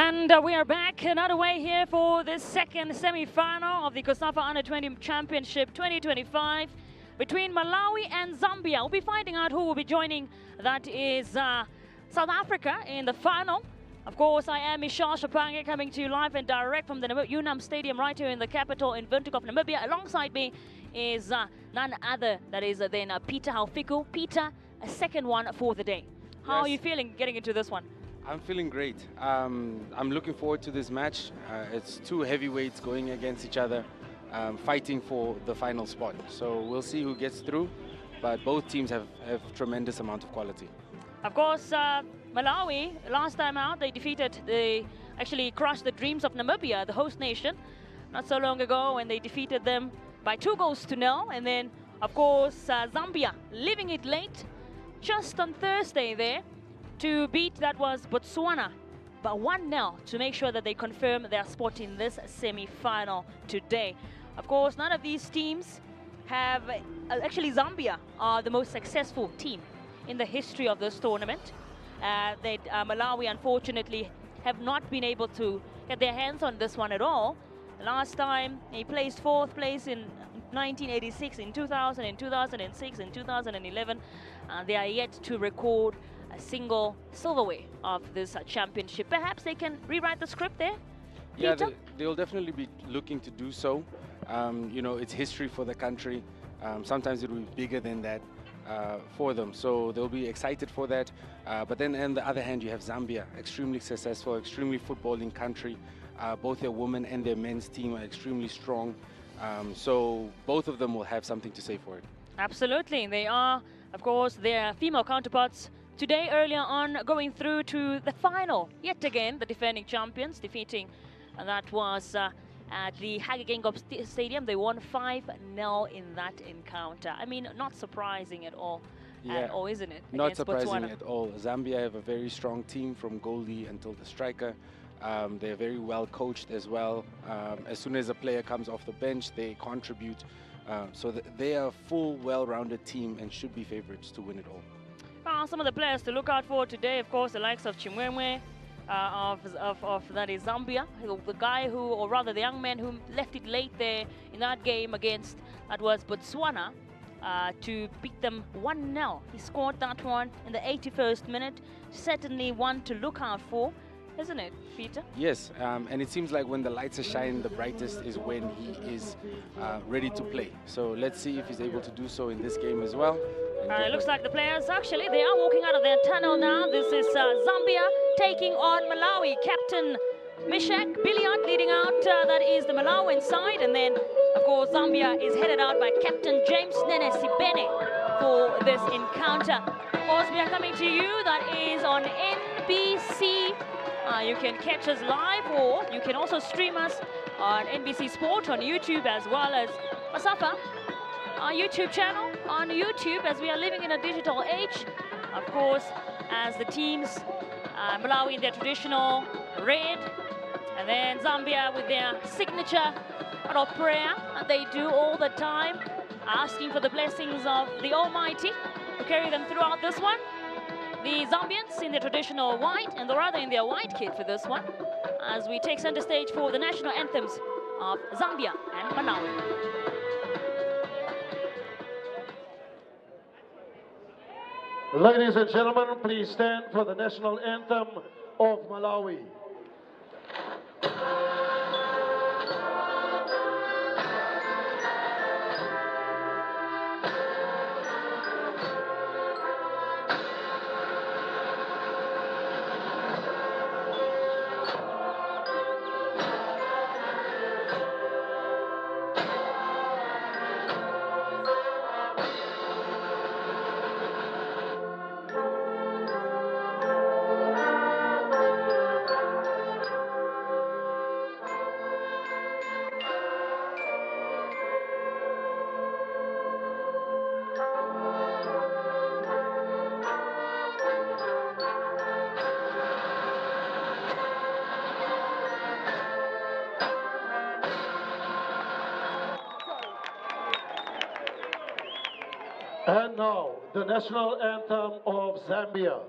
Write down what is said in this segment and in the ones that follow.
And we are back another way here for the second semi-final of the COSAFA U20 Championship 2025 between Malawi and Zambia. We'll be finding out who will be joining. That is South Africa in the final. Of course, I am Michelle Shapange coming to you live and direct from the UNAM Stadium right here in the capital in Windhoek, Namibia. Alongside me is none other, that is then Peter Halfiku. Peter, a second one for the day. How are you feeling getting into this one? I'm feeling great. I'm looking forward to this match. It's two heavyweights going against each other, fighting for the final spot. So we'll see who gets through, but both teams have tremendous amount of quality. Of course, Malawi, last time out, they actually crushed the dreams of Namibia, the host nation, not so long ago when they defeated them by 2-0. And then, of course, Zambia leaving it late, just on Thursday there, to beat, that was Botswana, but 1-0 to make sure that they confirm their spot in this semi-final today. Of course, none of these teams have, actually Zambia are the most successful team in the history of this tournament. Malawi, unfortunately, have not been able to get their hands on this one at all. Last time, they placed 4th place in 1986, in 2000, in 2006, in 2011. They are yet to record a single silverware of this championship. Perhaps they can rewrite the script there? Yeah, they'll definitely be looking to do so. You know, it's history for the country. Sometimes it will be bigger than that for them. So they'll be excited for that. But then on the other hand, you have Zambia, extremely successful, extremely footballing country. Both their women and their men's team are extremely strong. So both of them will have something to say for it. Absolutely. They are, of course, their female counterparts today, earlier on, going through to the final. Yet again, the defending champions defeating, and that was at the Hage Stadium. They won 5-0 in that encounter. I mean, not surprising at all, isn't it? Not surprising at all. Zambia have a very strong team from goalie until the striker. They're very well coached as well. As soon as a player comes off the bench, they contribute. So they are a full, well-rounded team and should be favorites to win it all. Some of the players to look out for today, of course, the likes of Chimwemwe, of that is Zambia, the guy who, or rather the young man who left it late there in that game against, that was Botswana, to beat them 1-0. He scored that one in the 81st minute. Certainly one to look out for, isn't it, Peter? Yes, and it seems like when the lights are shining the brightest is when he is ready to play. So let's see if he's able to do so in this game as well. It looks like the players, actually, they are walking out of their tunnel now. This is Zambia taking on Malawi. Captain Mishak Billiard leading out, that is the Malawian side. And then, of course, Zambia is headed out by Captain James Nene Sibene for this encounter. Of course, we are coming to you, that is on NBC. You can catch us live, or you can also stream us on NBC Sport on YouTube, as well as COSAFA, our YouTube channel on YouTube, as we are living in a digital age. Of course, as the teams, Malawi in their traditional red, and then Zambia with their signature prayer that they do all the time, asking for the blessings of the Almighty to carry them throughout this one. The Zambians in their traditional white, and rather in their white kit for this one, as we take center stage for the national anthems of Zambia and Malawi. Ladies and gentlemen, please stand for the national anthem of Malawi. And now, the national anthem of Zambia.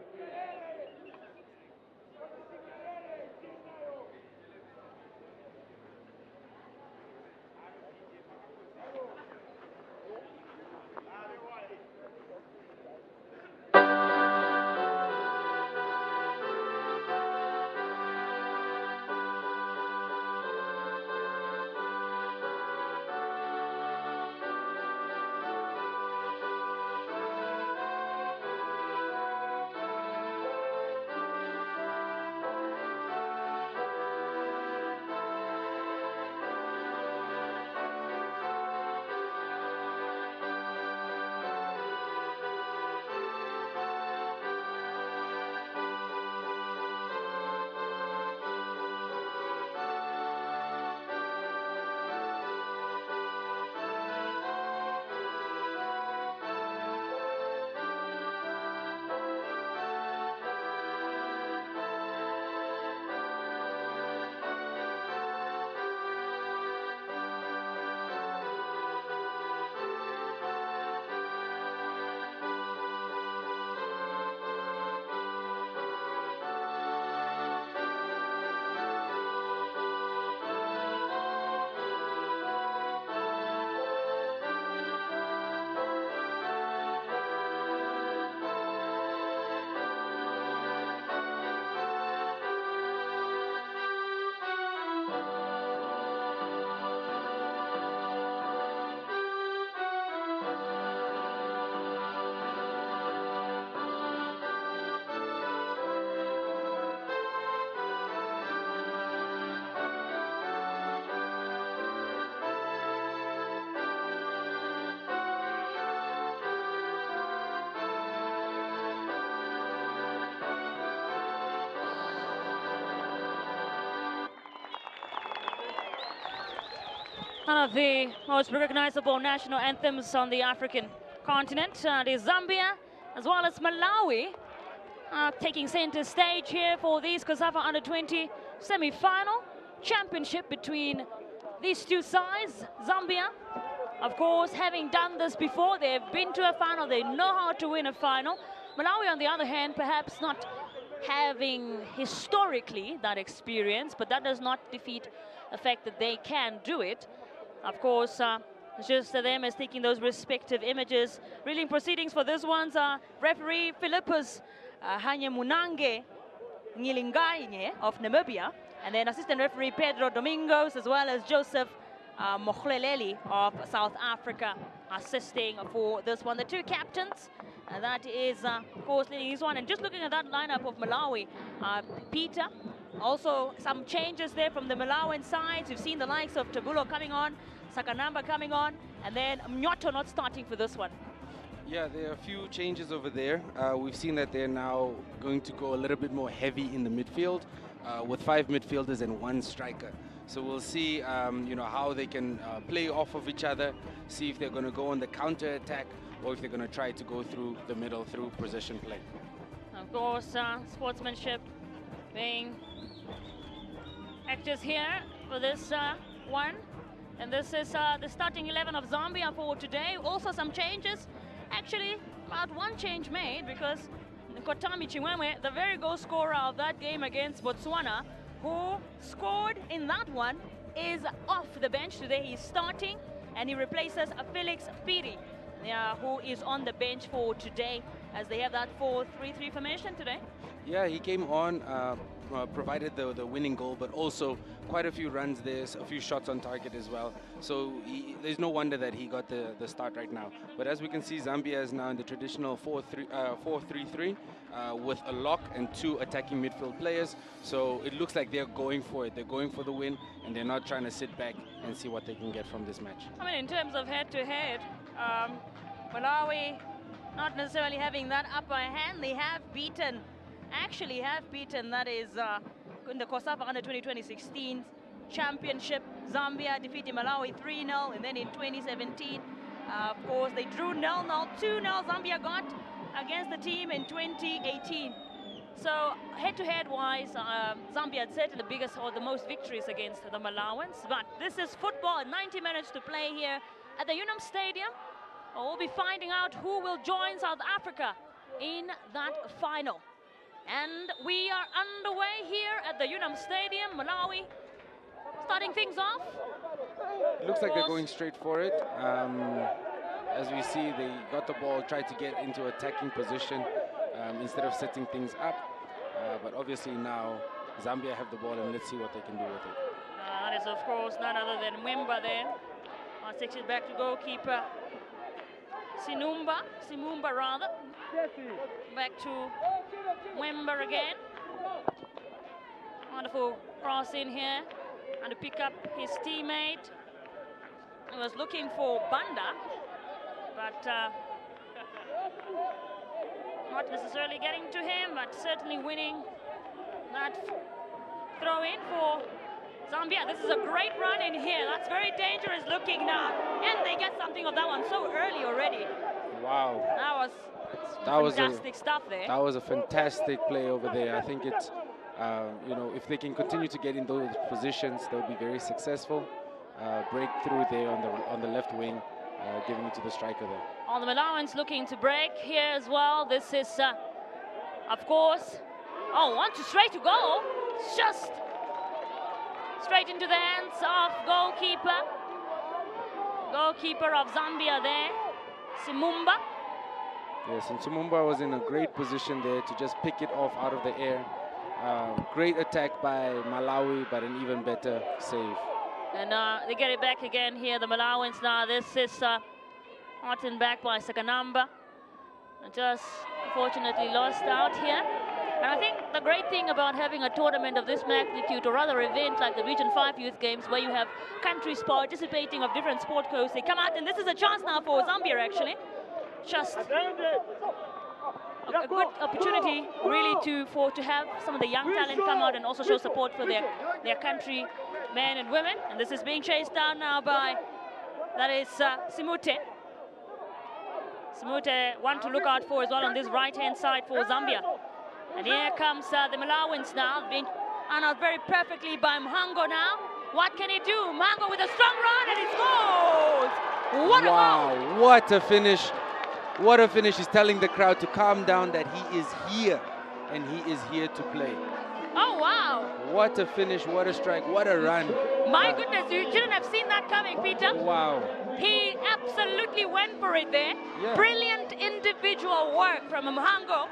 One of the most recognizable national anthems on the African continent. It is Zambia as well as Malawi taking center stage here for this COSAFA Under-20 semi-final championship between these two sides. Zambia, of course, having done this before, they've been to a final, they know how to win a final. Malawi, on the other hand, perhaps not having historically that experience, but that does not defeat the fact that they can do it. Of course, just them as taking those respective images. Really in proceedings for this one's referee Philippus Hanyemunange Ngilingaine of Namibia, and then assistant referee Pedro Domingos, as well as Joseph Mokhleleli of South Africa assisting for this one. The two captains, that is, of course, leading this one. And just looking at that lineup of Malawi, Peter, also some changes there from the Malawian sides. You've seen the likes of Tabulo coming on, Sakanamba coming on, and then Mnyoto not starting for this one. Yeah, there are a few changes over there. We've seen that they're now going to go a little bit more heavy in the midfield with 5 midfielders and 1 striker. So we'll see, you know, how they can play off of each other, see if they're going to go on the counter attack or if they're going to try to go through the middle through possession play. Of course, sportsmanship being actors here for this one. And this is the starting 11 of Zambia for today. Also some changes. Actually, about 1 change made, because Kotami Chimwemwe, the very goal scorer of that game against Botswana, who scored in that one, is off the bench today. He's starting, and he replaces Felix Piri, who is on the bench for today, as they have that 4-3-3 formation today. Yeah, he came on, provided the winning goal, but also quite a few runs there, a few shots on target as well. So there's no wonder that he got the start right now. But as we can see, Zambia is now in the traditional 4-3-3 with a lock and 2 attacking midfield players. So it looks like they're going for it. They're going for the win, and they're not trying to sit back and see what they can get from this match. I mean, in terms of head-to-head, Malawi not necessarily having that upper hand. They have beaten, that is in the COSAFA Under-20 2016 championship. Zambia defeated Malawi 3-0, and then in 2017, of course, they drew 0-0, 2-0 Zambia got against the team in 2018. So head-to-head wise, Zambia had set the biggest or the most victories against the Malawans. But this is football, 90 minutes to play here at the UNAM Stadium. We'll be finding out who will join South Africa in that final. And we are underway here at the UNAM Stadium. Malawi starting things off. It looks like they're going straight for it. As we see, they got the ball, tried to get into attacking position instead of setting things up. But obviously now Zambia have the ball, and let's see what they can do with it. That is, of course, none other than Mwemba there. Takes it back to goalkeeper Simumba rather. Back to Mwemba again. Wonderful cross in here, and to pick up his teammate. He was looking for Banda, but not necessarily getting to him, but certainly winning that throw in for Zambia. This is a great run in here. That's very dangerous looking now. And they get something of that one so early already. Wow. That was fantastic stuff there. That was a fantastic play over there. I think it's, you know, if they can continue to get in those positions, they'll be very successful. Breakthrough there on the left wing, giving it to the striker there. On the Malawans looking to break here as well. This is, of course, straight to goal. It's just straight into the hands of goalkeeper of Zambia there, Simumba. Yes, and Simumba was in a great position there to just pick it off out of the air. Great attack by Malawi, but an even better save. And they get it back again here, the Malawans now. This is Martin back by Sakanamba. Just unfortunately lost out here. And I think the great thing about having a tournament of this magnitude, or rather event like the Region 5 Youth Games, where you have countries participating of different sport codes, they come out, and this is a chance now for Zambia actually. Just a good opportunity really to have some of the young talent come out and also show support for their country men and women. And this is being chased down now by, that is Simute. Simute, one to look out for as well on this right-hand side for Zambia. And here comes the Malawans now, being honored very perfectly by Mhango now. What can he do? Mhango with a strong run, and he scores! What a goal! What a finish. What a finish. He's telling the crowd to calm down, that he is here, and he is here to play. Oh, wow. What a finish, what a strike, what a run. My goodness, you shouldn't have seen that coming, Peter. Wow. He absolutely went for it there. Yeah. Brilliant individual work from Mhango.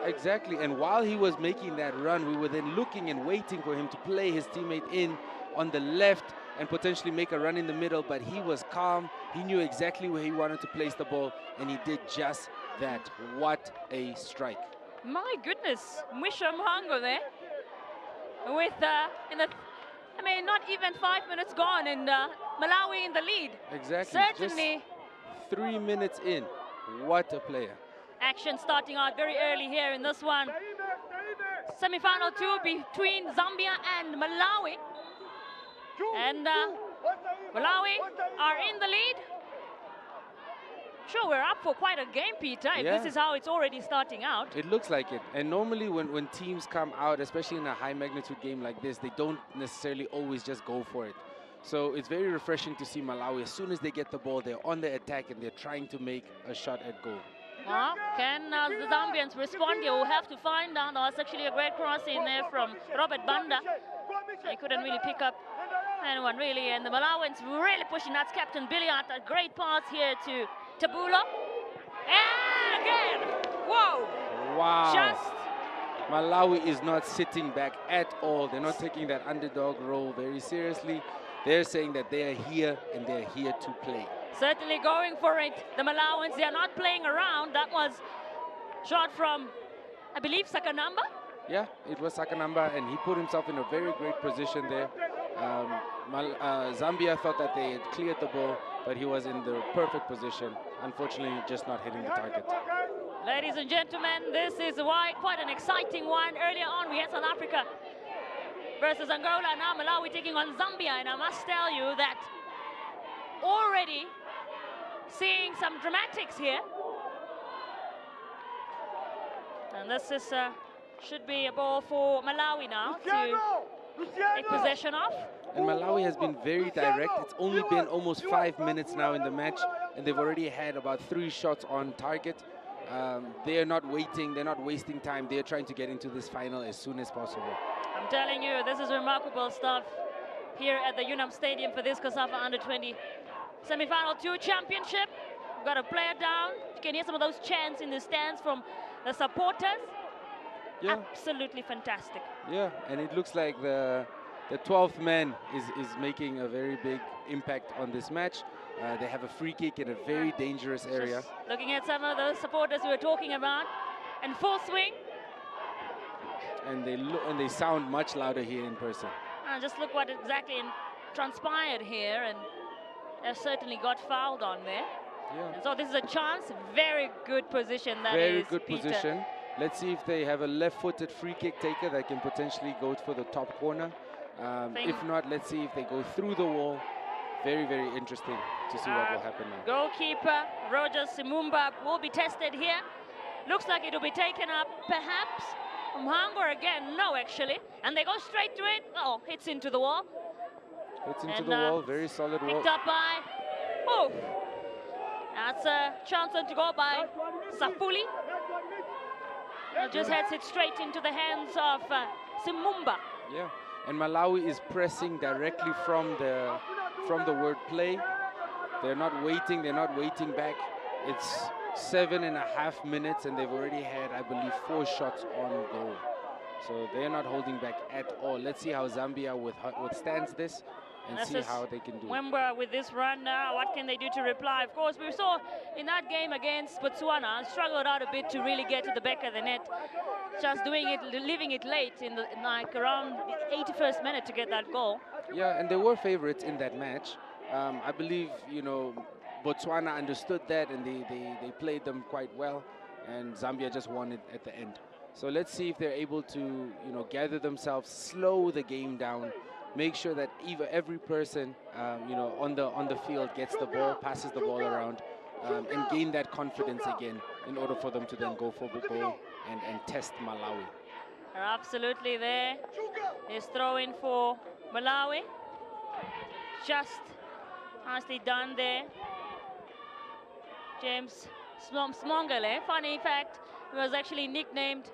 Exactly, and while he was making that run, we were then looking and waiting for him to play his teammate in on the left and potentially make a run in the middle, but he was calm. He knew exactly where he wanted to place the ball, and he did just that. What a strike. My goodness, Mwisho Mhango there. With, I mean, not even 5 minutes gone, and Malawi in the lead. Exactly. Certainly. Just 3 minutes in. What a player. Action starting out very early here in this one. Semi-final 2 between Zambia and Malawi. And Malawi are in the lead. Sure, we're up for quite a game, Peter, if this is how it's already starting out. It looks like it. And normally when teams come out, especially in a high magnitude game like this, they don't necessarily always just go for it. So it's very refreshing to see Malawi. As soon as they get the ball, they're on the attack and they're trying to make a shot at goal. Well, can the Zambians respond here? We'll have to find out. That's actually a great cross in there from Robert Banda. He couldn't really pick up anyone, really. And the Malawans really pushing. That's Captain Billiard. A great pass here to Tabulo. And again! Whoa! Wow. Just... Malawi is not sitting back at all. They're not taking that underdog role very seriously. They're saying that they are here and they're here to play. Certainly going for it. The Malawans, they are not playing around. That was shot from, I believe, Sakanamba. Yeah, it was Sakanamba, and he put himself in a very great position there. Zambia thought that they had cleared the ball, but he was in the perfect position. Unfortunately, just not hitting the target. Ladies and gentlemen, this is quite an exciting one. Earlier on, we had South Africa versus Angola. Now Malawi taking on Zambia, and I must tell you that already seeing some dramatics here. And this is should be a ball for Malawi now to take possession of. And Malawi has been very direct. It's only been almost 5 minutes now in the match, and they've already had about 3 shots on target. They are not waiting, they're not wasting time. They're trying to get into this final as soon as possible. I'm telling you, this is remarkable stuff here at the Unam Stadium for this COSAFA Under-20 Semi-Final 2 Championship. We've got a player down. You can hear some of those chants in the stands from the supporters. Yeah. Absolutely fantastic. Yeah, and it looks like the 12th man is making a very big impact on this match. They have a free kick in a very dangerous area. Just looking at some of those supporters we were talking about, and full swing. And they sound much louder here in person. Just look what exactly transpired here, and they certainly got fouled on there. Yeah. And so this is a chance. Very good position. Very good position. Let's see if they have a left-footed free kick taker that can potentially go for the top corner. If not, let's see if they go through the wall. Very, very interesting to see what will happen now. Goalkeeper Roger Simumba will be tested here. Looks like it will be taken up, perhaps. Mhango again, no, actually. And they go straight to it. Oh, hits into the wall. Hits into the wall, very solid wall. Picked up by, oh, that's a chance to go by Safuli. Just heads it straight into the hands of Simumba. Yeah, and Malawi is pressing directly from the word play. They're not waiting back. It's 7.5 minutes, and they've already had, I believe, 4 shots on goal. So they're not holding back at all. Let's see how Zambia withstands this and see how they can do. Remember, with this run now, what can they do to reply? Of course, we saw in that game against Botswana, struggled out a bit to really get to the back of the net. Just doing it, leaving it late in like around the 81st minute to get that goal. Yeah, and they were favorites in that match. I believe, you know, Botswana understood that, and they played them quite well, and Zambia just won it at the end. So let's see if they're able to, you know, gather themselves, slow the game down, make sure that every person, you know, on the field gets the ball, passes the ball around, and gain that confidence again in order for them to then go for the goal and test Malawi. They're absolutely there. He's throwing for Malawi. Just nicely done there. James Smongele, funny fact, he was actually nicknamed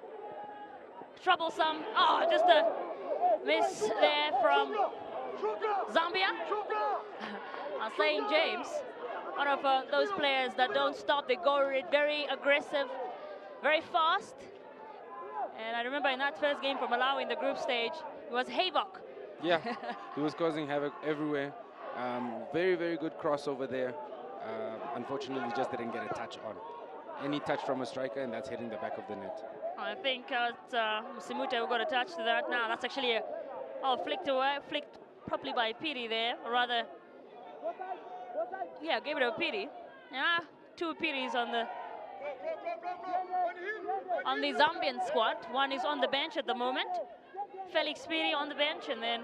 Troublesome. Oh, just a miss there from Zambia. I'm saying James, one of those players that don't stop. They go very aggressive, very fast. And I remember in that first game for Malawi in the group stage, it was havoc. Yeah, he was causing havoc everywhere. Very, very good crossover there. Unfortunately, just didn't get a touch on. Any touch from a striker, and that's hitting the back of the net. I think Simute who got a touch to that. Now that's actually flicked away, flicked properly by Piri there, or rather, yeah, gave it a Piri. Yeah, 2 Piris on the Zambian squad. One is on the bench at the moment. Felix Piri on the bench, and then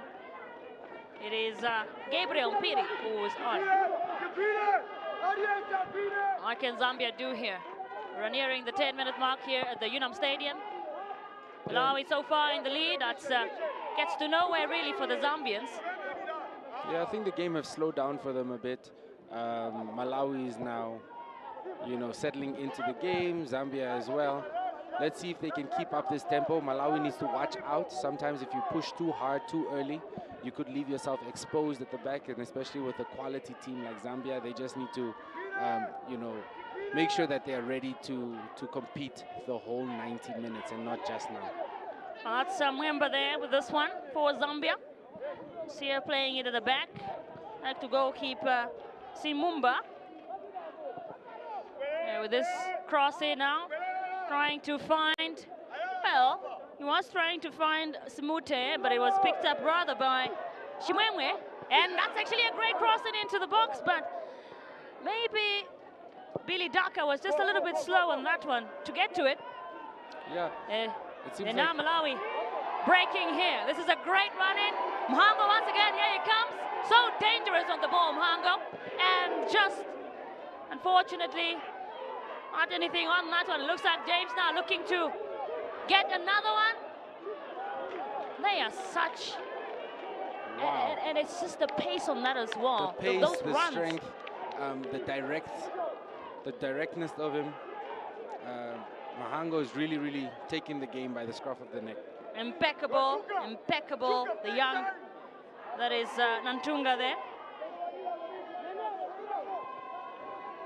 it is Gabriel Piri who is on. What can Zambia do here? We're nearing the 10-minute mark here at the Unam Stadium. Malawi so far in the lead. That's gets to nowhere really for the Zambians. Yeah, I think the game has slowed down for them a bit. Malawi is now, you know, settling into the game. Zambia as well. Let's see if they can keep up this tempo. Malawi needs to watch out. Sometimes if you push too hard, too early, you could leave yourself exposed at the back, and especially with a quality team like Zambia, they just need to, you know, make sure that they're ready to compete the whole 90 minutes and not just now. Well, that's Mwemba there with this one for Zambia. Sia playing it at the back. Back to goalkeeper Simumba. With this cross in now, trying to find, well, he was trying to find Simute, but it was picked up rather by Shimwemwe. And that's actually a great crossing into the box, but maybe Billy Daka was just a little bit slow on that one to get to it. Yeah. It seems and now Malawi breaking here. This is a great run in. Mhango once again, here he comes. So dangerous on the ball, Mhango. And just, unfortunately, not anything on that one. Looks like James now looking to get another one. They are such... Wow. And it's just the pace on that as well. The pace, those the runs. strength, the directness of him. Mahango is really taking the game by the scruff of the neck. Impeccable, impeccable. The young, that is Nantunga there.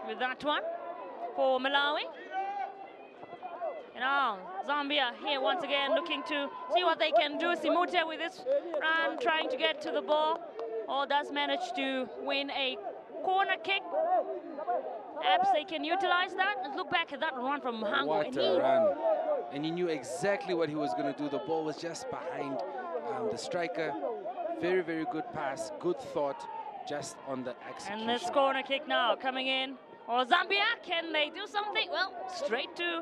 With that one for Malawi. And now Zambia here once again looking to see what they can do. Simute with this run, trying to get to the ball. Or does manage to win a corner kick. Perhaps they can utilize that. Let's look back at that run from Mhango. What a run. And he knew exactly what he was going to do. The ball was just behind the striker. Very good pass, good thought, just on the execution. And this corner kick now coming in. Or Zambia, can they do something? Well, straight to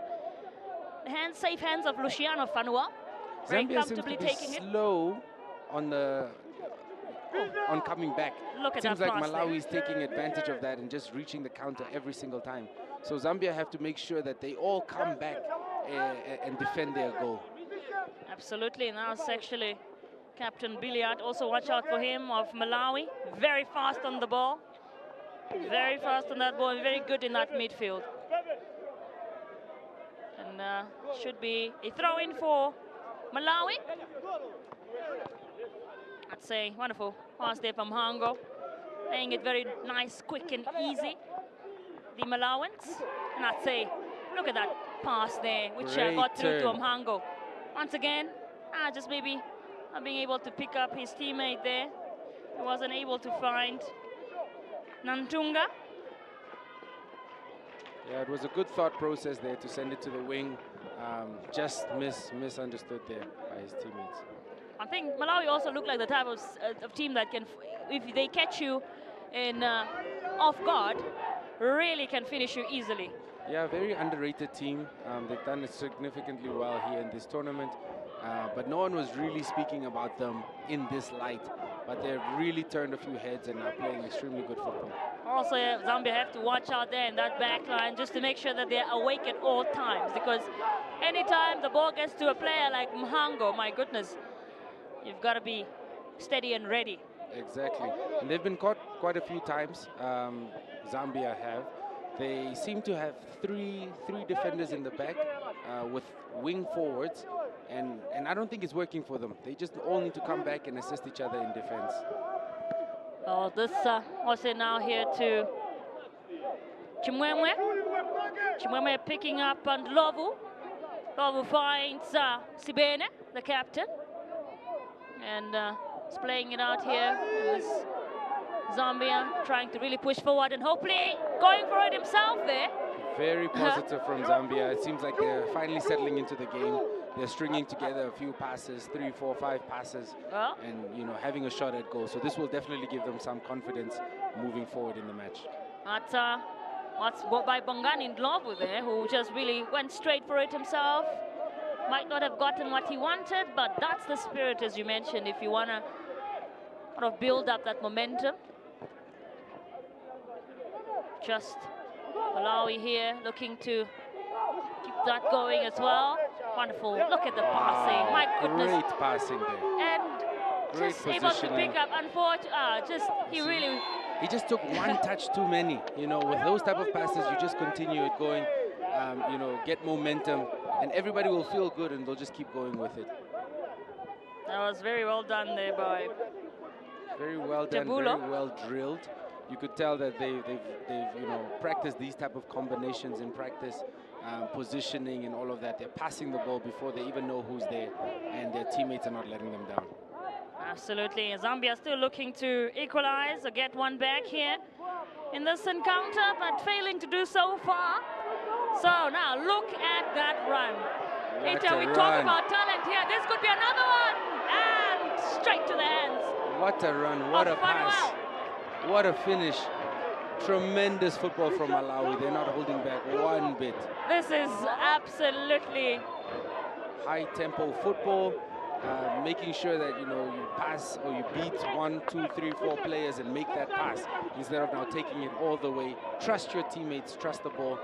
the safe hands of Luciano Fanua. Very Zambia comfortably seems to be taking it. slow on coming back. Look at Seems that like pass Malawi is taking advantage of that and just reaching the counter every single time. So Zambia have to make sure that they all come back and defend their goal. Absolutely. Now it's actually Captain Billiard. Also watch out for him of Malawi. Very fast on the ball. Very fast on that ball and very good in that midfield. And should be a throw-in for Malawi. I'd say wonderful pass there from Mhango. Playing it very nice, quick and easy. The Malawans. And I'd say, look at that pass there, which got through to Mhango. Once again, just maybe not being able to pick up his teammate there. He wasn't able to find Nantunga. Yeah, it was a good thought process there to send it to the wing. Just misunderstood there by his teammates. I think Malawi also look like the type of team that can, if they catch you in off guard, really can finish you easily. Yeah, very underrated team. They've done it significantly well here in this tournament, but no one was really speaking about them in this light. but they've really turned a few heads and are playing extremely good football. Also, Zambia have to watch out there in that back line just to make sure that they're awake at all times, because anytime the ball gets to a player like Mhango, my goodness, you've got to be steady and ready. Exactly. And they've been caught quite a few times. Zambia have. They seem to have three defenders in the back with wing forwards, and I don't think it's working for them. They just all need to come back and assist each other in defense. Oh, this also now here to Chimwemwe. Chimwemwe picking up on Lovu. Lovu finds Sibene, the captain, and is playing it out here. This Zambia trying to really push forward and hopefully going for it himself there. Very positive from Zambia. It seems like they're finally settling into the game. They're stringing together a few passes, 3, 4, 5 passes, and having a shot at goal. So this will definitely give them some confidence moving forward in the match. That's by Bongani Ndlovu there, who just really went straight for it himself. Might not have gotten what he wanted, but that's the spirit, as you mentioned, if you want to sort of build up that momentum. Just Malawi here looking to keep that going as well. Wonderful. Look at the passing. My goodness. Great passing there. And great just able to pick up. Unfortunately, he just took one touch too many. With those type of passes, you just continue it going, get momentum, and everybody will feel good and they'll just keep going with it. That was very well done there by very well done, Jabulo. Very well drilled. You could tell that they've practiced these type of combinations in practice, positioning and all of that. They're passing the ball before they even know who's there, and their teammates are not letting them down. Absolutely. Zambia still looking to equalize or get one back here in this encounter, but failing to do so far. So now look at that run. We talk about talent here. This could be another one, and straight to the hands. What a run! What a pass! What a finish. Tremendous football from Malawi. They're not holding back one bit. This is absolutely high tempo football, making sure that you pass or you beat 1, 2, 3, 4 players and make that pass instead of now taking it all the way. Trust your teammates, trust the ball,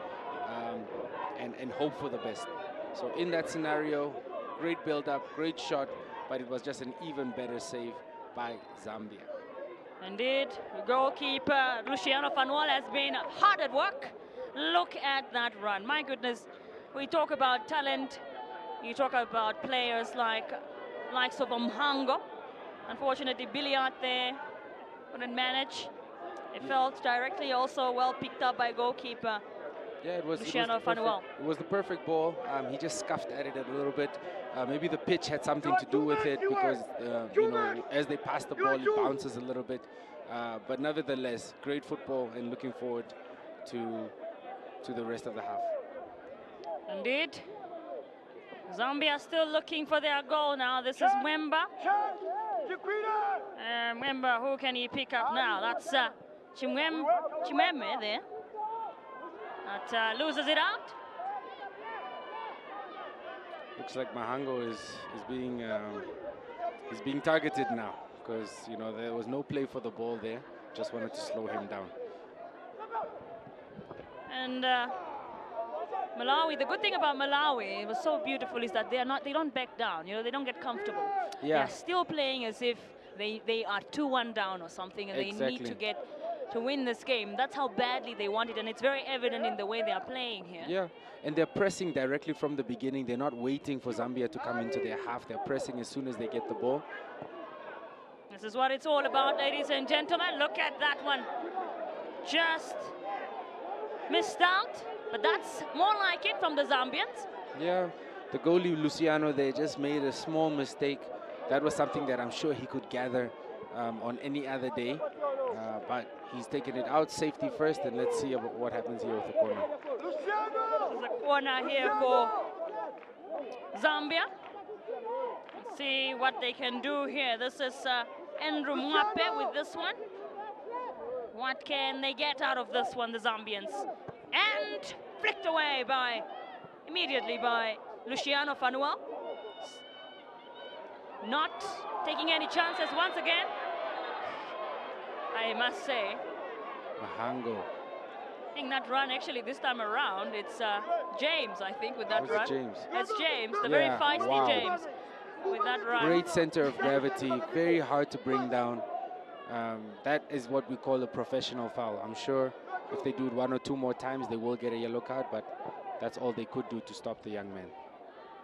and hope for the best. So in that scenario, great build-up, great shot, but it was just an even better save by Zambia. Indeed, goalkeeper Luciano Fanuel has been hard at work. Look at that run. My goodness, we talk about talent. You talk about players like of Mhango. Unfortunately, Billiard there couldn't manage. It felt directly also well picked up by goalkeeper Luciano Fanuel. It was the perfect ball. He just scuffed at it a little bit. Maybe the pitch had something to do with it because, as they pass the ball, it bounces a little bit. But nevertheless, great football and looking forward to the rest of the half. Indeed. Zambia still looking for their goal now. This is Mwemba. Mwemba, who can he pick up now? That's Chimwemwe there. That loses it out. Looks like Mhango is being targeted now because there was no play for the ball there. Just wanted to slow him down. And Malawi, the good thing about Malawi, it was so beautiful, is that they don't back down. They don't get comfortable. Yeah. They're still playing as if they are 2-1 down or something, and exactly. They need to win this game. That's how badly they want it, and it's very evident in the way they are playing here. Yeah, and they're pressing directly from the beginning. They're not waiting for Zambia to come into their half. They're pressing as soon as they get the ball. This is what it's all about, ladies and gentlemen. Look at that one. Just missed out, but that's more like it from the Zambians. Yeah, the goalie Luciano there just made a small mistake. That was something that I'm sure he could gather on any other day. But he's taken it out, safety first, and let's see what happens here with the corner. There's a corner here for Zambia. Let's see what they can do here. This is Andrew Mwape with this one. What can they get out of this one, the Zambians? And flicked away immediately by Luciano Fanuel. Not taking any chances once again. I must say. Mahango. I think that run actually this time around, it's James, I think, with that run. James? It's James, the Yeah, very feisty wow. James with that run. Great center of gravity, very hard to bring down. That is what we call a professional foul. I'm sure if they do it 1 or 2 more times, they will get a yellow card, but that's all they could do to stop the young man.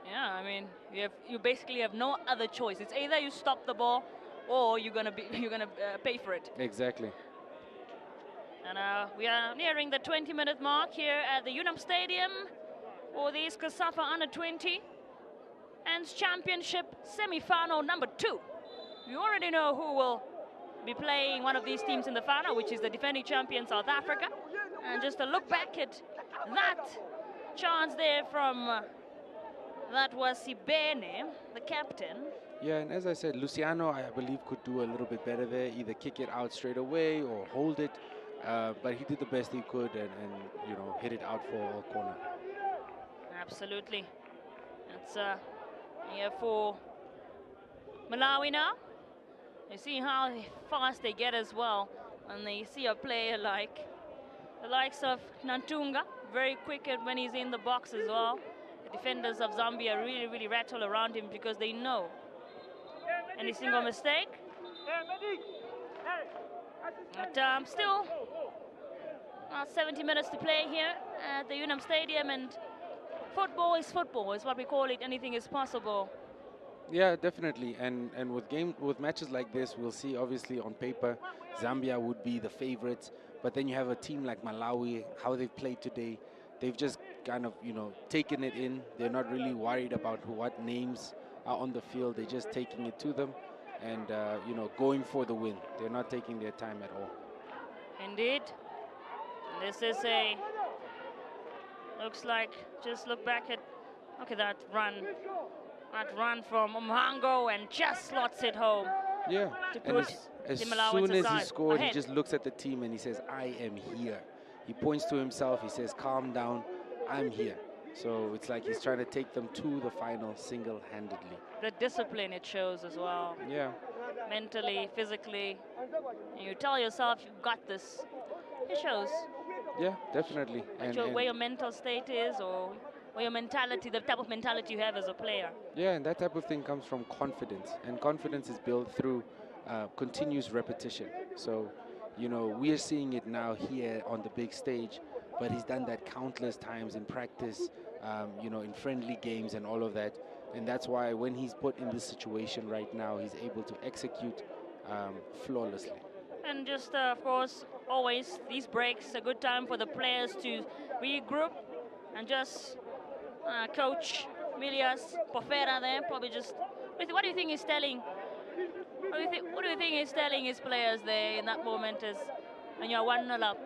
Yeah, I mean, you basically have no other choice. It's either you stop the ball or you're gonna pay for it. Exactly. And we are nearing the 20-minute mark here at the UNAM Stadium for this COSAFA U20 and Championship semi-final number 2. We already know who will be playing one of these teams in the final, which is the defending champion South Africa. And just a look back at that chance there from that was Sibene, the captain. Yeah, and as I said, Luciano, I believe, could do a little bit better there, either kick it out straight away or hold it. But he did the best he could and you know, hit it out for a corner. Absolutely. It's here for Malawi now. You see how fast they get as well. And they see a player like the likes of Nantunga, very quick when he's in the box as well. The defenders of Zambia really, really rattle around him because they know any single mistake. But still, 70 minutes to play here at the UNAM Stadium, and football is what we call it. Anything is possible. Yeah, definitely. And with matches like this, we'll see obviously on paper Zambia would be the favorites, but then you have a team like Malawi, how they've played today. They've just kind of, you know, taken it in. They're not really worried about what names are on the field. They're just taking it to them and, you know, going for the win. They're not taking their time at all. Indeed. This is looks like, just look back at that run. That run from Umhango and just slots it home. Yeah, to and put as the Malawans soon as he aside. scored, Ahead. he just looks at the team and he says, I am here. He points to himself, he says, calm down, I'm here. So it's like he's trying to take them to the final single-handedly. The discipline it shows as well. Yeah. Mentally, physically. And you tell yourself you've got this. It shows. Yeah, definitely. Where your mental state is, or where your mentality, the type of mentality you have as a player. Yeah, and that type of thing comes from confidence. And confidence is built through continuous repetition. So, you know, we are seeing it now here on the big stage, but he's done that countless times in practice, you know, in friendly games and all of that. And that's why when he's put in this situation right now, he's able to execute flawlessly. And just, of course, always these breaks, a good time for the players to regroup and just coach Milias Pofera there, probably just, what do you think he's telling? What do you think he's telling his players there in that moment as when you're 1-0 up?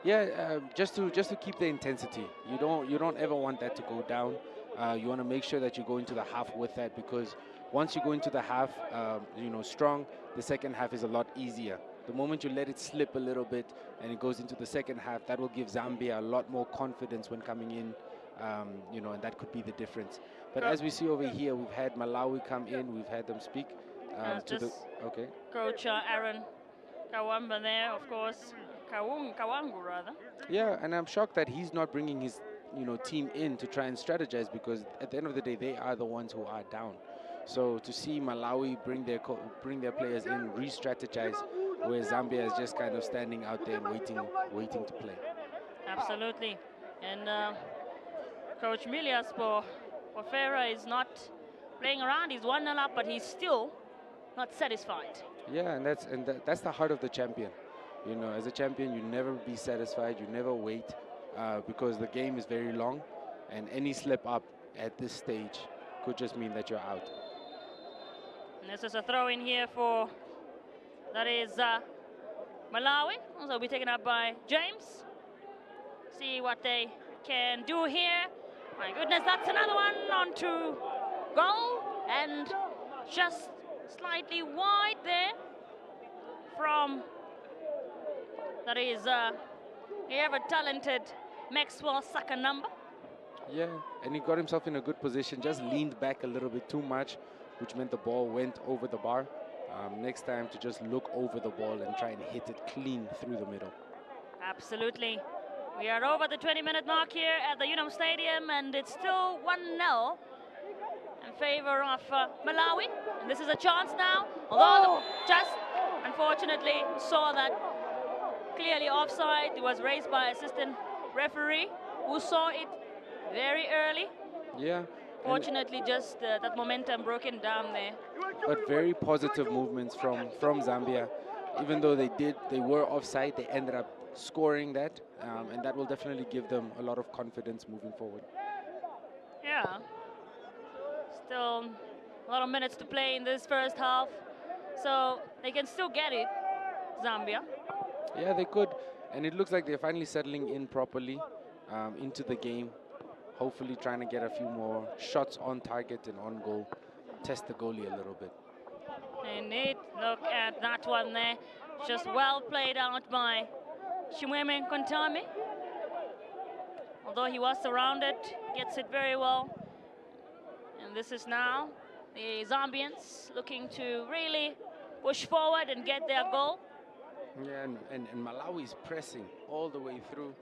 Yeah, just to keep the intensity. You don't ever want that to go down. You want to make sure that you go into the half with that, because once you go into the half, you know, strong, the second half is a lot easier. The moment you let it slip a little bit and it goes into the second half, that will give Zambia a lot more confidence when coming in, you know, and that could be the difference. But as we see over here, we've had Malawi come in, we've had them speak to the... Okay. Coach Aaron Kawamba there, of course, Kawangu rather. Yeah, and I'm shocked that he's not bringing his, you know, team in to try and strategize, because at the end of the day, they are the ones who are down. So to see Malawi bring their players in, re-strategize, where Zambia is just kind of standing out there and waiting to play. Absolutely. And Coach Milias Pofera is not playing around. He's 1-0 up, but he's still not satisfied. Yeah, and that's the heart of the champion. You know, as a champion, you never be satisfied. You never wait, because the game is very long, and any slip up at this stage could just mean that you're out. And this is a throw in here for, that is Malawi. Also will be taken up by James. See what they can do here. My goodness, that's another one onto goal, and just slightly wide there from, that is the ever-talented Maxwell Sakanamba. Yeah, and he got himself in a good position, just leaned back a little bit too much, which meant the ball went over the bar. next time to just look over the ball and try and hit it clean through the middle. Absolutely. We are over the 20-minute mark here at the UNAM Stadium, and it's still 1-0 in favor of Malawi. And this is a chance now, although just unfortunately saw that clearly offside. It was raised by assistant referee who saw it very early. Yeah. Fortunately, just that momentum broken down there. But very positive movements from Zambia. Even though they were offside, they ended up scoring that, and that will definitely give them a lot of confidence moving forward. Yeah. Still a lot of minutes to play in this first half, so they can still get it, Zambia. Yeah, they could, and it looks like they're finally settling in properly into the game. Hopefully trying to get a few more shots on target and on goal, test the goalie a little bit. Indeed, look at that one there. Just well played out by Chimwemwe Kontami. Although he was surrounded, gets it very well. And this is now the Zambians looking to really push forward and get their goal. Yeah, and Malawi is pressing all the way through.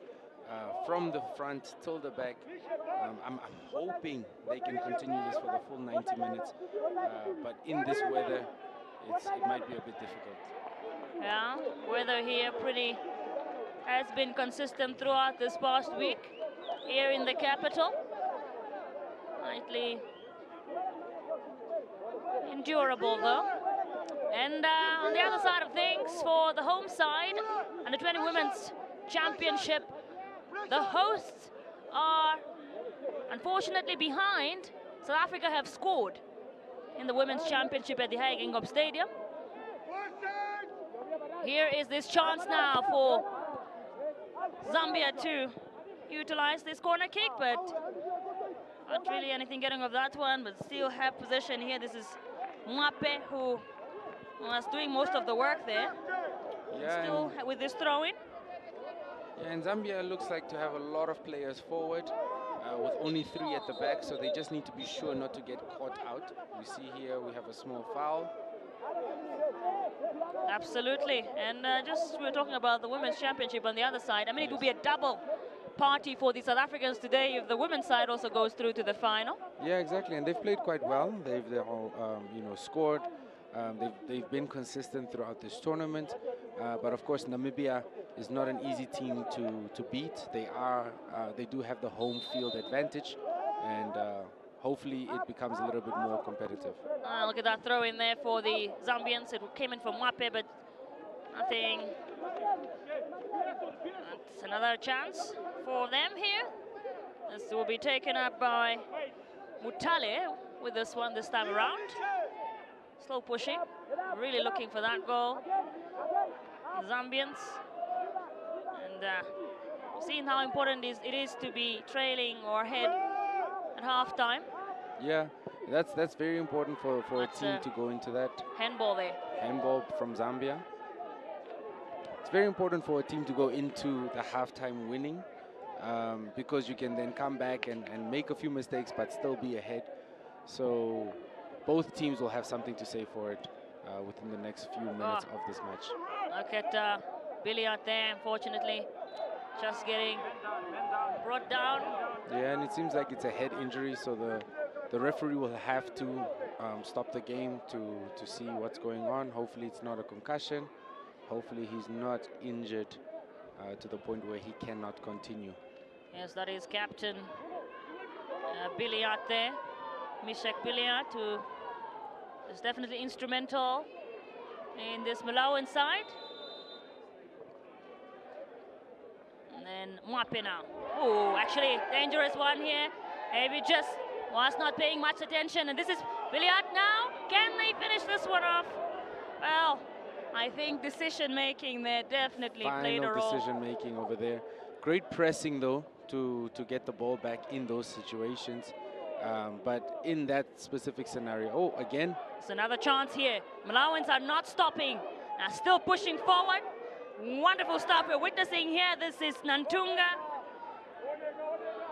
From the front till the back. I'm hoping they can continue this for the full 90 minutes, but in this weather, it might be a bit difficult. Yeah, weather here has been consistent throughout this past week here in the capital. Slightly endurable though. And on the other side of things, for the home side, under 20 Women's Championship, the hosts are unfortunately behind. South Africa have scored in the Women's Championship at the Hagenhop Stadium. Here is this chance now for Zambia to utilize this corner kick, but not really anything getting of that one, but still have possession here. This is Mwape who was doing most of the work there. Yeah, still with this throw-in. Yeah, and Zambia looks like to have a lot of players forward with only 3 at the back, so they just need to be sure not to get caught out. We see here we have a small foul. Absolutely, and just we were talking about the Women's Championship on the other side. I mean, it will be a double party for the South Africans today if the women's side also goes through to the final. Yeah, exactly, and they've played quite well. They've all, scored. They've been consistent throughout this tournament, but of course Namibia is not an easy team to beat. They do have the home field advantage, and hopefully it becomes a little bit more competitive. Look at that throw in there for the Zambians. It came in from Mwape, but nothing. That's another chance for them here. This will be taken up by Mutale with this one this time around. Slow pushing, really looking for that goal. The Zambians, and seeing how important it is to be trailing or ahead at halftime. Yeah, that's very important for a team to go into that. Handball there. Handball from Zambia. It's very important for a team to go into the halftime winning, because you can then come back and make a few mistakes but still be ahead. So both teams will have something to say for it within the next few minutes of this match. Look at Billy out there, unfortunately, just getting brought down. Yeah, and it seems like it's a head injury, so the referee will have to stop the game to see what's going on. Hopefully it's not a concussion. Hopefully he's not injured to the point where he cannot continue. Yes, that is Captain Billy out there, Mishek Billiard, who is definitely instrumental in this Malawian side. And then Mwape now. Oh, actually dangerous one here. Maybe just was not paying much attention. And this is Billiard now. Can they finish this one off? Well, I think decision making there definitely played a role. Final decision making over there. Great pressing though to get the ball back in those situations. But in that specific scenario, oh, again. It's another chance here. Malawans are not stopping. Now still pushing forward. Wonderful stuff we're witnessing here. This is Nantunga.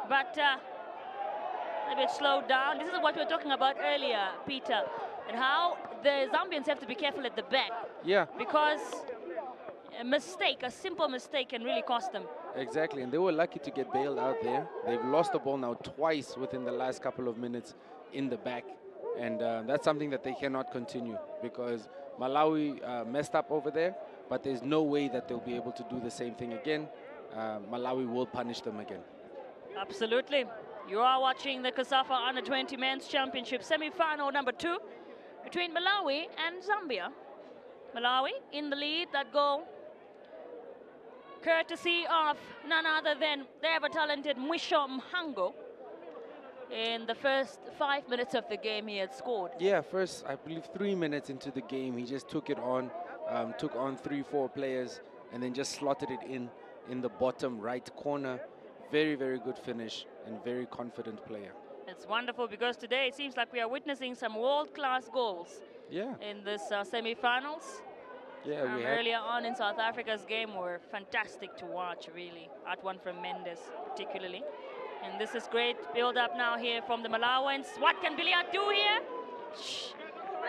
But a bit slowed down. This is what we were talking about earlier, Peter. and how the Zambians have to be careful at the back. Yeah. Because a mistake, a simple mistake, can really cost them. Exactly, and they were lucky to get bailed out there. They've lost the ball now twice within the last couple of minutes in the back, and that's something that they cannot continue, because Malawi messed up over there, but there's no way that they'll be able to do the same thing again. Malawi will punish them again. Absolutely. You are watching the COSAFA Under-20 Men's Championship semi-final number 2 between Malawi and Zambia. Malawi in the lead, that goal courtesy of none other than the ever-talented Mwisho Mhango. In the first 5 minutes of the game, he had scored. Yeah, first, I believe 3 minutes into the game, he just took it on, took on 3-4 players, and then just slotted it in the bottom right corner. Very, very good finish and very confident player. It's wonderful, because today it seems like we are witnessing some world-class goals. Yeah. In this semi-finals. Yeah, earlier on in South Africa's game were fantastic to watch, really. That one from Mendes, particularly. And this is great build-up now here from the Malawans. What can Billiard do here?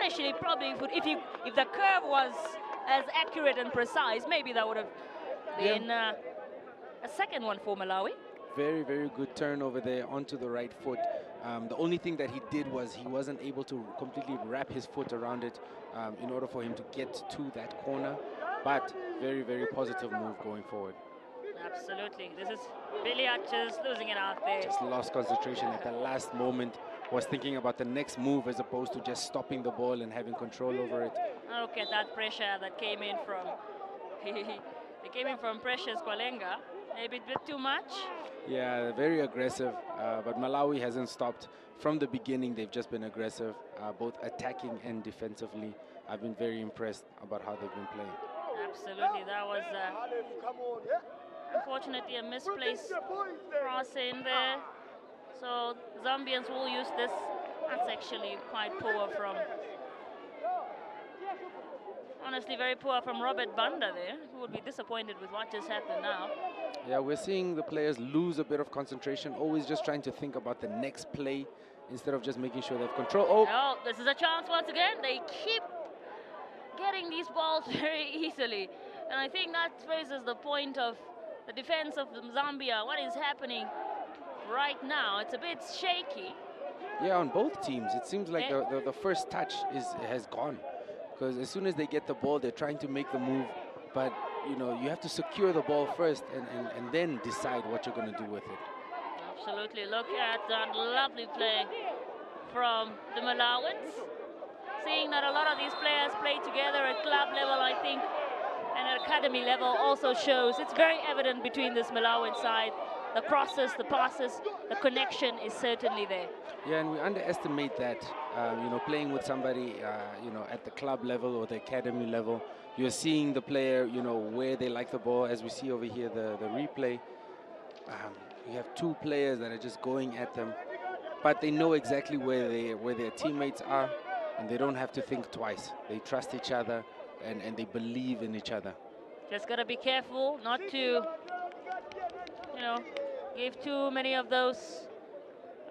Actually, probably if the curve was as accurate and precise, maybe that would have been a second one for Malawi. Very, very good turn over there onto the right foot. The only thing that he did was he wasn't able to completely wrap his foot around it in order for him to get to that corner. But very, very positive move going forward. Absolutely. This is Billiard just losing it out there. Just lost concentration at the last moment. Was thinking about the next move as opposed to just stopping the ball and having control over it. Look at that pressure that came in from... They came in from Precious Kwalenga. Maybe a bit too much. Yeah, very aggressive, but Malawi hasn't stopped. From the beginning, they've just been aggressive, both attacking and defensively. I've been very impressed about how they've been playing. Absolutely, that was unfortunately a misplaced cross in there. So Zambians will use this. That's actually quite poor from... Honestly, very poor from Robert Banda there, who would be disappointed with what just happened now. Yeah, we're seeing the players lose a bit of concentration, always just trying to think about the next play instead of just making sure they have control. Oh, this is a chance once again. They keep getting these balls very easily. And I think that raises the point of the defense of Zambia. What is happening right now? It's a bit shaky. Yeah, on both teams. It seems like the first touch has gone. Because as soon as they get the ball, they're trying to make the move. But, you know, you have to secure the ball first and then decide what you're going to do with it. Absolutely. Look at that lovely play from the Malawans. Seeing that a lot of these players play together at club level, I think, and at academy level also shows. It's very evident between this Malawian side. The crosses, the passes, the connection is certainly there. Yeah, and we underestimate that, you know, playing with somebody, you know, at the club level or the academy level. You're seeing the player, you know, where they like the ball. As we see over here, the replay. You have two players that are just going at them, but they know exactly where their teammates are, and they don't have to think twice. They trust each other, and they believe in each other. Just got to be careful not to, you know, give too many of those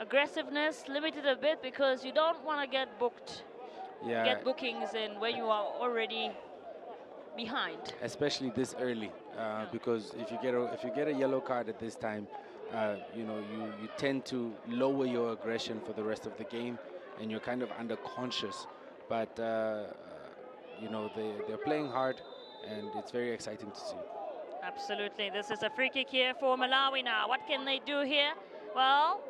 aggressiveness, limit it a bit, because you don't want to get booked. Yeah. Get bookings in when you are already behind. Especially this early, because if you get a yellow card at this time, you know, you tend to lower your aggression for the rest of the game, and you're kind of underconscious. But you know, they're playing hard, and it's very exciting to see. Absolutely. This is a free kick here for Malawi now. What can they do here? Well,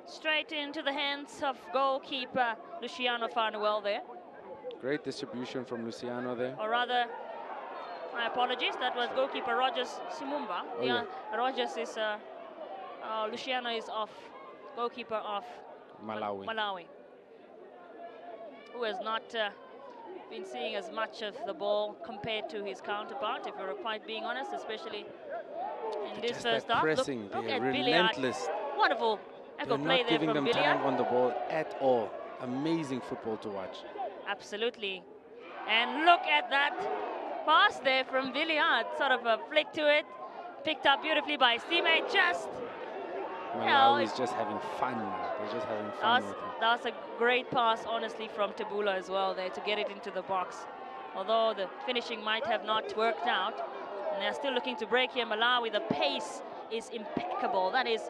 straight into the hands of goalkeeper Luciano Farnwell there. Great distribution from Luciano there. Or rather, my apologies, that was goalkeeper Rogers Simumba. Oh, yeah. Rogers is, Luciano is off, goalkeeper of Malawi, who has not been seeing as much of the ball compared to his counterpart, if we're quite being honest, especially in this first half. Pressing, look they're at relentless. Billiard. Wonderful echo play there from Billiard. They're not giving them time on the ball at all. Amazing football to watch. Absolutely. And look at that pass there from Billiard. Sort of a flick to it. Picked up beautifully by his teammate. Just Malawi is just having fun now. They're just having fun with it. That's a great pass, honestly, from Tabula as well there to get it into the box. Although the finishing might have not worked out, and they're still looking to break here. Malawi, the pace is impeccable. That is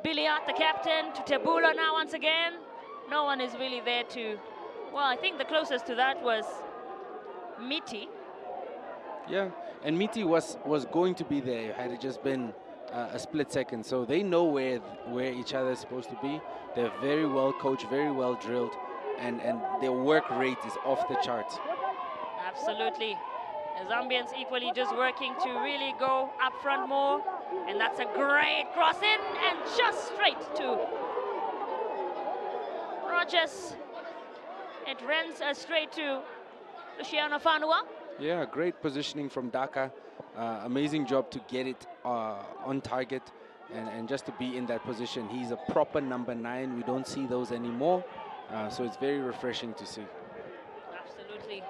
Biliat, the captain, to Tabula now once again. No one is really there to... Well, I think the closest to that was Miti. Yeah, and Miti was going to be there had it just been a split second. So they know where each other is supposed to be. They're very well coached, very well drilled, and their work rate is off the charts. Absolutely. The Zambians equally just working to really go up front more. And that's a great cross in and just straight to Rogers. It runs straight to Luciano Fanua. Yeah, great positioning from Daka. Amazing job to get it on target and just to be in that position. He's a proper number 9. We don't see those anymore. So it's very refreshing to see. Absolutely.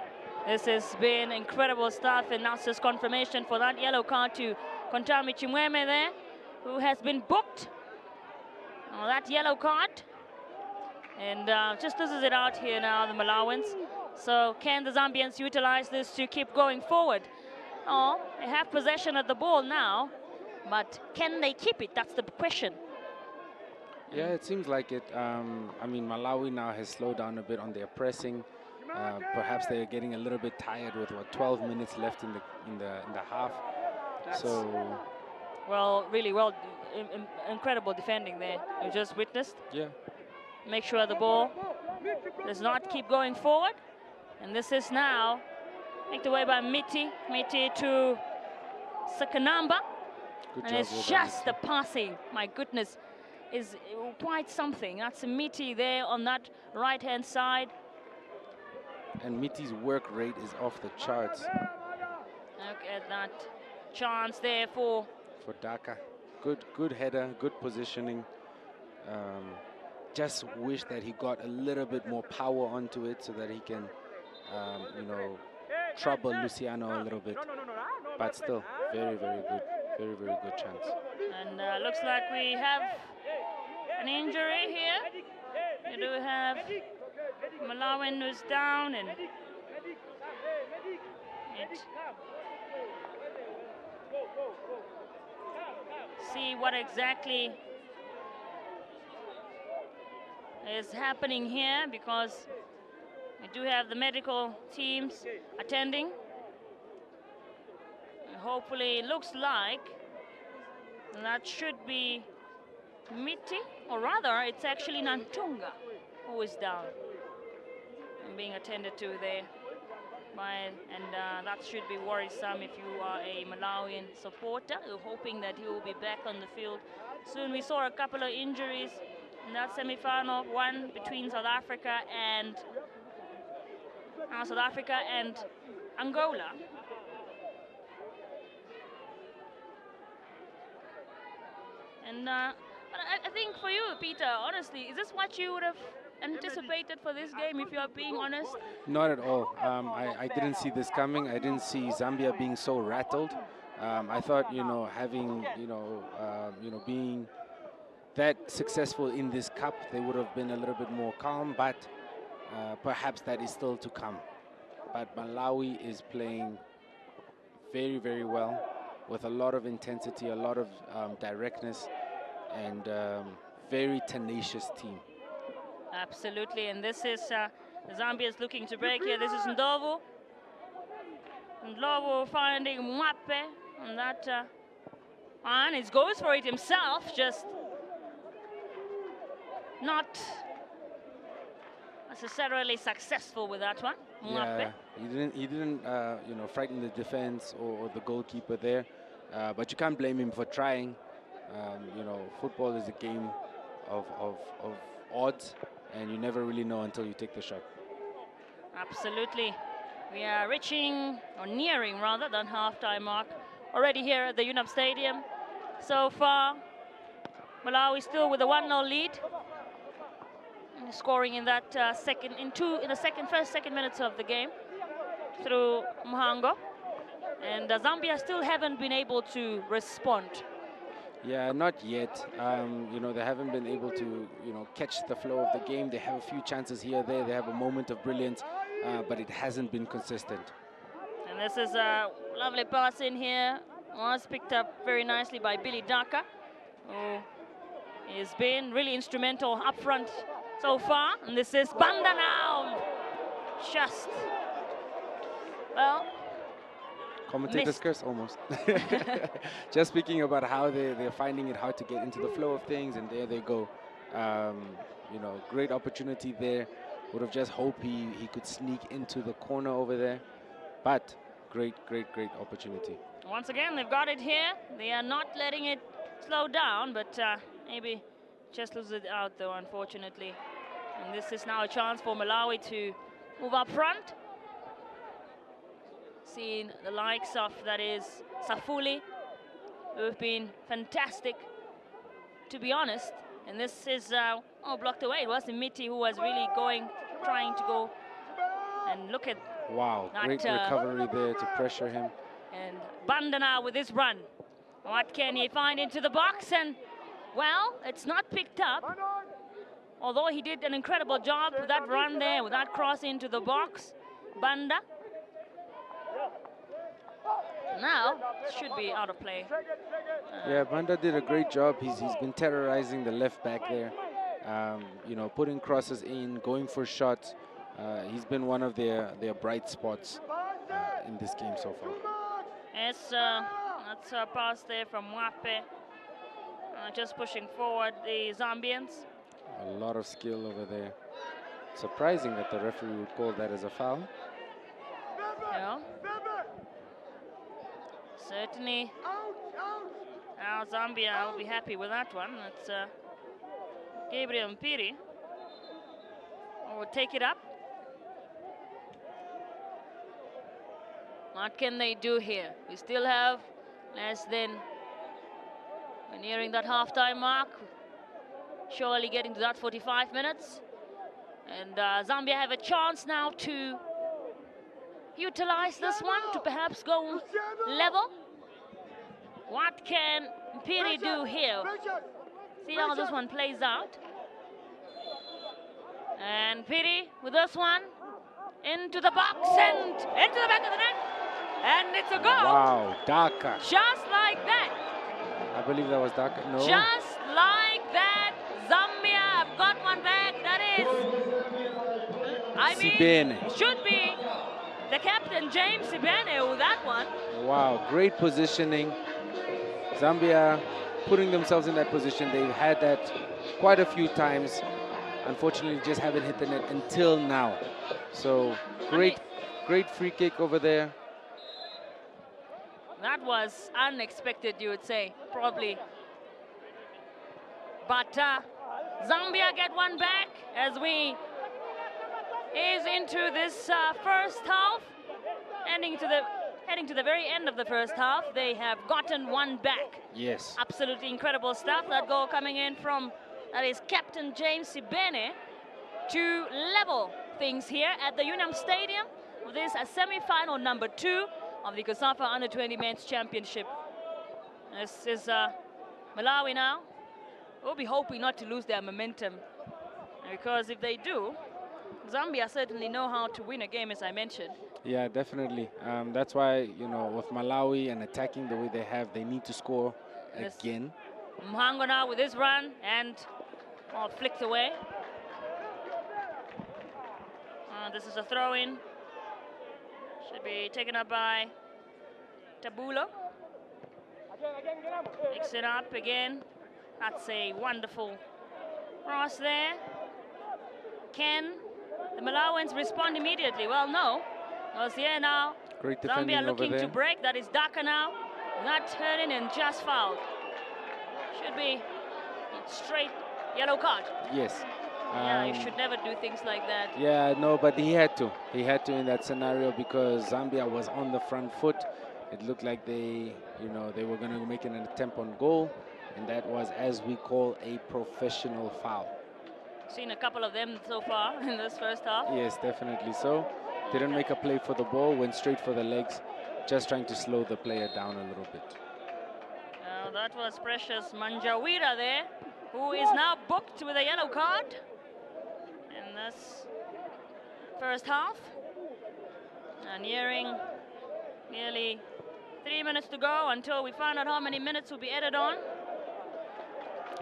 This has been incredible stuff, and that's just confirmation for that yellow card to Kontami Chimweme there, who has been booked. Oh, that yellow card. And just loses it out here now, the Malawans. So can the Zambians utilize this to keep going forward? Oh, they have possession of the ball now, but can they keep it? That's the question. Yeah, it seems like it. I mean, Malawi now has slowed down a bit on their pressing. Perhaps they're getting a little bit tired with 12 minutes left in the half. So, well, really well, incredible defending there. You just witnessed. Yeah. Make sure the ball does not keep going forward. And this is now picked away by Miti to Sakanamba. And it's just the passing, my goodness, is quite something. That's Miti there on that right-hand side. And Miti's work rate is off the charts. Look at that chance there for Daka. Good header, good positioning. Just wish that he got a little bit more power onto it so that he can, you know, trouble Luciano a little bit. But still, very, very good. Very, very good chance. And looks like we have an injury here. We do have Malawian who's down, and see what exactly is happening here, because we do have the medical teams attending. Hopefully, it looks like that should be Miti, or rather, it's actually Nantunga who is down and being attended to there. And that should be worrisome if you are a Malawian supporter. You're hoping that he will be back on the field soon. We saw a couple of injuries in that semi-final, one between South Africa and Angola. And I think for you, Peter, honestly, is this what you would have anticipated for this game, if you are being honest? Not at all. I didn't see this coming. I didn't see Zambia being so rattled. I thought, you know, having, being that successful in this cup, they would have been a little bit more calm, but perhaps that is still to come. But Malawi is playing very, very well, with a lot of intensity, a lot of directness, and very tenacious team. Absolutely, and this is Zambia is looking to break here. This is Ndovu. Ndovu finding Mwape on that, and he goes for it himself, just not necessarily successful with that one. Mwape. Yeah, he didn't frighten the defense or the goalkeeper there, but you can't blame him for trying. Football is a game of odds, and you never really know until you take the shot. Absolutely. We are reaching, or nearing rather, than half-time mark already here at the UNAP Stadium. So far, Malawi still with a 1-0 lead, scoring in that first second minutes of the game through Mhango. And Zambia still haven't been able to respond. Yeah, not yet. You know, they haven't been able to, you know, catch the flow of the game. They have a few chances here or there. They have a moment of brilliance, but it hasn't been consistent. And this is a lovely pass in here. Was picked up very nicely by Billy Daka, who has been really instrumental up front so far. And this is Banda now. Just, well, Commentator's missed. curse, almost. Just speaking about how they're finding it hard to get into the flow of things, and there they go. You know, great opportunity there. Would have just hoped he could sneak into the corner over there. But great opportunity. Once again, they've got it here. They are not letting it slow down, but maybe just lose it out, though, unfortunately. And this is now a chance for Malawi to move up front. Seeing the likes of, that is, Safuli, who've been fantastic, to be honest. And this is, blocked away. It was Miti who was really trying to go and look at. Wow, great recovery there to pressure him. And Bandana with his run. What can he find into the box? And, well, it's not picked up. Although he did an incredible job with that run there, with that cross into the box. Banda. Now, should be out of play. Yeah, Banda did a great job. He's been terrorizing the left back there. You know, putting crosses in, going for shots. He's been one of their bright spots in this game so far. Yes, that's a pass there from Mwape. Just pushing forward the Zambians. A lot of skill over there. Surprising that the referee would call that as a foul. Yeah. Certainly. Now Zambia will be happy with that one. That's Gabriel Mpiri will take it up. What can they do here? We still have less than, we're nearing that half-time mark. Surely getting to that 45 minutes. And Zambia have a chance now to utilize this one to perhaps go level. What can Mpiri do here? See how this one plays out. And Mpiri with this one into the box and into the back of the net. And it's a goal. Wow, Daka. Just like that. I believe that was Daka. No. Just like that, Zambia have got one back. That is, I mean, should be the captain, James Sibene, with that one. Wow, great positioning. Zambia putting themselves in that position. They've had that quite a few times. Unfortunately, just haven't hit the net until now. So great free kick over there. That was unexpected, you would say, probably. But Zambia get one back as we is into this first half. Heading to the very end of the first half, they have gotten one back. Yes. Absolutely incredible stuff. That goal coming in from, that is Captain James Sibene, to level things here at the Unam Stadium. This is semi-final number 2 of the COSAFA Under-20 Men's Championship. This is Malawi now. We'll be hoping not to lose their momentum, because if they do, Zambia certainly know how to win a game, as I mentioned. Yeah, definitely. That's why, you know, with Malawi and attacking the way they have, they need to score again. Mhango now with his run and flicked away. This is a throw-in. Should be taken up by Tabulo. Picks it up again. That's a wonderful cross there. Can the Malawans respond immediately? Well, no. Because here now, great defending Zambia looking over there to break. That is Daka now. Not turning and just fouled. Should be straight yellow card. Yes. Yeah, you should never do things like that. Yeah, no, but he had to. He had to in that scenario, because Zambia was on the front foot. It looked like they, you know, they were going to make an attempt on goal, and that was, as we call, a professional foul. Seen a couple of them so far in this first half. Yes, definitely so. Didn't make a play for the ball, went straight for the legs, just trying to slow the player down a little bit. that was Precious Manjawira there, who is now booked with a yellow card in this first half. And nearing nearly 3 minutes to go until we find out how many minutes will be added on.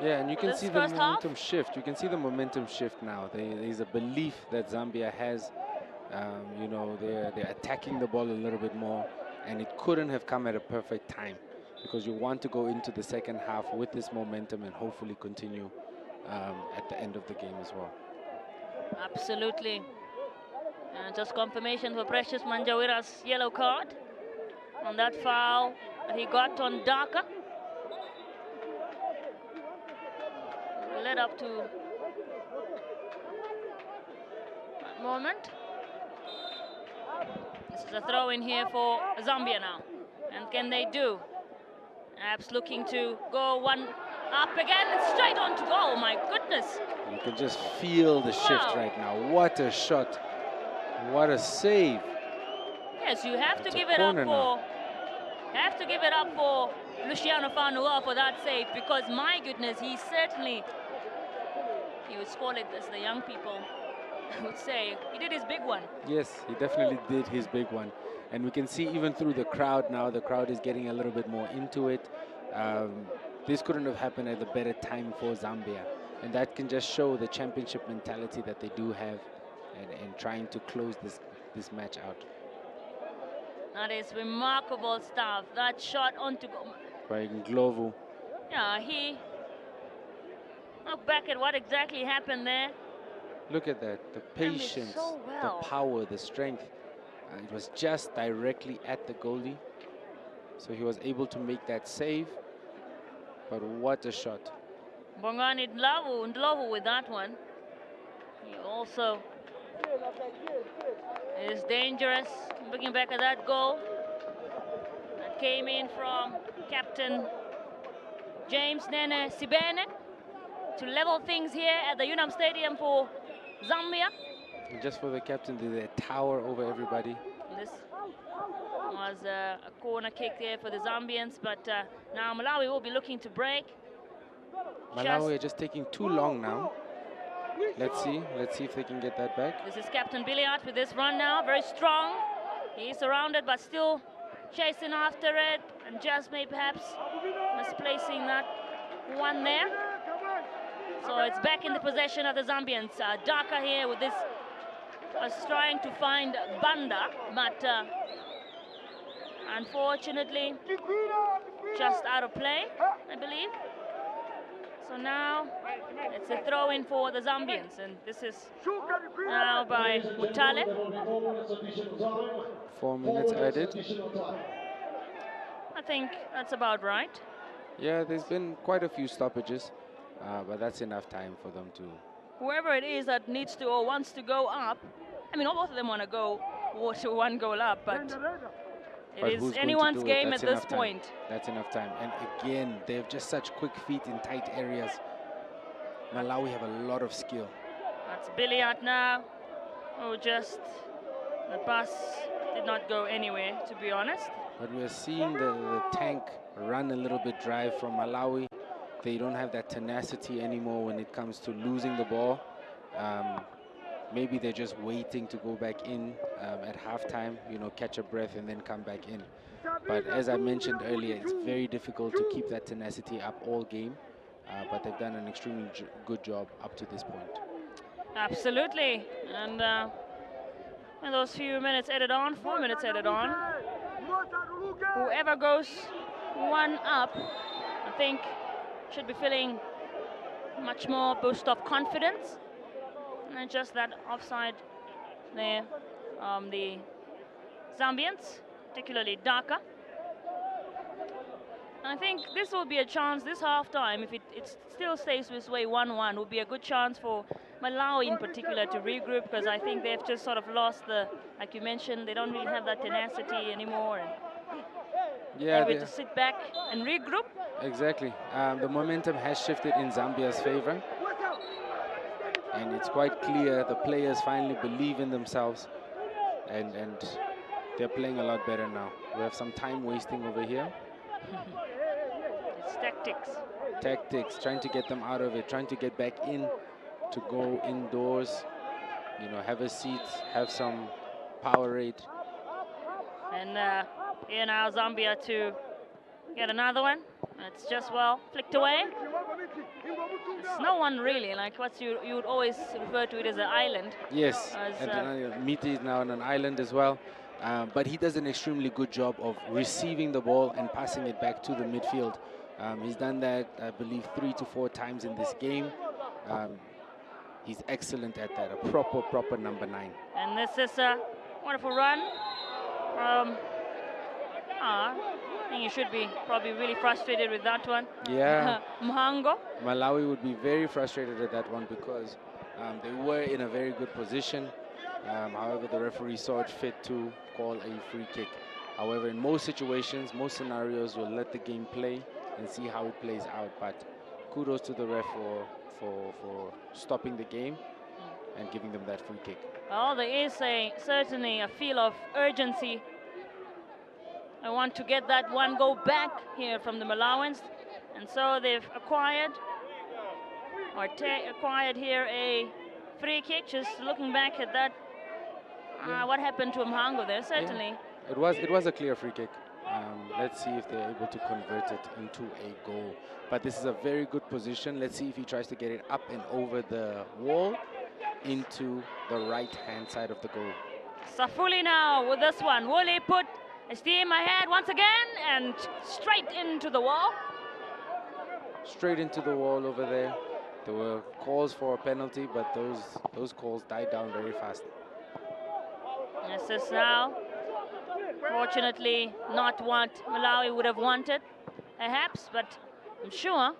Yeah, and you can see the momentum shift. You can see the momentum shift now. There's a belief that Zambia has. You know, they're attacking the ball a little bit more, and it couldn't have come at a perfect time, because you want to go into the second half with this momentum and hopefully continue at the end of the game as well. Absolutely. And just confirmation for Precious Manjawira's yellow card on that foul that he got on Dhaka. Led up to that moment. This is a throw in here for Zambia now. And can they do? Abs looking to go one up again and straight on to goal. Oh my goodness. You can just feel the shift right now. What a shot. What a save. Yes, you have to give it up for Luciano Fanua for that save, because my goodness, he would call it, as the young people would say, he did his big one. Yes, he definitely did his big one. And we can see even through the crowd now, the crowd is getting a little bit more into it. This couldn't have happened at a better time for Zambia. And that can just show the championship mentality that they do have and trying to close this match out. That is remarkable stuff. That shot onto goal. By Ndlovu. Yeah, he look back at what exactly happened there. Look at that, the patience, so well. the power, the strength. It was just directly at the goalie. So he was able to make that save. But what a shot. Bongani Ndlovu with that one. He also is dangerous. Looking back at that goal that came in from captain James Nene Sibene to level things here at the Unam Stadium for Zambia. And just for the captain, there's a tower over everybody. This was a corner kick there for the Zambians, but now Malawi will be looking to break. Malawi are just taking too long now. Let's see if they can get that back. This is Captain Billiard with this run now, very strong. He's surrounded but still chasing after it, and just may perhaps misplacing that one there. So it's back in the possession of the Zambians. Dhaka here with this, was trying to find Banda, but unfortunately just out of play, I believe. So now it's a throw in for the Zambians, and this is now by Mutale. 4 minutes added. I think that's about right. Yeah, there's been quite a few stoppages, but that's enough time for them to... Whoever it is that needs to or wants to go up, I mean, both of them want to go to one goal up, but it is anyone's game at this point. That's enough time. And again, they have just such quick feet in tight areas. Malawi have a lot of skill. That's Billiard now. Oh, just the pass did not go anywhere, to be honest. But we are seeing the tank run a little bit dry from Malawi. They don't have that tenacity anymore when it comes to losing the ball. Maybe they're just waiting to go back in at halftime, you know, catch a breath and then come back in. But as I mentioned earlier, it's very difficult to keep that tenacity up all game. But they've done an extremely good job up to this point. Absolutely. And those few minutes added on, 4 minutes added on. Whoever goes one up, I think, should be feeling much more boost of confidence. And just that offside there, the Zambians, particularly Dhaka. I think this will be a chance, this half-time, if it still stays this way 1-1, will be a good chance for Malawi in particular to regroup, because I think they've just sort of lost the, like you mentioned, they don't really have that tenacity anymore. And yeah, maybe to sit back and regroup. Exactly. The momentum has shifted in Zambia's favor. And it's quite clear the players finally believe in themselves. And they're playing a lot better now. We have some time wasting over here. It's tactics. Tactics, trying to get them out of it, trying to get back in, to go indoors, you know, have a seat, have some power rate. And here now Zambia to get another one. It's just well flicked away. It's no one really, like what you would always refer to it as an island. Yes, As, and Miti is now on an island as well. But he does an extremely good job of receiving the ball and passing it back to the midfield. He's done that, I believe, 3 to 4 times in this game. He's excellent at that, a proper number 9. And this is a wonderful run. I think you should be probably really frustrated with that one. Yeah. Mhango. Malawi would be very frustrated at that one because they were in a very good position. However, the referee saw it fit to call a free kick. However, in most situations, most scenarios, you'll let the game play and see how it plays out. But kudos to the ref for stopping the game and giving them that free kick. Well, there is certainly a feel of urgency. I want to get that one goal back here from the Malawans. And so they've acquired here a free kick. Just looking back at that, what happened to Mhango there, certainly. Yeah. It was a clear free kick. Let's see if they're able to convert it into a goal. But this is a very good position. Let's see if he tries to get it up and over the wall into the right-hand side of the goal. Safuli now with this one. Will he put his team ahead once again and straight into the wall? Straight into the wall over there. There were calls for a penalty, but those calls died down very fast. This is now, fortunately, not what Malawi would have wanted, perhaps, but I'm sure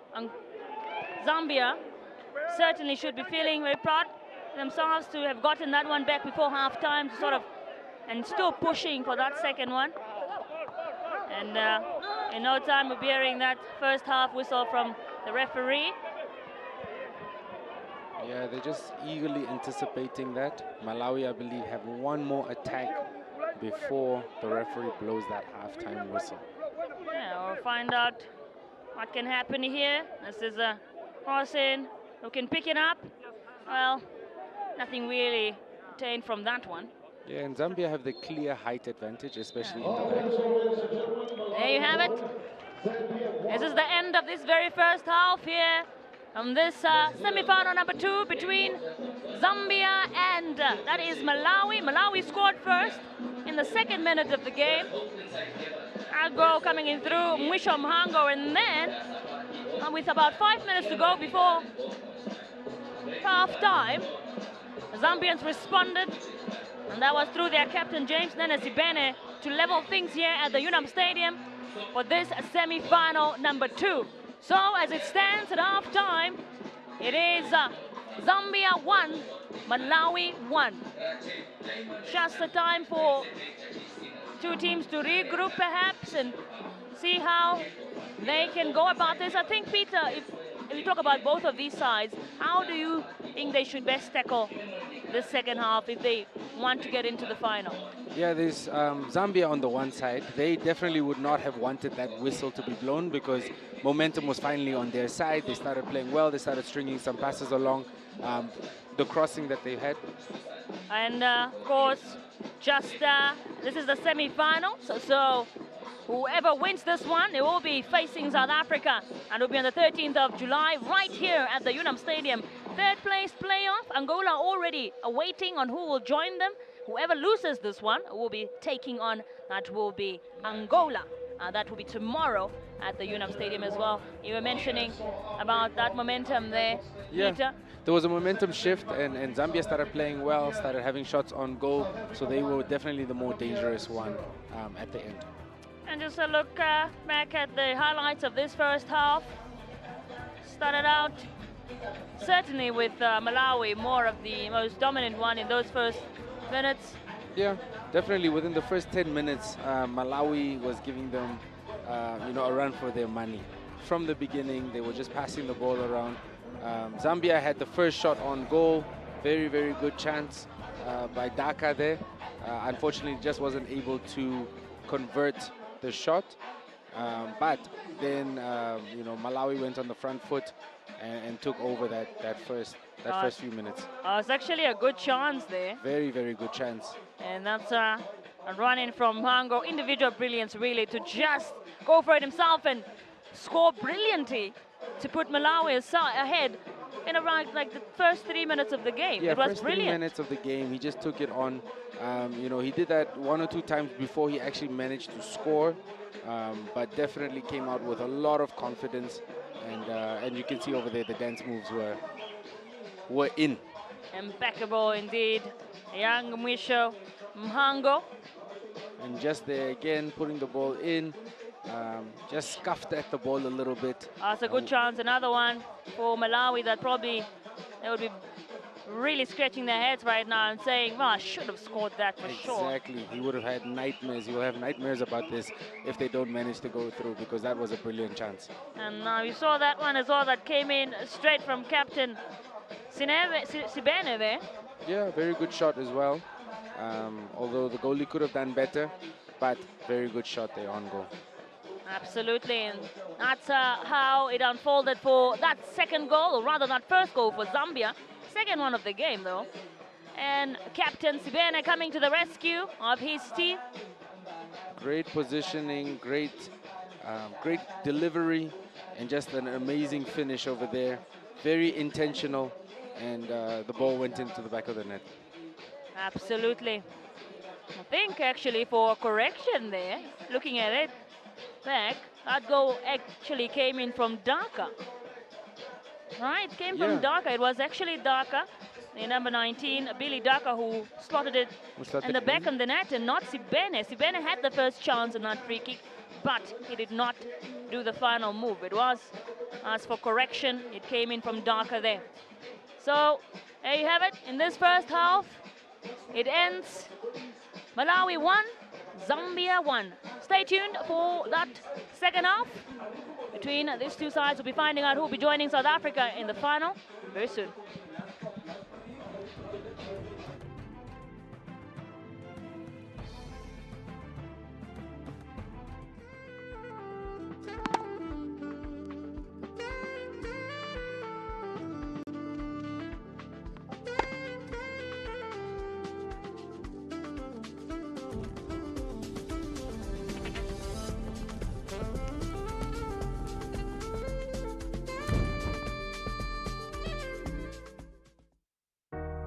Zambia certainly should be feeling very proud themselves to have gotten that one back before half-time, and still pushing for that second one. And in no time we'll be hearing that first half whistle from the referee. Yeah, they're just eagerly anticipating that. Malawi, I believe, have one more attack before the referee blows that halftime whistle. Yeah, we'll find out what can happen here. This is a Hossein who can pick it up. Well, nothing really obtained from that one. Yeah, and Zambia have the clear height advantage, especially in the back. There you have it. This is the end of this very first half here on this semi-final number 2 between Zambia and that is Malawi. Malawi scored first in the 2nd minute of the game. A goal coming in through Mwisho Mhango, and then with about 5 minutes to go before half-time, the Zambians responded, and that was through their captain James Nenesibene to level things here at the UNAM Stadium for this semi-final number 2. So as it stands at half-time, it is Zambia 1, Malawi 1. Just the time for two teams to regroup perhaps and see how they can go about this. I think, Peter, if we talk about both of these sides, how do you think they should best tackle this second half if they want to get into the final? Yeah, there's Zambia on the one side. They definitely would not have wanted that whistle to be blown because momentum was finally on their side. They started playing well. They started stringing some passes along the crossing that they had. And of course, this is the semi-final. So whoever wins this one, it will be facing South Africa, and it will be on the 13th of July right here at the UNAM Stadium. Third place playoff, Angola already awaiting on who will join them. Whoever loses this one will be taking on, that will be Angola. That will be tomorrow at the UNAM Stadium as well. You were mentioning about that momentum there, yeah. Peter. There was a momentum shift, and Zambia started playing well, started having shots on goal, so they were definitely the more dangerous one at the end. And just a look back at the highlights of this first half. Started out certainly with Malawi, more of the most dominant one in those first minutes. Yeah, definitely within the first 10 minutes, Malawi was giving them a run for their money. From the beginning, they were just passing the ball around. Zambia had the first shot on goal, very, very good chance by Daka there. Unfortunately, just wasn't able to convert the shot. But then, you know, Malawi went on the front foot and took over that first few minutes. It's actually a good chance there. Very, very good chance. And that's a run in from Hango. Individual brilliance, really, to just go for it himself and score brilliantly to put Malawi ahead in around like the first 3 minutes of the game. Yeah, It was first brilliant. 3 minutes of the game, he just took it on. You know, he did that 1 or 2 times before he actually managed to score, but definitely came out with a lot of confidence. And you can see over there the dance moves were in. Impeccable indeed. Young Mwisho Mhango. And just there again, putting the ball in, just scuffed at the ball a little bit. That's a good chance. Another one for Malawi that probably they would be really scratching their heads right now and saying, well, I should have scored that for sure. Exactly. He would have had nightmares. He will have nightmares about this if they don't manage to go through, because that was a brilliant chance. And we saw that one as well that came in straight from captain Sibene there. Yeah, very good shot as well. Although the goalie could have done better, but very good shot there on goal. Absolutely, and that's how it unfolded for that second goal, or rather that first goal for Zambia. Second one of the game, though. And Captain Sibene coming to the rescue of his team. Great positioning, great delivery, and just an amazing finish over there. Very intentional, and the ball went into the back of the net. Absolutely. I think actually for a correction there, looking at it back, that goal actually came in from Dhaka. Right, came from Dhaka. It was actually Dhaka, the number 19, Billy Dhaka, who slotted it in the back of the net, and not Sibene. Sibene had the first chance on that free kick, but he did not do the final move. It was, as for correction, it came in from Dhaka there. So, there you have it. In this first half, it ends Malawi 1, Zambia 1. Stay tuned for that second half. Between these two sides, we'll be finding out who will be joining South Africa in the final very soon.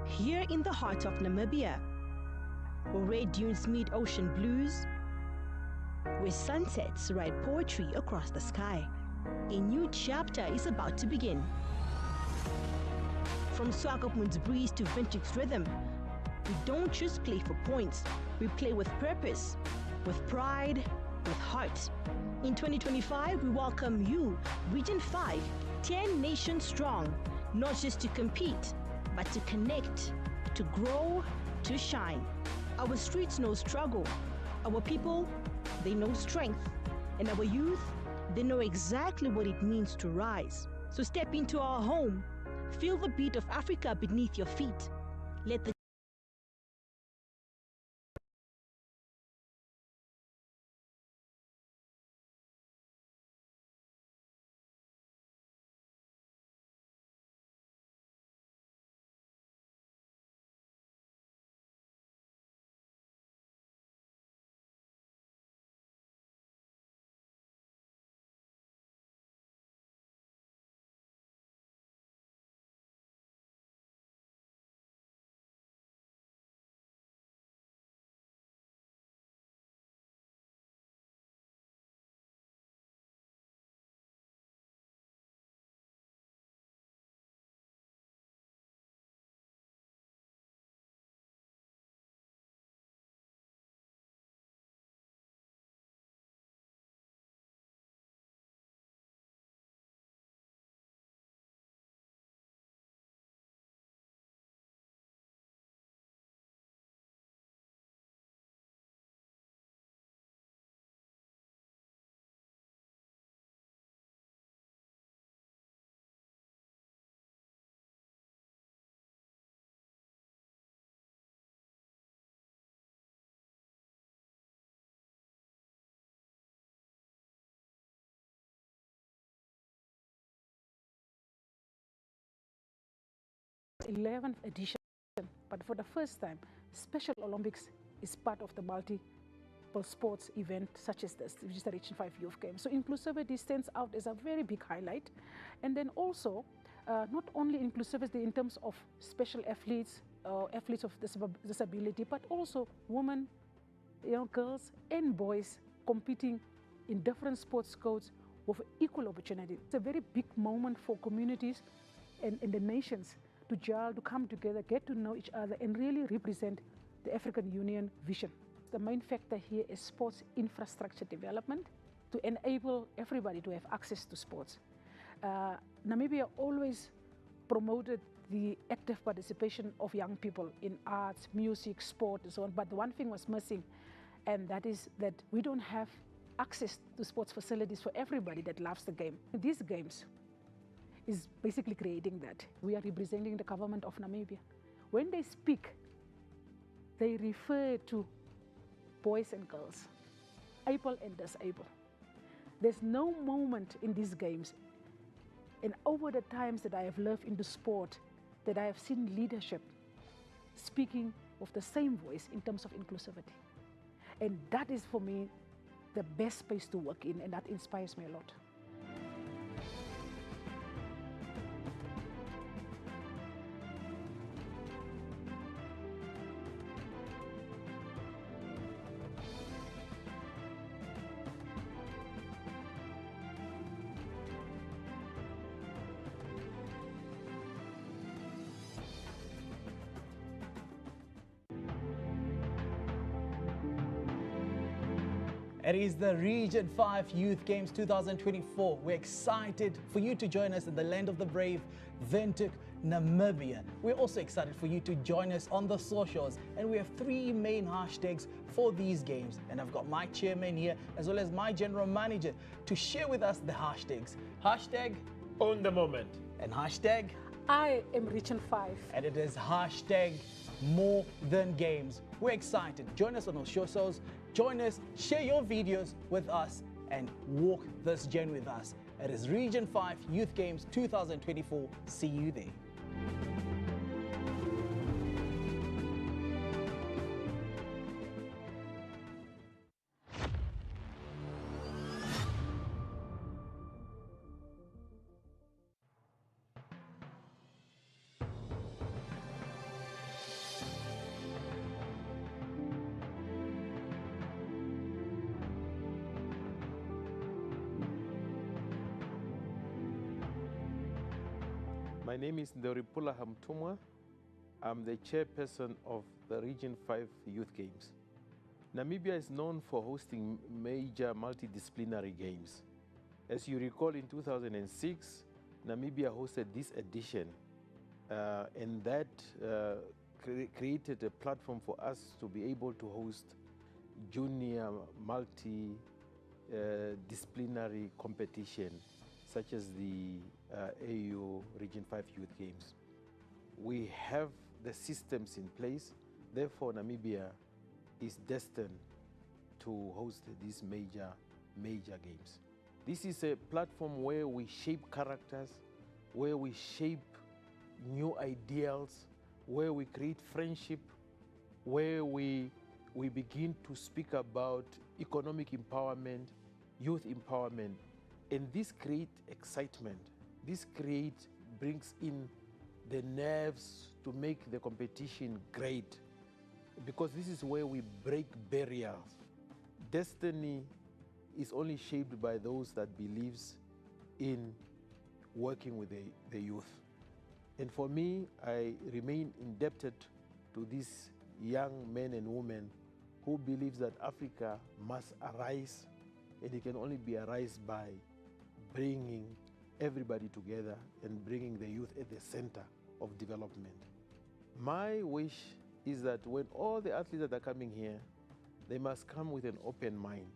Here in the heart of Namibia, where red dunes meet ocean blues, where sunsets write poetry across the sky, a new chapter is about to begin. From Swakopmund's breeze to Vintage rhythm, we don't just play for points, we play with purpose, with pride, with heart. In 2025, we welcome you, Region 5, 10 nations strong, not just to compete, but to connect, to grow, to shine. Our streets know struggle. Our people, they know strength. And our youth, they know exactly what it means to rise. So step into our home. Feel the beat of Africa beneath your feet. Let the 11th edition, but for the first time, Special Olympics is part of the multiple sports event such as this, which is the Region 5 Youth Games. So inclusivity stands out as a very big highlight. And then also, not only inclusivity in terms of special athletes, athletes of disability, but also women, girls and boys competing in different sports codes with equal opportunity. It's a very big moment for communities and the nations to gel, to come together, get to know each other, and really represent the African Union vision. The main factor here is sports infrastructure development to enable everybody to have access to sports. Namibia always promoted the active participation of young people in arts, music, sport, and so on. But one thing was missing, and that is that we don't have access to sports facilities for everybody that loves the game. These games is basically creating that. We are representing the government of Namibia. When they speak, they refer to boys and girls, able and disabled. There's no moment in these games, and over the times that I have lived in the sport, that I have seen leadership speaking with the same voice in terms of inclusivity. And that is, for me, the best space to work in, and that inspires me a lot. It is the Region 5 Youth Games 2024. We're excited for you to join us in the land of the brave, Windhoek, Namibia. We're also excited for you to join us on the socials, and we have 3 main hashtags for these games. And I've got my chairman here, as well as my general manager, to share with us the hashtags. Hashtag Own the moment. and hashtag, I am Region 5. and it is hashtag More Than Games. We're excited. Join us on those socials. Join us, share your videos with us, and walk this journey with us. It is Region 5 Youth Games 2024. See you there. My name is Ndoripula Hamtumwa. I'm the chairperson of the Region 5 Youth Games. Namibia is known for hosting major multidisciplinary games. As you recall, in 2006, Namibia hosted this edition, and that created a platform for us to be able to host junior multidisciplinary competition, such as the AU Region 5 Youth Games. We have the systems in place, therefore Namibia is destined to host these major games. This is a platform where we shape characters, where we shape new ideals, where we create friendship, where we begin to speak about economic empowerment, youth empowerment. And this creates excitement. This brings in the nerves to make the competition great, because this is where we break barriers. Destiny is only shaped by those that believes in working with the youth. And for me, I remain indebted to these young men and women who believes that Africa must arise, and it can only be arise by bringing everybody together and bringing the youth at the center of development. My wish is that when all the athletes that are coming here, they must come with an open mind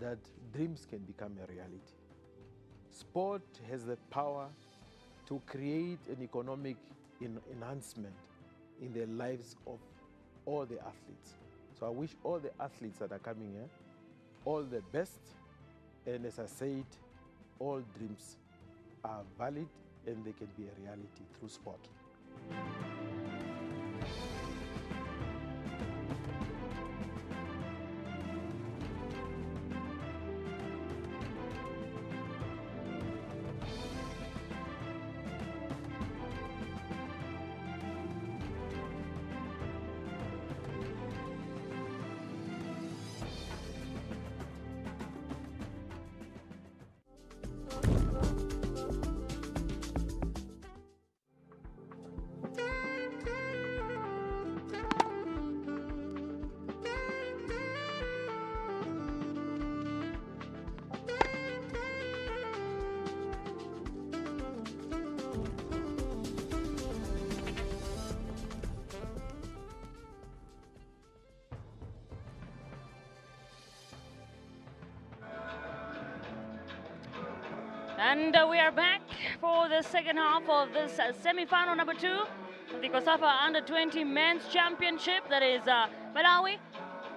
that dreams can become a reality. Sport has the power to create an economic enhancement in the lives of all the athletes. So I wish all the athletes that are coming here all the best, and as I said, all dreams are valid and they can be a reality through sport. And we are back for the second half of this semi-final number 2 of the COSAFA Under-20 Men's Championship. That is Malawi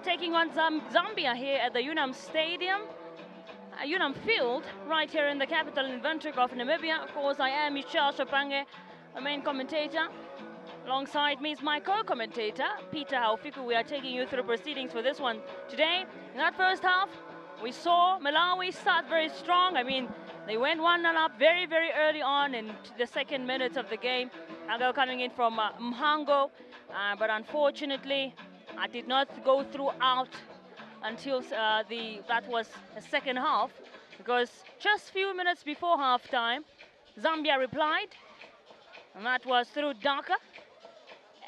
taking on Zambia here at the UNAM Stadium, UNAM Field, right here in the capital in Windhoek of Namibia. Of course, I am Michelle Shapange, the main commentator. Alongside me is my co-commentator, Peter Haufiku. We are taking you through proceedings for this one today. In that first half, we saw Malawi start very strong. I mean, they went 1-0 up very, very early on in the second minutes of the game. Ango coming in from Mhango, but unfortunately, I did not go throughout until that was the second half, because just a few minutes before halftime, Zambia replied, and that was through Daka,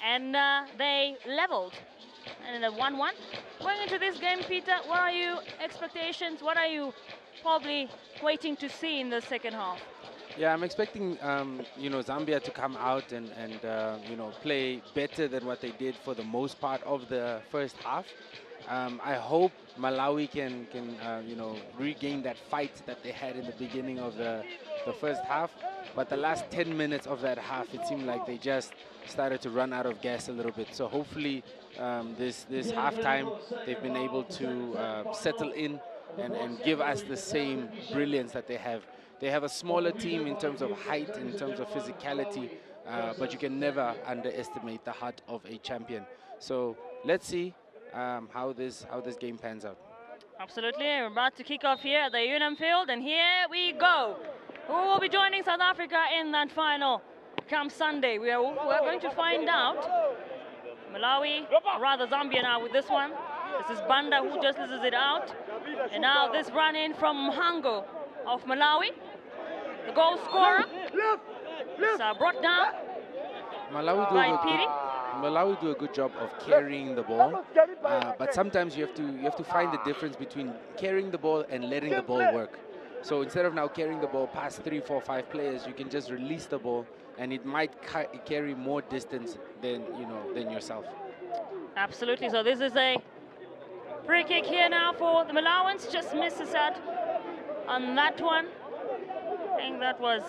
and they leveled, and a 1-1. Going into this game, Peter, what are your expectations? What are you probably waiting to see in the second half? Yeah, I'm expecting, you know, Zambia to come out and you know, play better than what they did for the most part of the first half. I hope Malawi can you know, regain that fight that they had in the beginning of the first half. But the last 10 minutes of that half, it seemed like they just started to run out of gas a little bit. So hopefully this halftime, they've been able to settle in and give us the same brilliance that they have. They have a smaller team in terms of height, in terms of physicality, but you can never underestimate the heart of a champion. So let's see how this game pans out. Absolutely, we're about to kick off here at the UNAM Field, and here we go. Who will be joining South Africa in that final come Sunday? We're going to find out. Malawi, or rather Zambia now with this one. This is Banda who just loses it out. And now this run-in from Mhango of Malawi. The goal scorer is brought down Malawi do a good job of carrying the ball, but sometimes you have to find the difference between carrying the ball and letting the ball work. So instead of now carrying the ball past 3, 4, 5 players, you can just release the ball, and it might carry more distance than yourself. Absolutely. So this is a free kick here now for the Malawans. Just misses out on that one. I think that was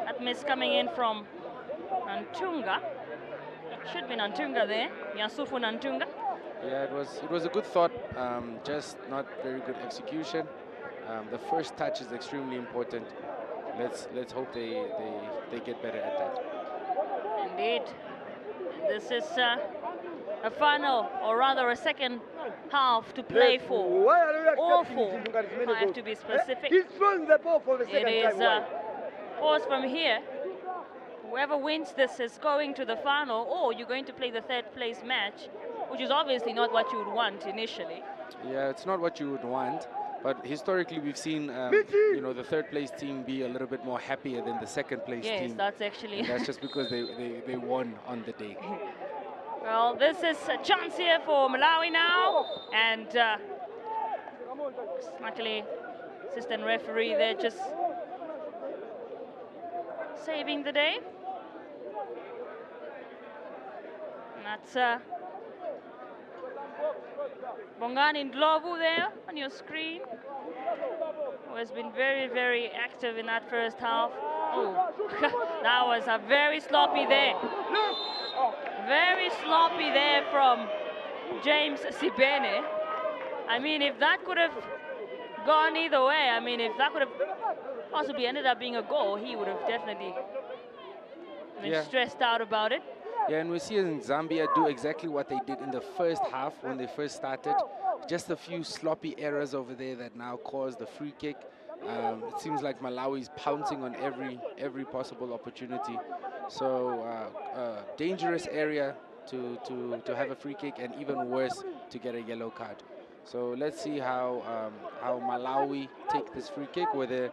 that miss coming in from Nantunga. Should be Nantunga there. Yasufu Nantunga. Yeah, it was a good thought, just not very good execution. The first touch is extremely important. Let's hope they get better at that. Indeed. This is a final, or rather a second half to play for. All four, I have to be specific. It is, of course, from here, whoever wins this is going to the final, or you're going to play the third place match, which is obviously not what you would want initially. Yeah, it's not what you would want. But historically, we've seen, the third place team be a little bit more happier than the second place team. Yes, that's actually... And that's just because they won on the day. Well, this is a chance here for Malawi now. And luckily, assistant referee there just saving the day. And that's Bongani Ndlovu there on your screen, who has been very, very active in that first half. Oh, that was a very sloppy there. Very sloppy there from James Sibene. I mean, if that could have gone either way, I mean, if that could have possibly ended up being a goal, he would have definitely They're stressed out about it. Yeah, and we're seeing Zambia do exactly what they did in the first half when they first started. Just a few sloppy errors over there that now caused the free kick. It seems like Malawi is pouncing on every possible opportunity. So dangerous area to have a free kick, and even worse to get a yellow card. So let's see how Malawi take this free kick. Where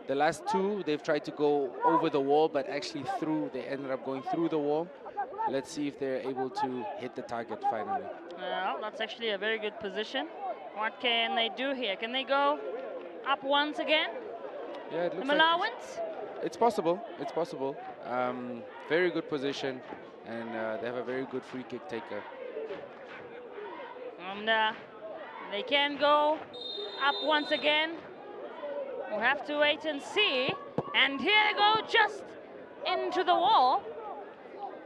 the last two they've tried to go over the wall, but actually they ended up going through the wall. Let's see if they're able to hit the target finally. Well, that's actually a very good position. What can they do here? Can they go up once again? Yeah, it looks the Malawans? like it's possible. It's possible. Very good position, and they have a very good free kick taker. And they can go up once again. We'll have to wait and see. And here they go, just into the wall.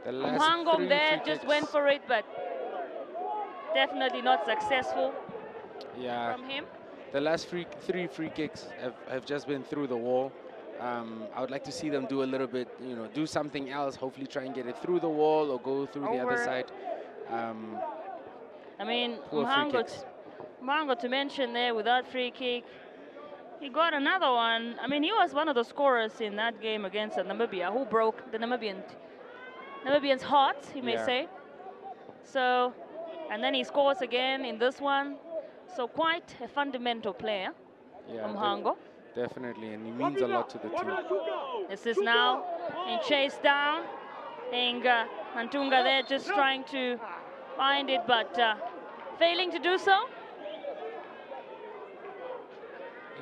The last Mhangom there just kicks. went for it, but definitely not successful from him. The last three free kicks have just been through the wall. I would like to see them do a little bit, do something else, hopefully try and get it through the wall or go through the other side. I mean, Mhango to mention there with that free kick, he got another one. I mean, he was one of the scorers in that game against Namibia, who broke the Namibians' hearts, you may say. So, and then he scores again in this one. So quite a fundamental player from Mhango. Definitely, and he means a lot to the team. This is now in chase down. And Nantunga there just trying to find it, but failing to do so.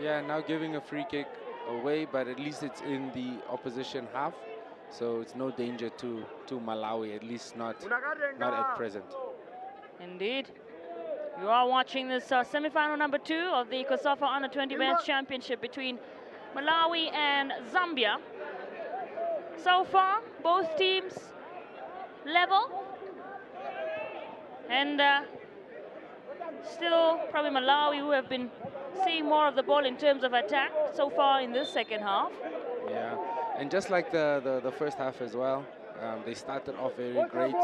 Yeah, now giving a free kick away, but at least it's in the opposition half. So it's no danger to Malawi, at least not at present. Indeed. You are watching this semi-final number 2 of the COSAFA U20 Men's Championship between Malawi and Zambia. So far, both teams level. And still probably Malawi who have been seeing more of the ball in terms of attack so far in this second half. Yeah, and just like the first half as well, they started off very great.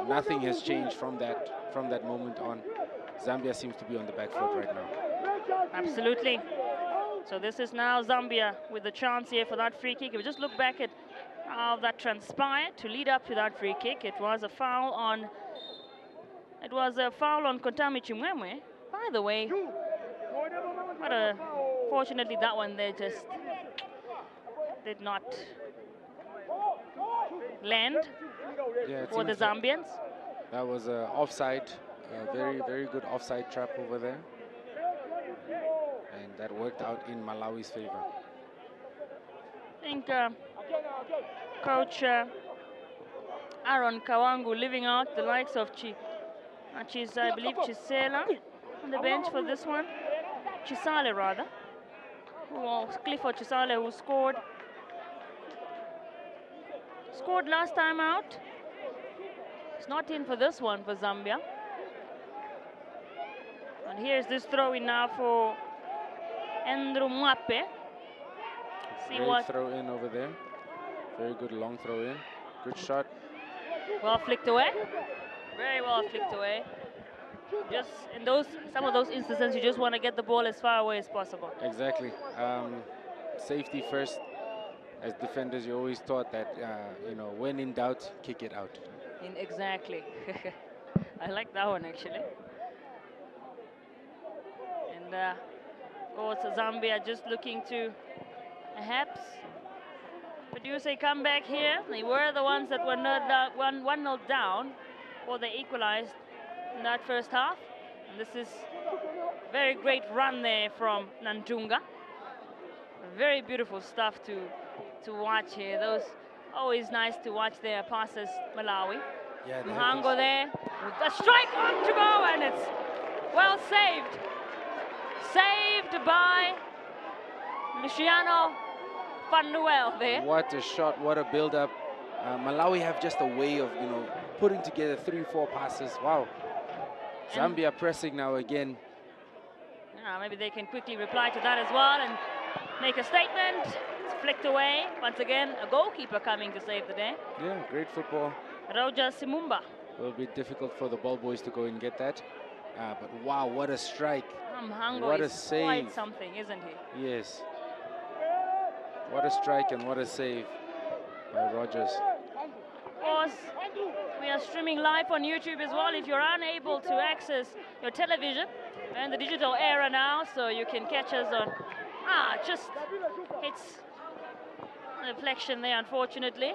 Nothing has changed from that moment on. Zambia seems to be on the back foot right now. Absolutely. So this is now Zambia with the chance here for that free kick. If we just look back at how that transpired to lead up to that free kick, it was a foul on Kontami Chimwemwe. By the way, fortunately that one there just did not land for the Zambians. That was an offside, very, very good offside trap over there. And that worked out in Malawi's favor. I think Coach Aaron Kawangu leaving out the likes of I believe Chisela on the bench for this one. Chisale rather. Clifford Chisale, who scored last time out. It's not in for this one for Zambia. And here's this throw-in now for Andrew Mwape. Great throw-in over there. Very good long throw-in. Good shot. Well flicked away. Very well flicked away. Just in some of those instances, you just want to get the ball as far away as possible. Exactly. Safety first. As defenders, you're always taught that, when in doubt, kick it out. Exactly. I like that one, actually. And of course, Zambia just looking to perhaps produce a comeback here. They were the ones that were 1-0 down, or they equalized in that first half. And this is a very great run there from Nantunga. Very beautiful stuff to watch here. Those always nice to watch their passes, Malawi. Yeah, Mhango there with a strike on to go, and it's well saved. Saved by Luciano Fanuel there. What a shot, what a build-up. Malawi have just a way of, putting together 3-4 passes. Wow. Zambia pressing now again. Yeah, maybe they can quickly reply to that as well and make a statement. It's flicked away. Once again, a goalkeeper coming to save the day. Yeah, great football. Roger Simumba. A little bit difficult for the ball boys to go and get that. But wow, what a strike. Mhango What a is save. quite something, isn't he? Yes. What a strike and what a save by Rogers. Of course, we are streaming live on YouTube as well. If you're unable to access your television, we're in the digital era now, so you can catch us on... just hits a deflection there, unfortunately.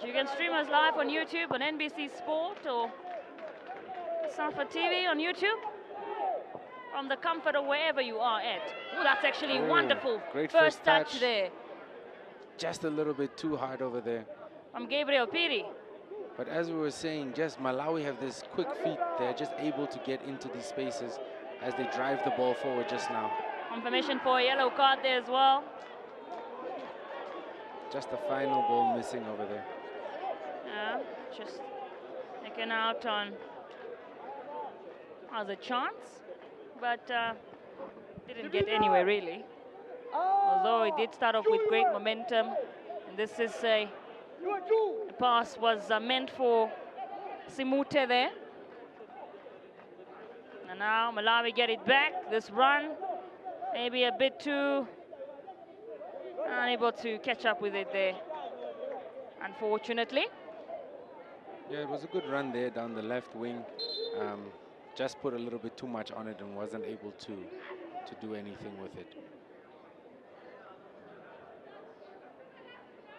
You can stream us live on YouTube, on NBC Sport or COSAFA TV on YouTube, from the comfort of wherever you are at. Oh, that's actually wonderful. Great First touch there. Just a little bit too hard over there. From Gabriel Piri. But as we were saying, just Malawi have this quick feet. They're just able to get into these spaces as they drive the ball forward just now. Confirmation for a yellow card there as well. Just the final ball missing over there. Yeah, just taken out on as a chance, but didn't get anywhere really. Although it did start off with great momentum, and this is the pass was meant for Simute there. And now Malawi get it back. This run maybe a bit too unable to catch up with it there, unfortunately. Yeah, it was a good run there down the left wing. Just put a little bit too much on it and wasn't able to do anything with it.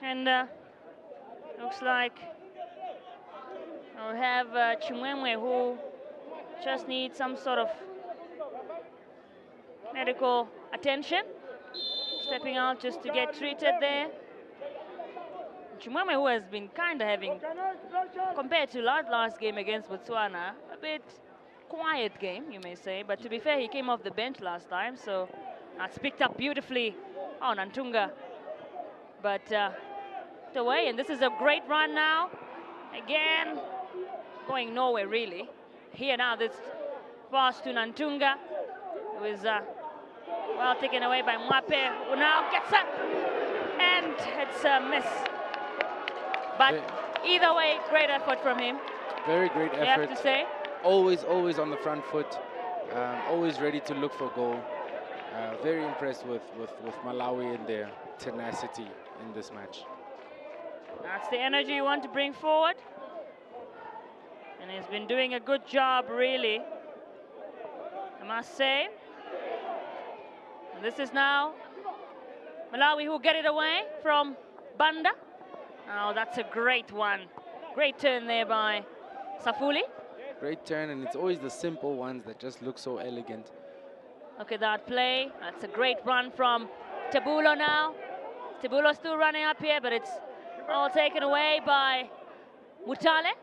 And looks like we'll have Chimwemwe, who just needs some sort of medical attention, stepping out just to get treated there. Chimwemwe, who has been kind of having, compared to last game against Botswana, a bit quiet game, you may say. But to be fair, he came off the bench last time, so that's picked up beautifully on Antunga. But away, and this is a great run now. Again, going nowhere really. Here now, this pass to Nantunga, who is well taken away by Mwape, who now gets up, and it's a miss. But either way, great effort from him. Very great effort. I have to say. Always on the front foot. Always ready to look for goal. Very impressed with Malawi and their tenacity in this match. That's the energy you want to bring forward. And he's been doing a good job, really, I must say. And this is now Malawi who get it away from Banda. Oh, that's a great one. Great turn there by Safuli. Great turn, and it's always the simple ones that just look so elegant. Look at that play. That's a great run from Tabulo now. Tabulo still running up here, but it's all taken away by Mutale.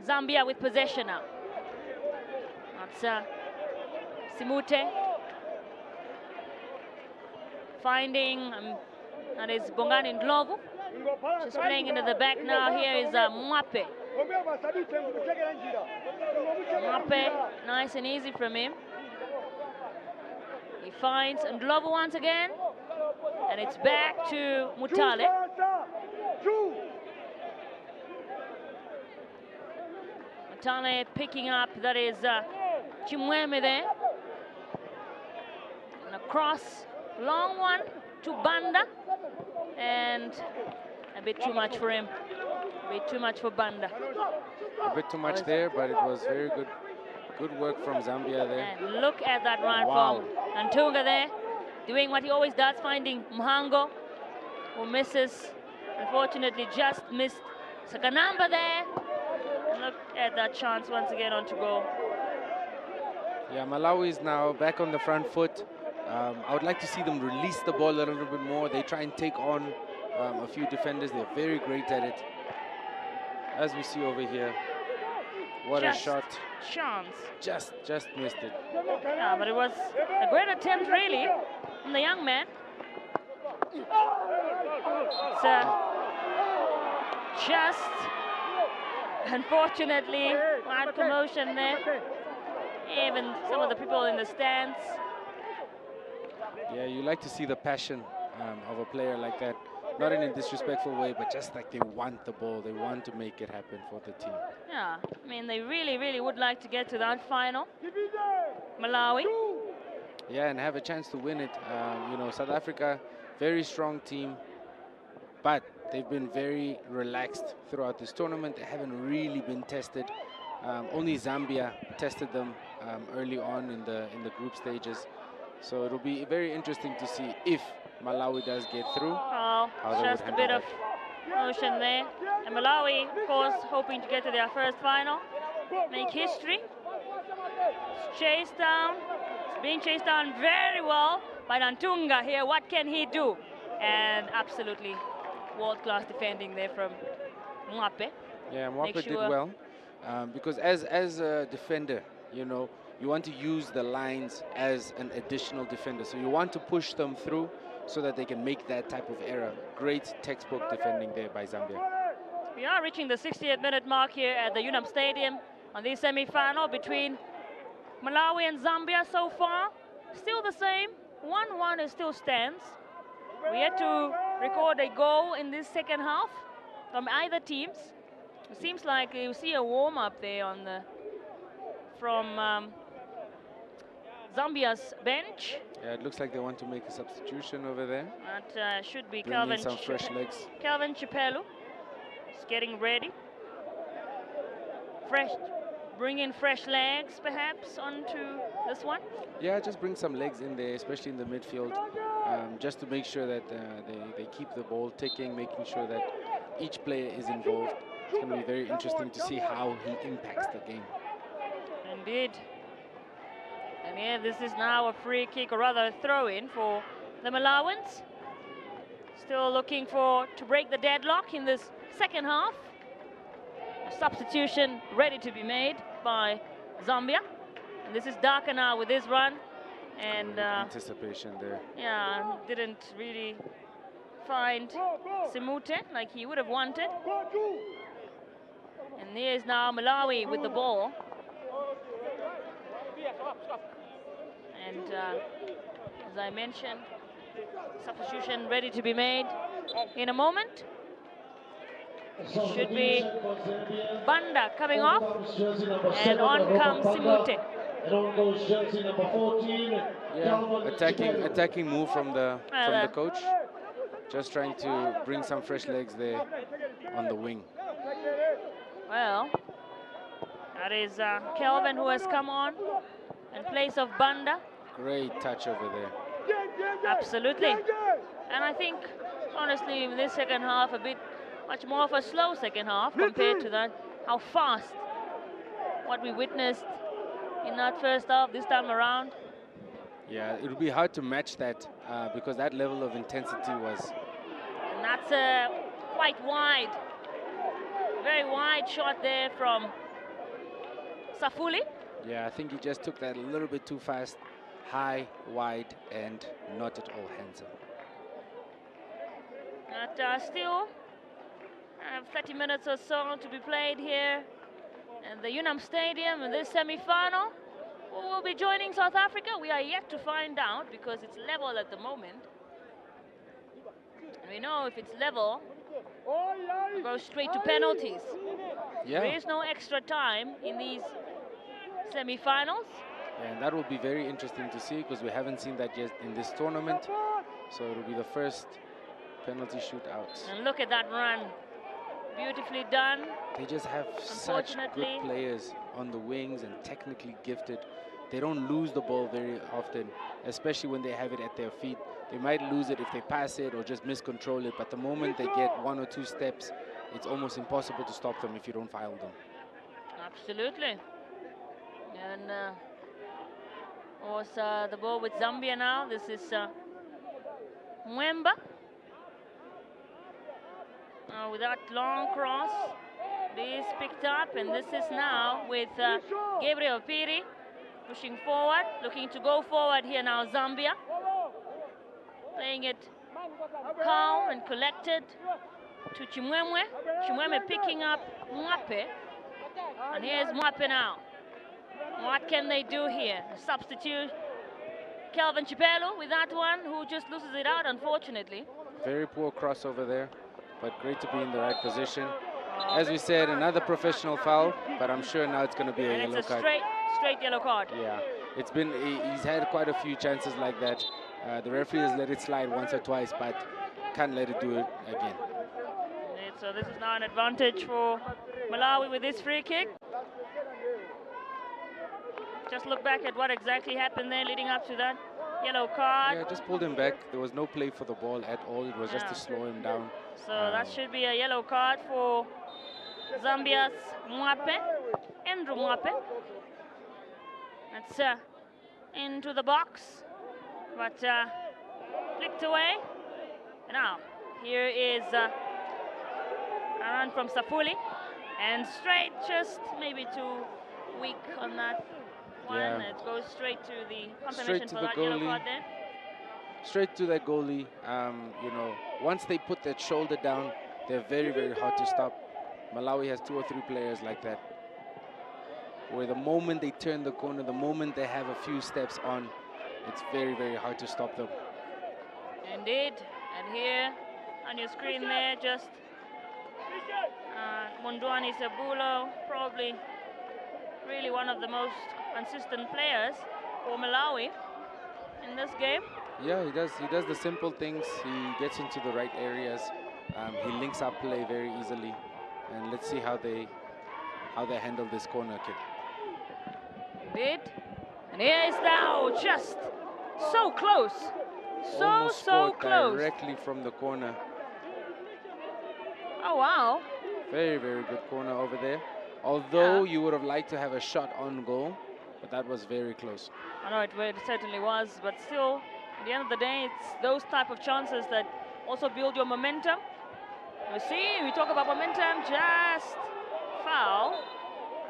Zambia with possession now. That's Simute. Finding, that is Bongani Ndlovu. Just playing into the back now. Here is Mwape. Mwape, nice and easy from him. He finds Ndlovu once again. And it's back to Mutale. Mutale picking up, that is Chimwemwe there. And a cross, long one to Banda. And a bit too much for him. A bit too much for Banda. A bit too much there, but it was very good work from Zambia there. And look at that run from Antunga there, doing what he always does, finding Mhango, who misses. Unfortunately, just missed Sakanamba there. And look at that chance once again on to goal. Yeah, Malawi is now back on the front foot. I would like to see them release the ball a little bit more. They try and take on a few defenders. They're very great at it. As we see over here, what a shot. Chance. Just missed it. Yeah, but it was a great attempt, really, from the young man. It's just, unfortunately, bad commotion there. Even some of the people in the stands. Yeah, you like to see the passion of a player like that. Not in a disrespectful way, but just like they want the ball. They want to make it happen for the team. Yeah, I mean, they really, really would like to get to that final. Malawi. Yeah, and have a chance to win it. You know, South Africa, very strong team, but they've been very relaxed throughout this tournament. They haven't really been tested. Only Zambia tested them early on in the group stages. So it'll be very interesting to see if Malawi does get through. Oh, just a bit of motion there. And Malawi, of course, hoping to get to their first final, make history. It's chased down. It's being chased down very well by Nantunga here. What can he do? And absolutely world-class defending there from Mwape. Yeah, Mwape did well. Because as a defender, you know, you want to use the lines as an additional defender. So you want to push them through so that they can make that type of error. Great textbook defending there by Zambia. We are reaching the 60th minute mark here at the UNAM Stadium on the semi-final between Malawi and Zambia so far. Still the same. 1-1 it still stands. We had to record a goal in this second half from either teams. It seems like you see a warm-up there on from Zambia's bench. Yeah, it looks like they want to make a substitution over there. That should be Bring in some fresh legs. Calvin Chipelu is getting ready. Bring in fresh legs perhaps onto this one. Yeah, just bring some legs in there, especially in the midfield, just to make sure that they keep the ball ticking, making sure that each player is involved. It's going to be very interesting to see how he impacts the game. Indeed. And yeah, this is now a free kick, or rather a throw-in for the Malawans. Still looking to break the deadlock in this second half. A substitution ready to be made by Zambia. And this is Daka now with his run. And anticipation there. Yeah, didn't really find Simute like he would have wanted. And here's now Malawi with the ball. And as I mentioned, substitution ready to be made in a moment. It should be Banda coming off, and on comes Simute. Yeah, attacking move from the coach. Just trying to bring some fresh legs there on the wing. Well, that is Kelvin who has come on in place of Banda. Great touch over there. Absolutely. And I think, honestly, in this second half, much more of a slow second half compared to that. How fast what we witnessed in that first half this time around. Yeah, it would be hard to match that because that level of intensity was... And that's quite wide. Very wide shot there from Safuli. Yeah, I think he just took that a little bit too fast. High, wide, and not at all handsome. But still, 30 minutes or so to be played here at the UNAM Stadium in this semi-final. Who will be joining South Africa? We are yet to find out because it's level at the moment. We know if it's level, we'll go straight to penalties. Yeah. There is no extra time in these semi-finals. And that will be very interesting to see because we haven't seen that yet in this tournament. So it will be the first penalty shootout. And look at that run. Beautifully done. They just have such good players on the wings and technically gifted. They don't lose the ball very often, especially when they have it at their feet. They might lose it if they pass it or just miscontrol it, but the moment they get 1 or 2 steps, it's almost impossible to stop them if you don't foul them. Absolutely. And the ball with Zambia now. This is Mwemba. With that long cross, it is picked up, and this is now with Gabriel Piri pushing forward, looking to go forward here now, Zambia. Playing it calm and collected to Chimwemwe. Chimwemwe picking up Mwape. And here's Mwape now. What can they do here? Substitute Kelvin Chipelo with that one, who just loses it out, unfortunately. Very poor crossover there, but great to be in the right position. As we said, another professional foul, but I'm sure now it's going to be a yellow card. Straight yellow card. Yeah, he's had quite a few chances like that. The referee has let it slide once or twice, but can't let it do it again. So this is now an advantage for Malawi with this free kick. Just look back at what exactly happened there leading up to that yellow card. Yeah, just pulled him back. There was no play for the ball at all. It was just to slow him down. So that should be a yellow card for Zambia's Mwape, Andrew Mwape. That's into the box, but flicked away. Now, here is a run from Safuli, and straight, just maybe too weak on that one. Yeah. It goes straight to the confirmation for that goalie. yellow card there. Straight to that goalie. You know, once they put that shoulder down, they're very, very hard to stop. Malawi has 2 or 3 players like that, where the moment they turn the corner, the moment they have a few steps on, it's very, very hard to stop them. Indeed. And here on your screen there, just Mundwani Sabulo, probably really one of the most consistent players for Malawi in this game. Yeah, he does the simple things. He gets into the right areas. He links up play very easily. And let's see how they handle this corner kick. Indeed. And here is now just so close. So close. Directly from the corner. Oh, wow. Very, very good corner over there. Although you would have liked to have a shot on goal, but that was very close. I know it certainly was, but still, at the end of the day, it's those type of chances that also build your momentum. You see, we talk about momentum, just foul,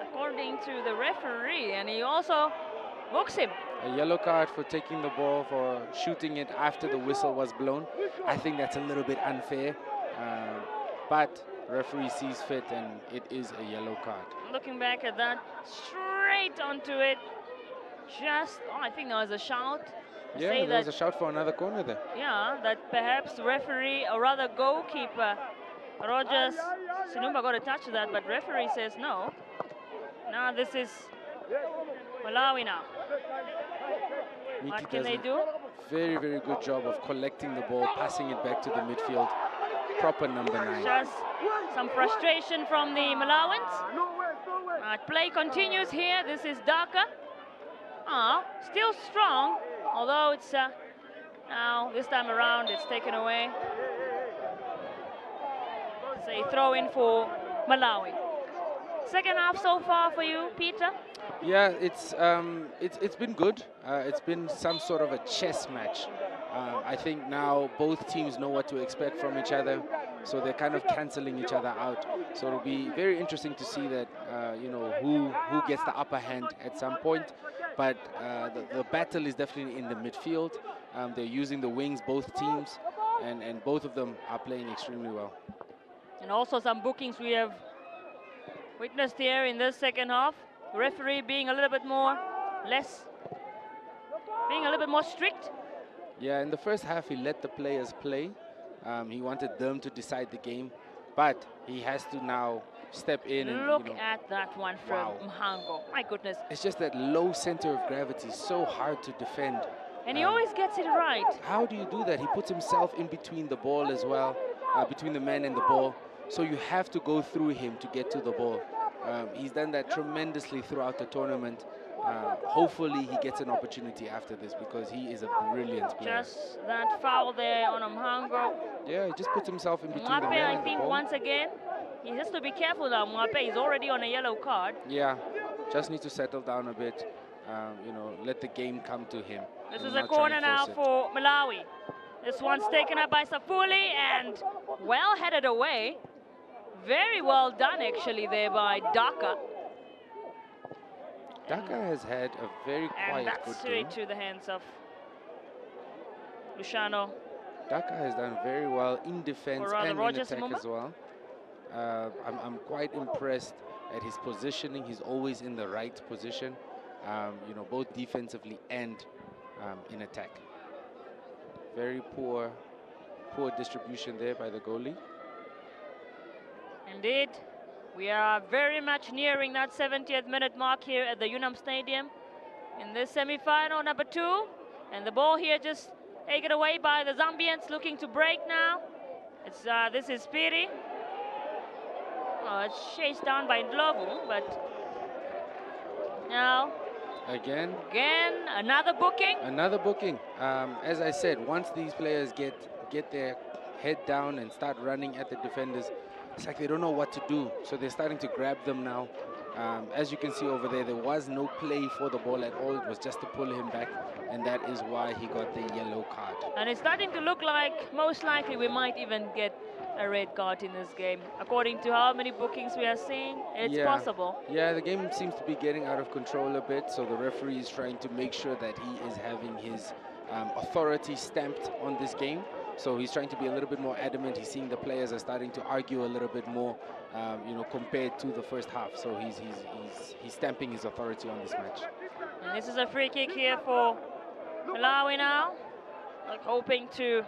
according to the referee, and he also books him. A yellow card for taking the ball, for shooting it after the whistle was blown. I think that's a little bit unfair, but referee sees fit, and it is a yellow card. Looking back at that, straight onto it, just, I think there was a shout. Yeah, there was a shout for another corner there. Yeah, that perhaps the referee, or rather goalkeeper, Rogers Sinumba got a touch of that, but referee says no. Now this is Malawi now. What can they do? Very, very good job of collecting the ball, passing it back to the midfield. Proper number 9. Just some frustration from the Malawans. Play continues here. This is Dhaka. Still strong, although it's now this time around it's taken away. It's a throw in for Malawi. Second half so far for you, Peter? Yeah, it's been good. It's been some sort of a chess match. I think now both teams know what to expect from each other, so they're kind of cancelling each other out. So it'll be very interesting to see that you know, who gets the upper hand at some point. But the battle is definitely in the midfield. They're using the wings, both teams, and both of them are playing extremely well. And also some bookings we have witnessed here in this second half. Referee being a little bit more strict. Yeah, in the first half he let the players play. He wanted them to decide the game, but he has to now step in and look at that one from Mhango. My goodness. It's just that low center of gravity, so hard to defend. And he always gets it right. How do you do that? He puts himself in between the ball as well, between the man and the ball. So you have to go through him to get to the ball. He's done that tremendously throughout the tournament. Hopefully he gets an opportunity after this, because he is a brilliant player. Just that foul there on Mhango. Yeah, he just puts himself in between the Mwape, man I and think the ball. once again, he has to be careful now. Mwape is already on a yellow card. Yeah, just need to settle down a bit. You know, let the game come to him. This is a corner now for Malawi. This one's taken up by Safuli and well headed away. Very well done actually there by Dhaka. Dhaka has had a very quiet, and that's good straight game. to the hands of Luciano. Dhaka has done very well in defense and in Rogers attack Mumba. as well. I'm quite impressed at his positioning. He's always in the right position, you know, both defensively and in attack. Very poor distribution there by the goalie. Indeed, we are very much nearing that 70th minute mark here at the UNAM Stadium in this semi-final number 2. And the ball here just taken away by the Zambians, looking to break now. It's this is Piri. Oh, it's chased down by Ndlovu, but now Again, another booking. Another booking. As I said, once these players get their head down and start running at the defenders, it's like they don't know what to do. So they're starting to grab them now. As you can see over there, there was no play for the ball at all. It was just to pull him back, and that is why he got the yellow card. And it's starting to look like most likely we might even get a red card in this game. According to how many bookings we are seeing, it's possible. Yeah, the game seems to be getting out of control a bit, so the referee is trying to make sure that he is having his authority stamped on this game. So he's trying to be a little bit more adamant. He's seeing the players are starting to argue a little bit more, you know, compared to the first half. So he's stamping his authority on this match. And this is a free kick here for Malawi now, like hoping to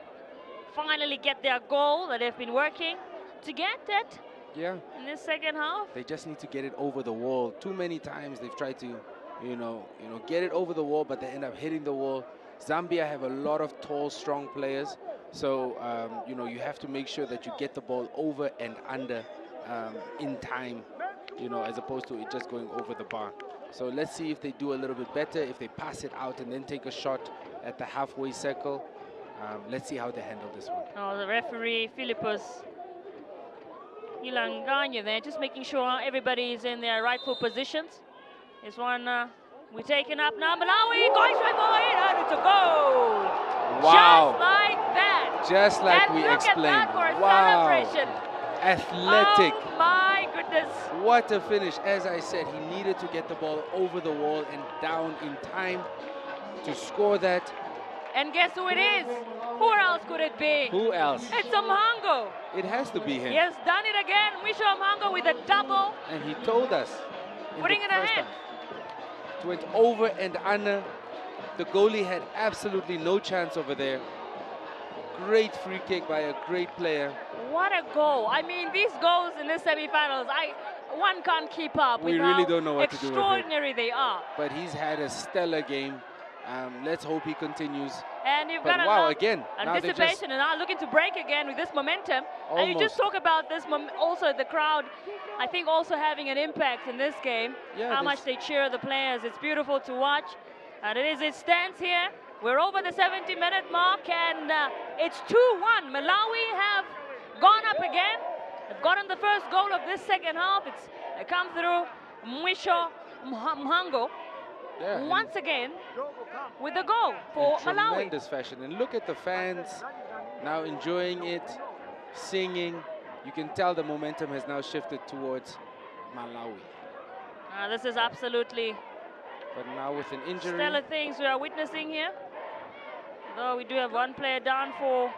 finally get their goal that they've been working to get it. Yeah. In this second half. They just need to get it over the wall. Too many times they've tried to, you know, get it over the wall, but they end up hitting the wall. Zambia have a lot of tall, strong players. So, you know, you have to make sure that you get the ball over and under in time, you know, as opposed to it just going over the bar. So let's see if they do a little bit better, if they pass it out and then take a shot at the halfway circle. Let's see how they handle this one. Oh, the referee, Philippus Ilanganya there, just making sure everybody is in their rightful positions. This one we're taking up now. Malawi going straight for it, and it's a goal. Wow. Just like that. Just like and we look explained. At that for a Wow. celebration. Athletic. Oh my goodness. What a finish. As I said, he needed to get the ball over the wall and down in time to score that. And guess who it is? Who else could it be? Who else? It's Mhango. It has to be him. He has done it again. Misho Mhango with a double. And he told us. Putting it ahead. It went over and under. The goalie had absolutely no chance over there. Great free kick by a great player. What a goal. I mean, these goals in the semi-finals, one can't keep up with We really how don't know what to do with it. extraordinary they are. But he's had a stellar game. Let's hope he continues. And you've But got wow, again, now they anticipation and now looking to break again with this momentum. And you just Almost. talk about this, also the crowd, I think also having an impact in this game. Yeah, how much they cheer the players. It's beautiful to watch. And it stands here. We're over the 70-minute mark, and it's 2-1. Malawi have gone up again. They've gotten the first goal of this second half. They come through Mwisho Mhango. Yeah, once again with the goal for in Malawi. tremendous fashion. And look at the fans now enjoying it, singing. You can tell the momentum has now shifted towards Malawi. This is absolutely But now with an injury, stellar things we are witnessing here. Though we do have one player down for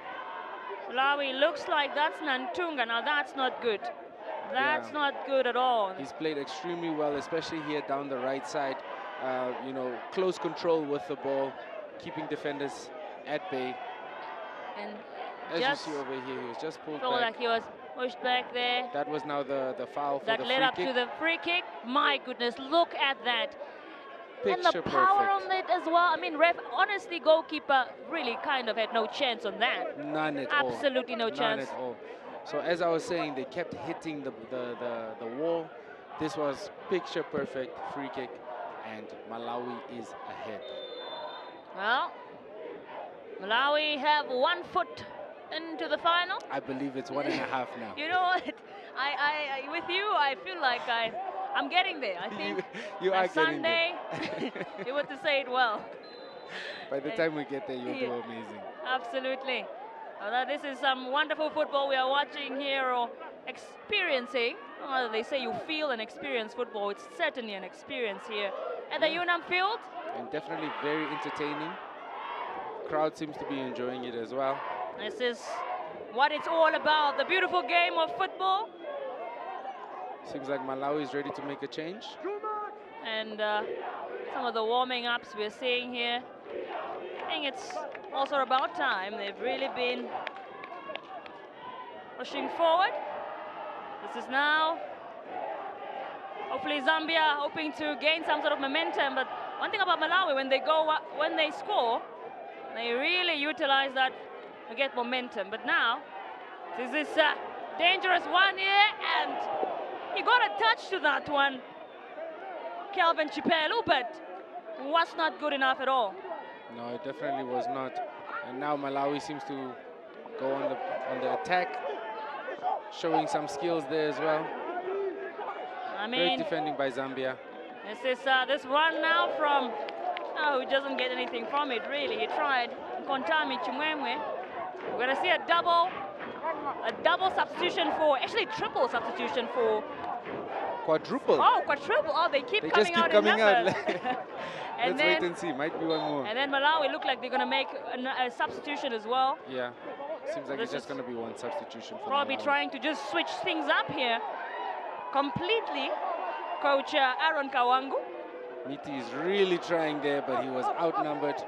Malawi. Looks like that's Nantunga. Now that's not good. That's not good at all. he's played extremely well, especially here down the right side. You know, close control with the ball, keeping defenders at bay. And As you just see over here, he was just pulled felt back. like he was pushed back there. That was now the foul for That the led free up kick. to the free kick. My goodness, look at that. And the Picture power perfect. on it as well. I mean, honestly, goalkeeper really kind of had no chance on that. None at all. Absolutely no chance. None at all. So as I was saying, they kept hitting the wall. This was picture perfect free kick, and Malawi is ahead. Well, Malawi have 1 foot into the final. I believe it's 1.5 now. You know what? I with you, I feel like I'm getting there. I think you are getting Sunday, there. you want to say it well. By the time we get there, you'll do amazing. Absolutely. Well, this is some wonderful football we are watching here or experiencing. Well, they say you feel and experience football. It's certainly an experience here at the UNAM field. And definitely very entertaining. Crowd seems to be enjoying it as well. This is what it's all about, the beautiful game of football. Seems like Malawi is ready to make a change. And some of the warming ups we're seeing here. I think it's also about time. They've really been pushing forward. This is now hopefully Zambia hoping to gain some sort of momentum. But one thing about Malawi, when they score, they really utilize that to get momentum. But now this is a dangerous one here, and he got a touch to that one, Kelvin Chipelu, but was not good enough at all. No, it definitely was not. And now Malawi seems to go on the attack, showing some skills there as well. I mean, great defending by Zambia. This is this run now from who doesn't get anything from it really. He tried Kontami Chimwemwe. We're gonna see a double substitution for, actually triple substitution for. Quadruple. Oh, quadruple. Oh, they keep coming out in numbers. Let's wait and see. Might be one more. And then Malawi look like they're going to make a substitution as well. Yeah. Seems like it's just going to be one substitution for probably Malawi. Trying to just switch things up here completely. Coach Aaron Kawangu. Miti is really trying there, but he was outnumbered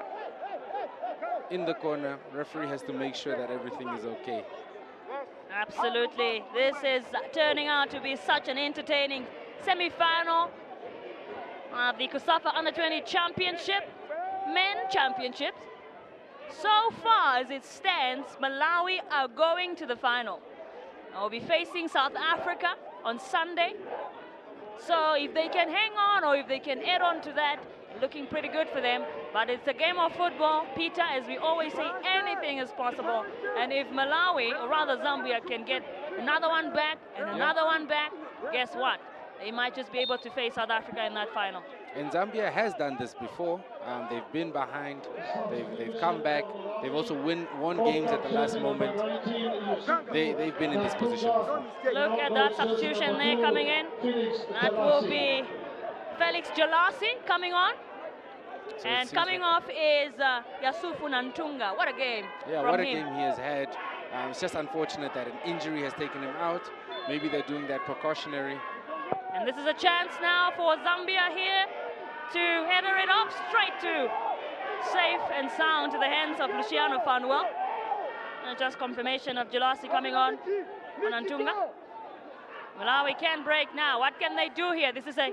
in the corner. Referee has to make sure that everything is okay. Absolutely. This is turning out to be such an entertaining semi-final of the COSAFA U20 Championship, Men Championships. So far as it stands, Malawi are going to the final. They'll be facing South Africa on Sunday. So if they can hang on, or if they can add on to that, looking pretty good for them. But it's a game of football, Peter, as we always say, anything is possible. And if Malawi, or rather Zambia, can get another one back and another one back, guess what? They might just be able to face South Africa in that final. And Zambia has done this before. They've been behind, they've come back. They've also won games at the last moment. They've been in this position before. Look at that substitution there coming in. That will be Felix Jalasi coming on. So and coming off is Yasufu Nantunga. What a game. Yeah, what a game he has had. It's just unfortunate that an injury has taken him out. Maybe they're doing that precautionary. And this is a chance now for Zambia here to header it off straight to safe and sound to the hands of Luciano Fanuel. And just confirmation of Jalasi coming on Nantunga. Malawi can break now. What can they do here? This is a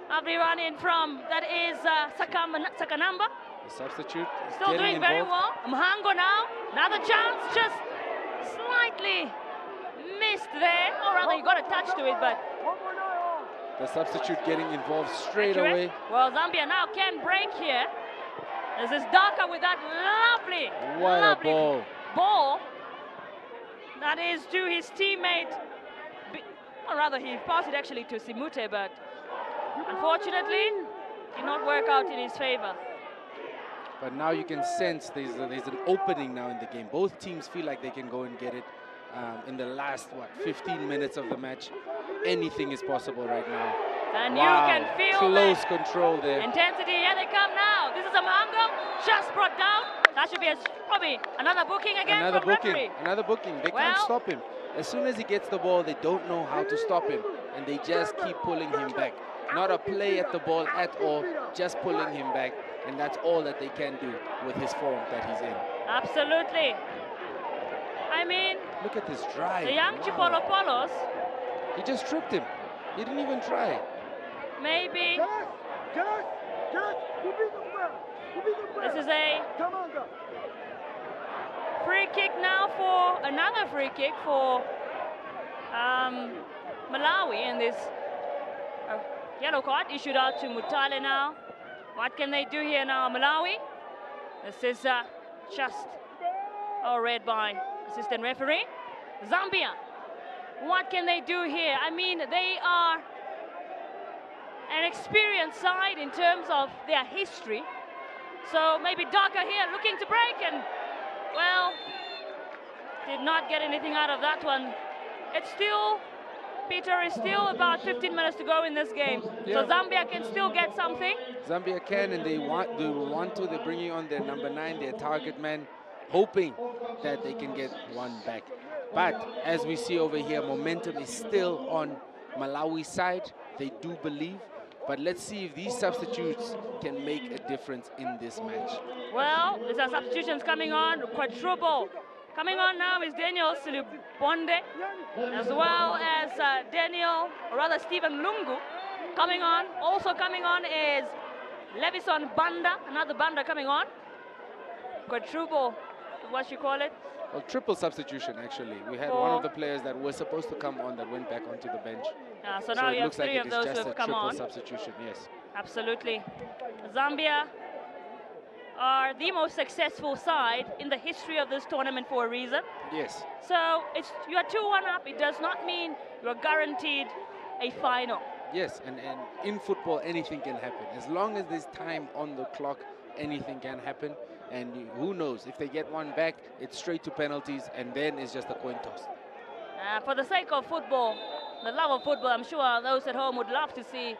lovely run in from, that is Sakanamba. The substitute is still doing involved. very well. Mhango now, another chance, just slightly missed there. Or rather, he got a touch to it, but the substitute getting involved straight away. Well, Zambia now can break here. This is Daka with that lovely ball. That is to his teammate. Or rather, he passed it actually to Simute, but unfortunately, did not work out in his favor. But now you can sense there's an opening now in the game. Both teams feel like they can go and get it in the last, 15 minutes of the match. Anything is possible right now. And you can feel close control there. Intensity, here they come now. This is a Mhango, just brought down. That should be probably another booking again from referee. Another booking. They can't stop him. As soon as he gets the ball, they don't know how to stop him. And they just keep pulling him back. Not a play at the ball at all, just pulling him back. And that's all that they can do with his form that he's in. Absolutely. I mean, look at this drive. The young Chipolo Polos. He just tripped him. He didn't even try. Maybe. This is a free kick now for another free kick for Malawi, and this yellow card issued out to Mutale now. What can they do here now, Malawi? This is just read by assistant referee. Zambia, what can they do here? I mean, they are an experienced side in terms of their history. So maybe Daka here looking to break, and well, did not get anything out of that one. It's still, Peter, is still about 15 minutes to go in this game. Yeah. So Zambia can still get something. Zambia can, and they want to. They're bringing on their number 9, their target man, hoping that they can get one back. But as we see over here, momentum is still on Malawi's side. They do believe, But let's see if these substitutes can make a difference in this match. Well, there's our substitutions coming on. Quadruple. Coming on now is Daniel Silubonde, as well as Stephen Lungu. Coming on. Also coming on is Levison Banda, another Banda coming on. Quadruple, what you call it? Well, triple substitution, actually. We had one of the players that was supposed to come on that went back onto the bench. So now you have three like of those who have come on. Substitution, yes. Absolutely. Zambia are the most successful side in the history of this tournament for a reason. Yes. So you are 2-1 up. It does not mean you are guaranteed a final. Yes, and in football, anything can happen. As long as there's time on the clock, anything can happen. And who knows, if they get one back, it's straight to penalties, and then it's just a coin toss. For the sake of football, the love of football, I'm sure those at home would love to see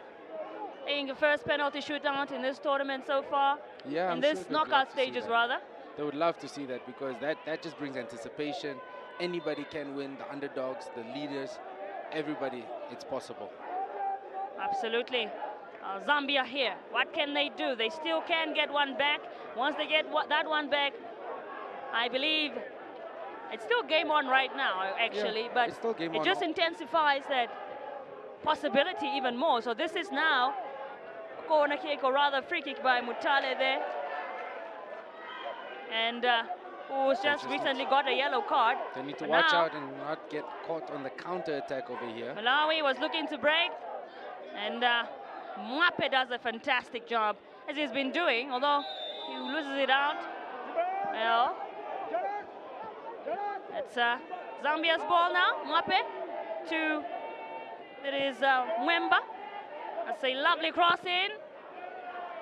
the first penalty shootout in this tournament so far. Yeah, in this knockout stages, rather. They would love to see that, because that just brings anticipation. Anybody can win, the underdogs, the leaders, everybody, it's possible. Absolutely. Zambia here, what can they do? They still can get one back. Once they get that one back, I believe it's still game on right now, actually, but it just intensifies that possibility even more. So this is now a corner kick, or rather free kick by Mutale there, and who's just recently got a yellow card. They need to watch out and not get caught on the counter attack over here. Malawi was looking to break, and Mwape does a fantastic job, as he's been doing, although he loses it out. Well, it's Zambia's ball now. Mwape to, it is Mwemba. That's a lovely cross in,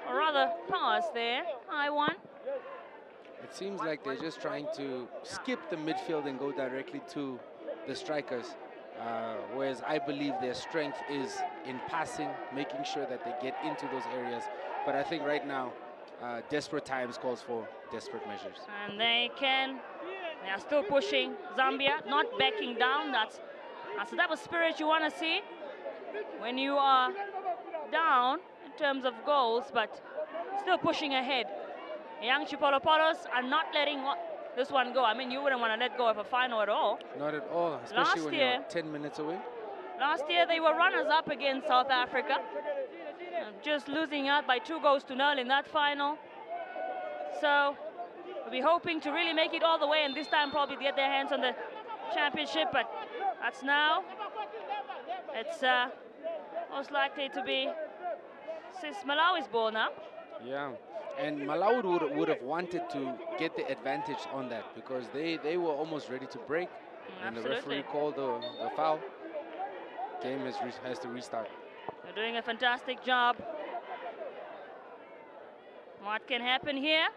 or rather pass there, high one. It seems like they're just trying to skip the midfield and go directly to the strikers. Whereas I believe their strength is in passing, making sure that they get into those areas. But I think right now, desperate times calls for desperate measures. And they are still pushing. Zambia, not backing down. That's the type of spirit you want to see when you are down in terms of goals, but still pushing ahead. Young Chipolopolos are not letting this one go. I mean, you wouldn't want to let go of a final at all. Not at all, especially when you're 10 minutes away. Last year, they were runners-up against South Africa, just losing out by 2-0 in that final. So we'll be hoping to really make it all the way, and this time probably get their hands on the championship, but that's now. It's most likely to be Malawi's ball now. Yeah. And Malawi would have wanted to get the advantage on that, because they were almost ready to break. And the referee called the foul. Game has to restart. They're doing a fantastic job. What can happen here?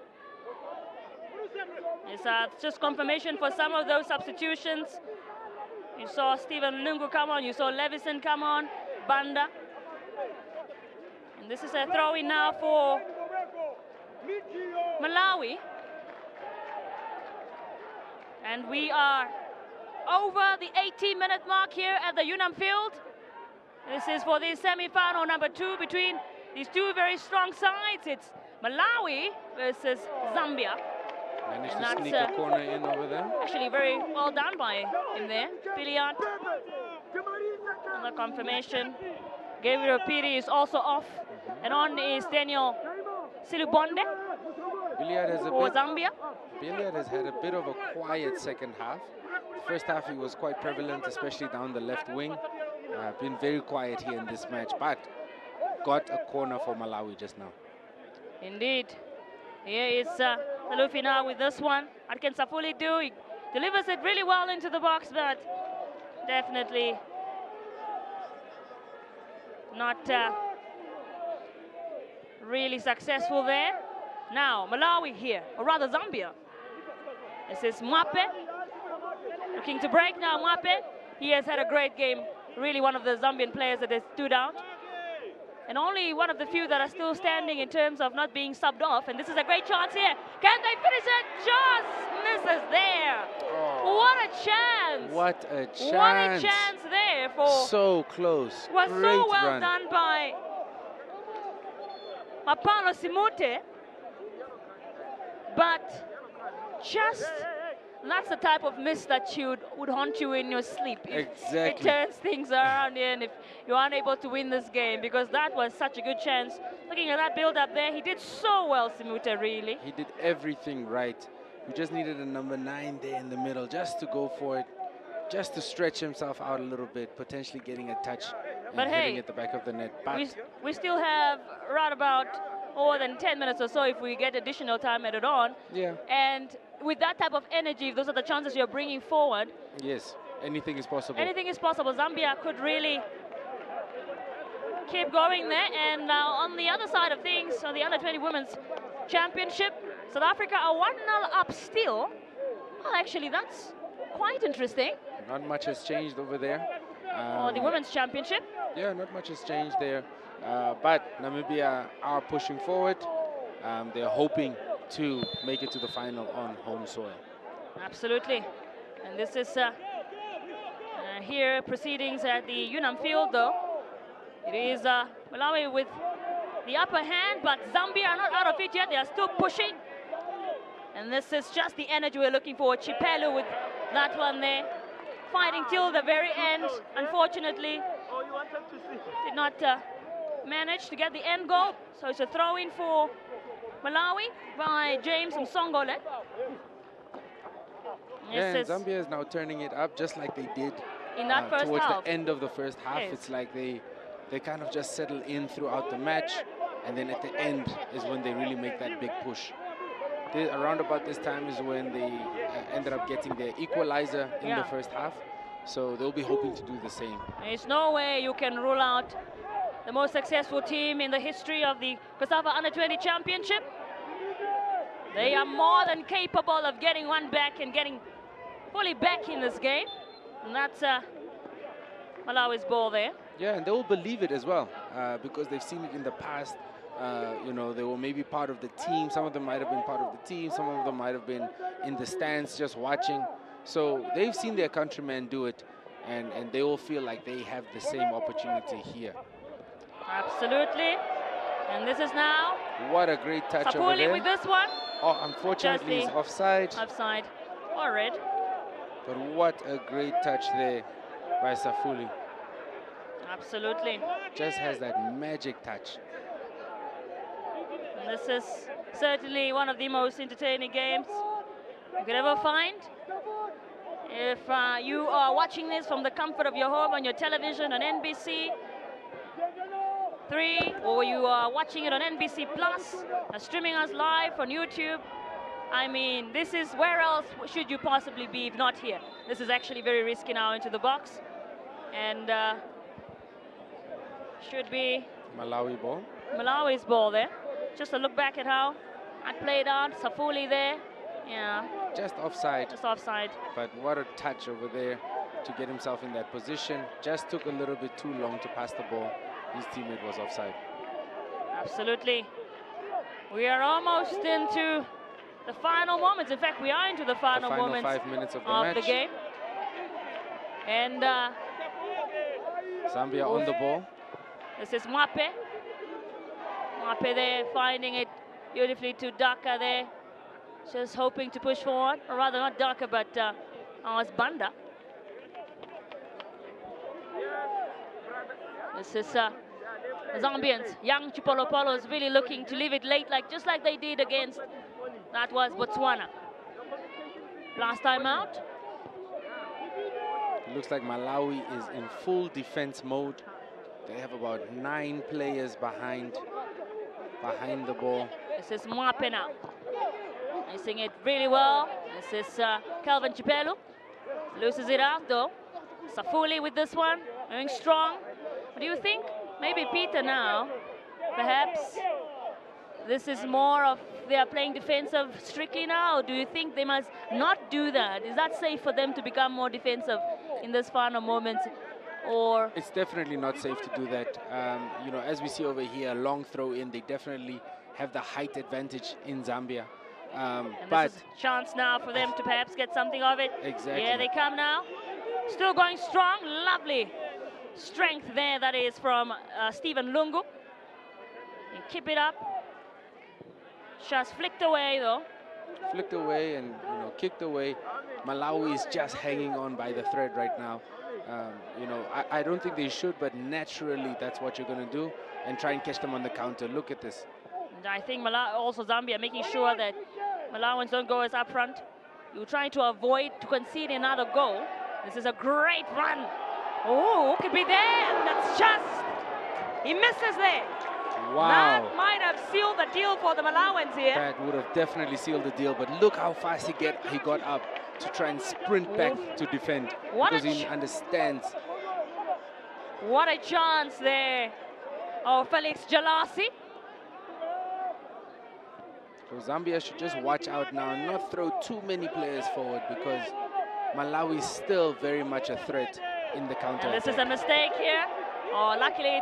It's just confirmation for some of those substitutions. You saw Stephen Lungu come on, you saw Levison come on, Banda. And this is a throw-in now for Malawi. And we are over the 18-minute mark here at the Unam Field. This is for the semi-final number 2 between these two very strong sides. It's Malawi versus Zambia. Managed to sneak a corner in over there. Actually very well done by him there. Billiard. Another confirmation. Gabriel Piri is also off. And on is Daniel Silubonde for Zambia. Billiard has had a bit of a quiet second half. First half he was quite prevalent, especially down the left wing. Been very quiet here in this match, but got a corner for Malawi just now. Indeed. Here is Salufi now with this one. What can Safuli do? He delivers it really well into the box, but definitely not really successful there. Now, Malawi here, or rather Zambia. This is Mwape. Looking to break now, Mwape. He has had a great game. Really one of the Zambian players that has stood out. And only one of the few that are still standing in terms of not being subbed off. And this is a great chance here. Can they finish it? Just misses there. Oh. What a chance. What a chance. What a chance there for... So close. Was great so well run. done by Mapalo Simute, but just that's the type of miss that would haunt you in your sleep. Exactly. It turns things around and if you're unable to win this game, because that was such a good chance. Looking at that build up there, he did so well, Simute, really. He did everything right. We just needed a number 9 there in the middle just to go for it, just to stretch himself out a little bit, potentially getting a touch and But hitting hey, at the back of the net. But we still have right about more than 10 minutes or so if we get additional time added on. yeah, And with that type of energy, if those are the chances you're bringing forward, yes, anything is possible. anything is possible. Zambia could really keep going there. And on the other side of things, on the Under-20 Women's Championship, South Africa are 1-0 up still. Well, actually, that's quite interesting. Not much has changed over there. Or the Women's Championship. Yeah, not much has changed there. But Namibia are pushing forward. They're hoping to make it to the final on home soil. Absolutely. And this is here proceedings at the Unam field, though. It is Malawi with the upper hand, but Zambia are not out of it yet. They are still pushing. And this is just the energy we're looking for. Chipelu with that one there, fighting till the very end. Unfortunately, did not manage to get the end goal. So it's a throw-in for Malawi by James Msongole. Yeah, and Zambia is now turning it up just like they did in that first towards half. the end of the first half. Yes. It's like they kind of just settle in throughout the match, and then at the end is when they really make that big push. Around about this time is when they ended up getting their equalizer in the first half, so they'll be hoping to do the same. There's no way you can rule out the most successful team in the history of the COSAFA Under-20 Championship. They are more than capable of getting one back and getting fully back in this game. And that's Malawi's ball there. Yeah, and they will believe it as well, because they've seen it in the past. You know, they were maybe part of the team. Some of them might have been part of the team. Some of them might have been in the stands just watching. So they've seen their countrymen do it, and they all feel like they have the same opportunity here. Absolutely. And this is now What a great touch over there. with this one. Oh, unfortunately, he's offside. Offside or red. But what a great touch there by Safuli. Absolutely. Just has that magic touch. And this is certainly one of the most entertaining games you could ever find. If you are watching this from the comfort of your home on your television on NBC 3, or you are watching it on NBC Plus, streaming us live on YouTube, I mean, this is, where else should you possibly be if not here? This is actually very risky now into the box. And should be Malawi ball. Malawi's ball there. Just a look back at how it played out. Safuli there. Yeah. Just offside. Just offside. But what a touch over there to get himself in that position. Just took a little bit too long to pass the ball. His teammate was offside. Absolutely. We are almost into the final moments. In fact, we are into the final moments 5 minutes of the match. the game. And Zambia on the ball. this is Mwape. Mwape there, finding it beautifully to Daka there. Just hoping to push forward, or rather not Daka, but it's Banda. This is Zambians, young Chipolopolo is really looking to leave it late, just like they did against, that was Botswana. Last time out. It looks like Malawi is in full defense mode. They have about 9 players behind the ball. This is Mwape now. Missing it really well. This is Calvin Chipelu. Loses it out though. Safuli with this one, going strong. What do you think? Maybe Peter now, perhaps this is more of they are playing defensive strictly now. Or do you think they must not do that? Is that safe for them to become more defensive in this final moments? Or it's definitely not safe to do that. You know, as we see over here, long throw in, they definitely have the height advantage in Zambia. and But this is a chance now for them to perhaps get something of it. Exactly. Here they come now. Still going strong. Lovely strength there. That is from Stephen Lungu. And keep it up. Just flicked away though. Flicked away and kicked away. Malawi is just hanging on by the thread right now. I don't think they should, but naturally that's what you're going to do and try and catch them on the counter. Look at this. And I think also Zambia making sure that Malawans don't go as up front. You're trying to avoid to concede another goal. This is a great run. Oh, could be there. That's just, he misses there. Wow. That might have sealed the deal for the Malawans here. That would have definitely sealed the deal, but look how fast he got up to try and sprint back to defend, because he understands. What a chance there of Felix Jalasi. So Zambia should just watch out now and not throw too many players forward, because Malawi is still very much a threat in the counter. And this is a mistake here. Oh, luckily,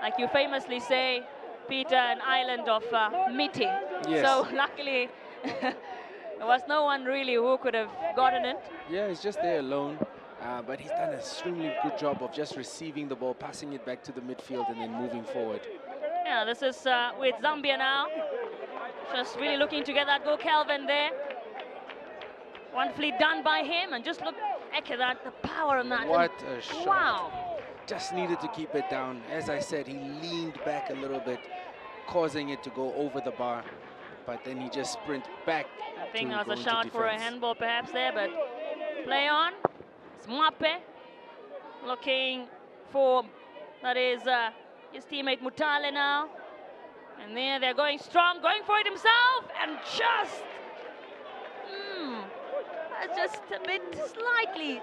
like you famously say, Peter, an island of meeting. Yes. So luckily, there was no one really who could have gotten it. Yeah, he's just there alone. But he's done an extremely good job of just receiving the ball, passing it back to the midfield, and then moving forward. Yeah, this is with Zambia now. Just really looking to get that goal. Calvin there. Wonderfully done by him, and just look at that, the power on that. What a shot. Wow. Just needed to keep it down. As I said, he leaned back a little bit, causing it to go over the bar. But then he just sprint back. I think there was a shot for a handball perhaps there, but play on. Smape looking for, that is his teammate Mutale now. And there they're going strong, going for it himself, and just, just a bit slightly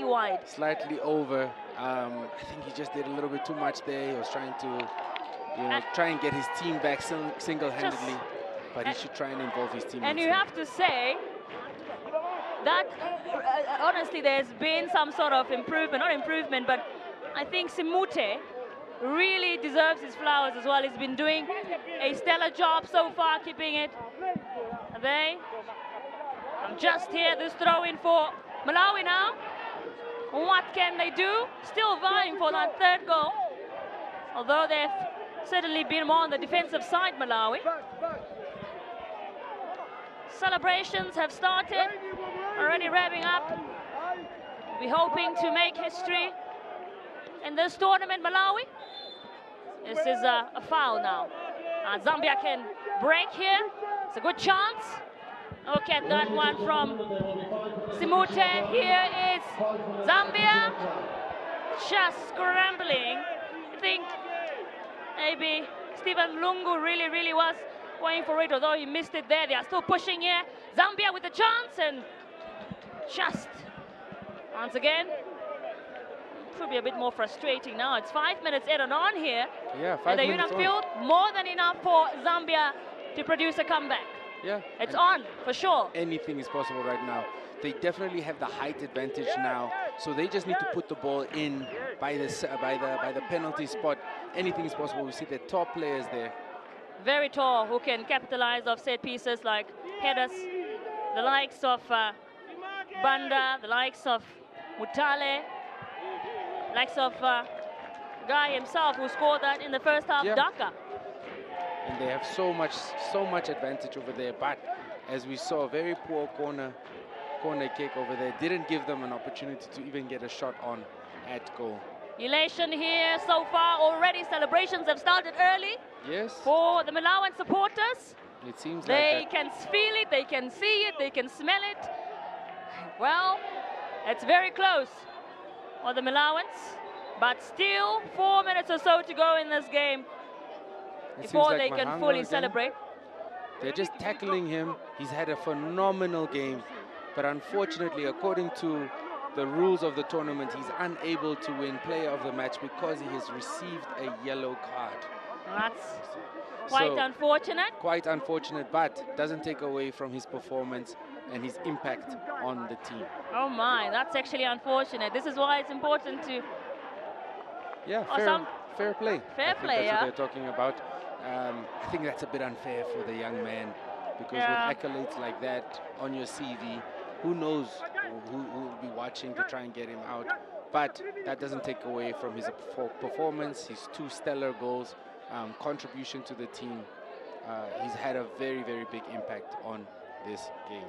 wide. Slightly over. I think he just did a little bit too much there. He was trying to, try and get his team back single-handedly. But he should try and involve his team. And you have to say that, honestly, there's been some sort of improvement, not improvement, but I think Simute really deserves his flowers as well. He's been doing a stellar job so far, keeping it. I'm just here, this throw in for Malawi now. What can they do? Still vying for that third goal. Although they've certainly been more on the defensive side, Malawi. Celebrations have started, already revving up. We're hoping to make history in this tournament, Malawi. This is a foul now. Zambia can break here. It's a good chance. Look at that one from Simute. Here is Zambia just scrambling. I think maybe Stephen Lungu really was going for it, although he missed it there. They are still pushing here. Zambia with a chance, and just once again, should be a bit more frustrating now. It's 5 minutes in and on here. Yeah, 5 minutes on. The Unum field, more than enough for Zambia to produce a comeback. Yeah, it's on for sure. Anything is possible right now. They definitely have the height advantage now, so they just need to put the ball in by the penalty spot. Anything is possible. We see the top players there. Very tall, who can capitalize off set pieces like headers, the likes of Banda, the likes of Mutale, likes of Guy himself, who scored that in the first half, Dhaka. And they have so much advantage over there, but as we saw, a very poor corner kick over there didn't give them an opportunity to even get a shot on at goal. Elation here so far already. Celebrations have started early. Yes. For the Malawian supporters. It seems they can feel it, they can see it, they can smell it. Well, it's very close for the Malawans, but still 4 minutes or so to go in this game before they can fully celebrate. They're just tackling him. He's had a phenomenal game, but unfortunately, according to the rules of the tournament, he's unable to win player of the match because he has received a yellow card. That's quite unfortunate. Quite unfortunate, but doesn't take away from his performance and his impact on the team. Oh my, that's actually unfortunate. This is why it's important to... Yeah, fair play. Fair play, that's what they're talking about. I think that's a bit unfair for the young man, because with accolades like that on your CV, who knows who will be watching to try and get him out. But that doesn't take away from his performance, his 2 stellar goals, contribution to the team. he's had a very, very big impact on this game.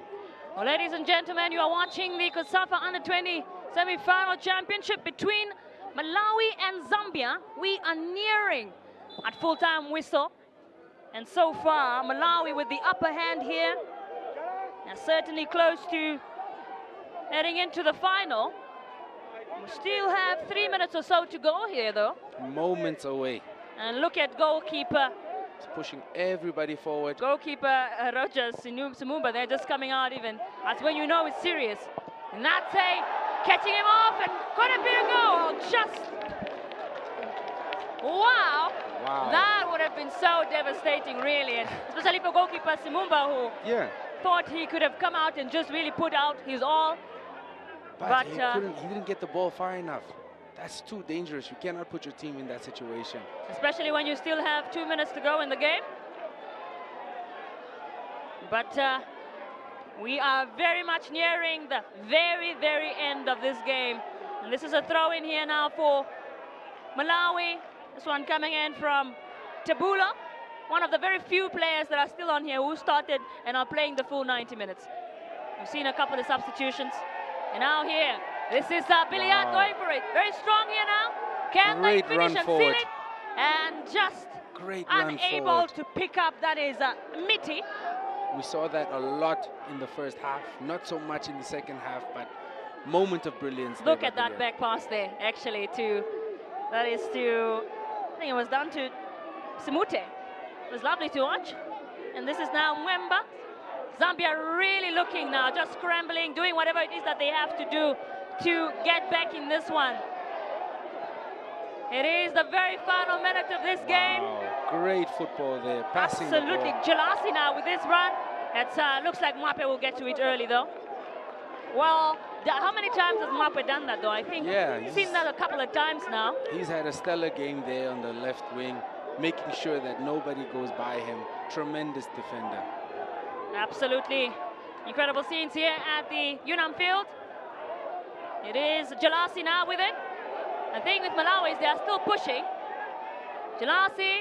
Well, ladies and gentlemen, you are watching the COSAFA Under-20 semi-final championship between Malawi and Zambia. We are nearing at full-time whistle. And so far, Malawi with the upper hand here. And certainly close to heading into the final. We still have 3 minutes or so to go here, though. Moments away. And look at goalkeeper. He's pushing everybody forward. Goalkeeper Roger Sumumba, they're just coming out even. That's when you know it's serious. And that's catching him off, and could it be a goal? Just, wow. That would have been so devastating, really. And especially for goalkeeper Sumumba, who thought he could have come out and just really put out his all. But he didn't get the ball far enough. That's too dangerous. You cannot put your team in that situation. Especially when you still have 2 minutes to go in the game. But we are very much nearing the very, very end of this game. And this is a throw in here now for Malawi. This one coming in from Tabula, one of the very few players that are still on here who started and are playing the full 90 minutes. We've seen a couple of substitutions. And now here, this is Billiard going for it. Very strong here now. Can they finish and seal it? And just unable to pick up, that is Miti. We saw that a lot in the first half, not so much in the second half, but moment of brilliance. Look at that back pass there, actually, that is to, I think it was down to Simute. It was lovely to watch. And this is now Mwemba. Zambia really looking now, just scrambling, doing whatever it is that they have to do to get back in this one. It is the very final minute of this game. Great football there, passing absolutely. the ball. Jalasi now with this run. It looks like Mwape will get to it early, though. Well, how many times has Mwape done that, though? I think he's seen that a couple of times now. He's had a stellar game there on the left wing, making sure that nobody goes by him. Tremendous defender. Absolutely. Incredible scenes here at the UNAM field. It is Jalasi now with it. The thing with Malawi is they are still pushing. Jalasi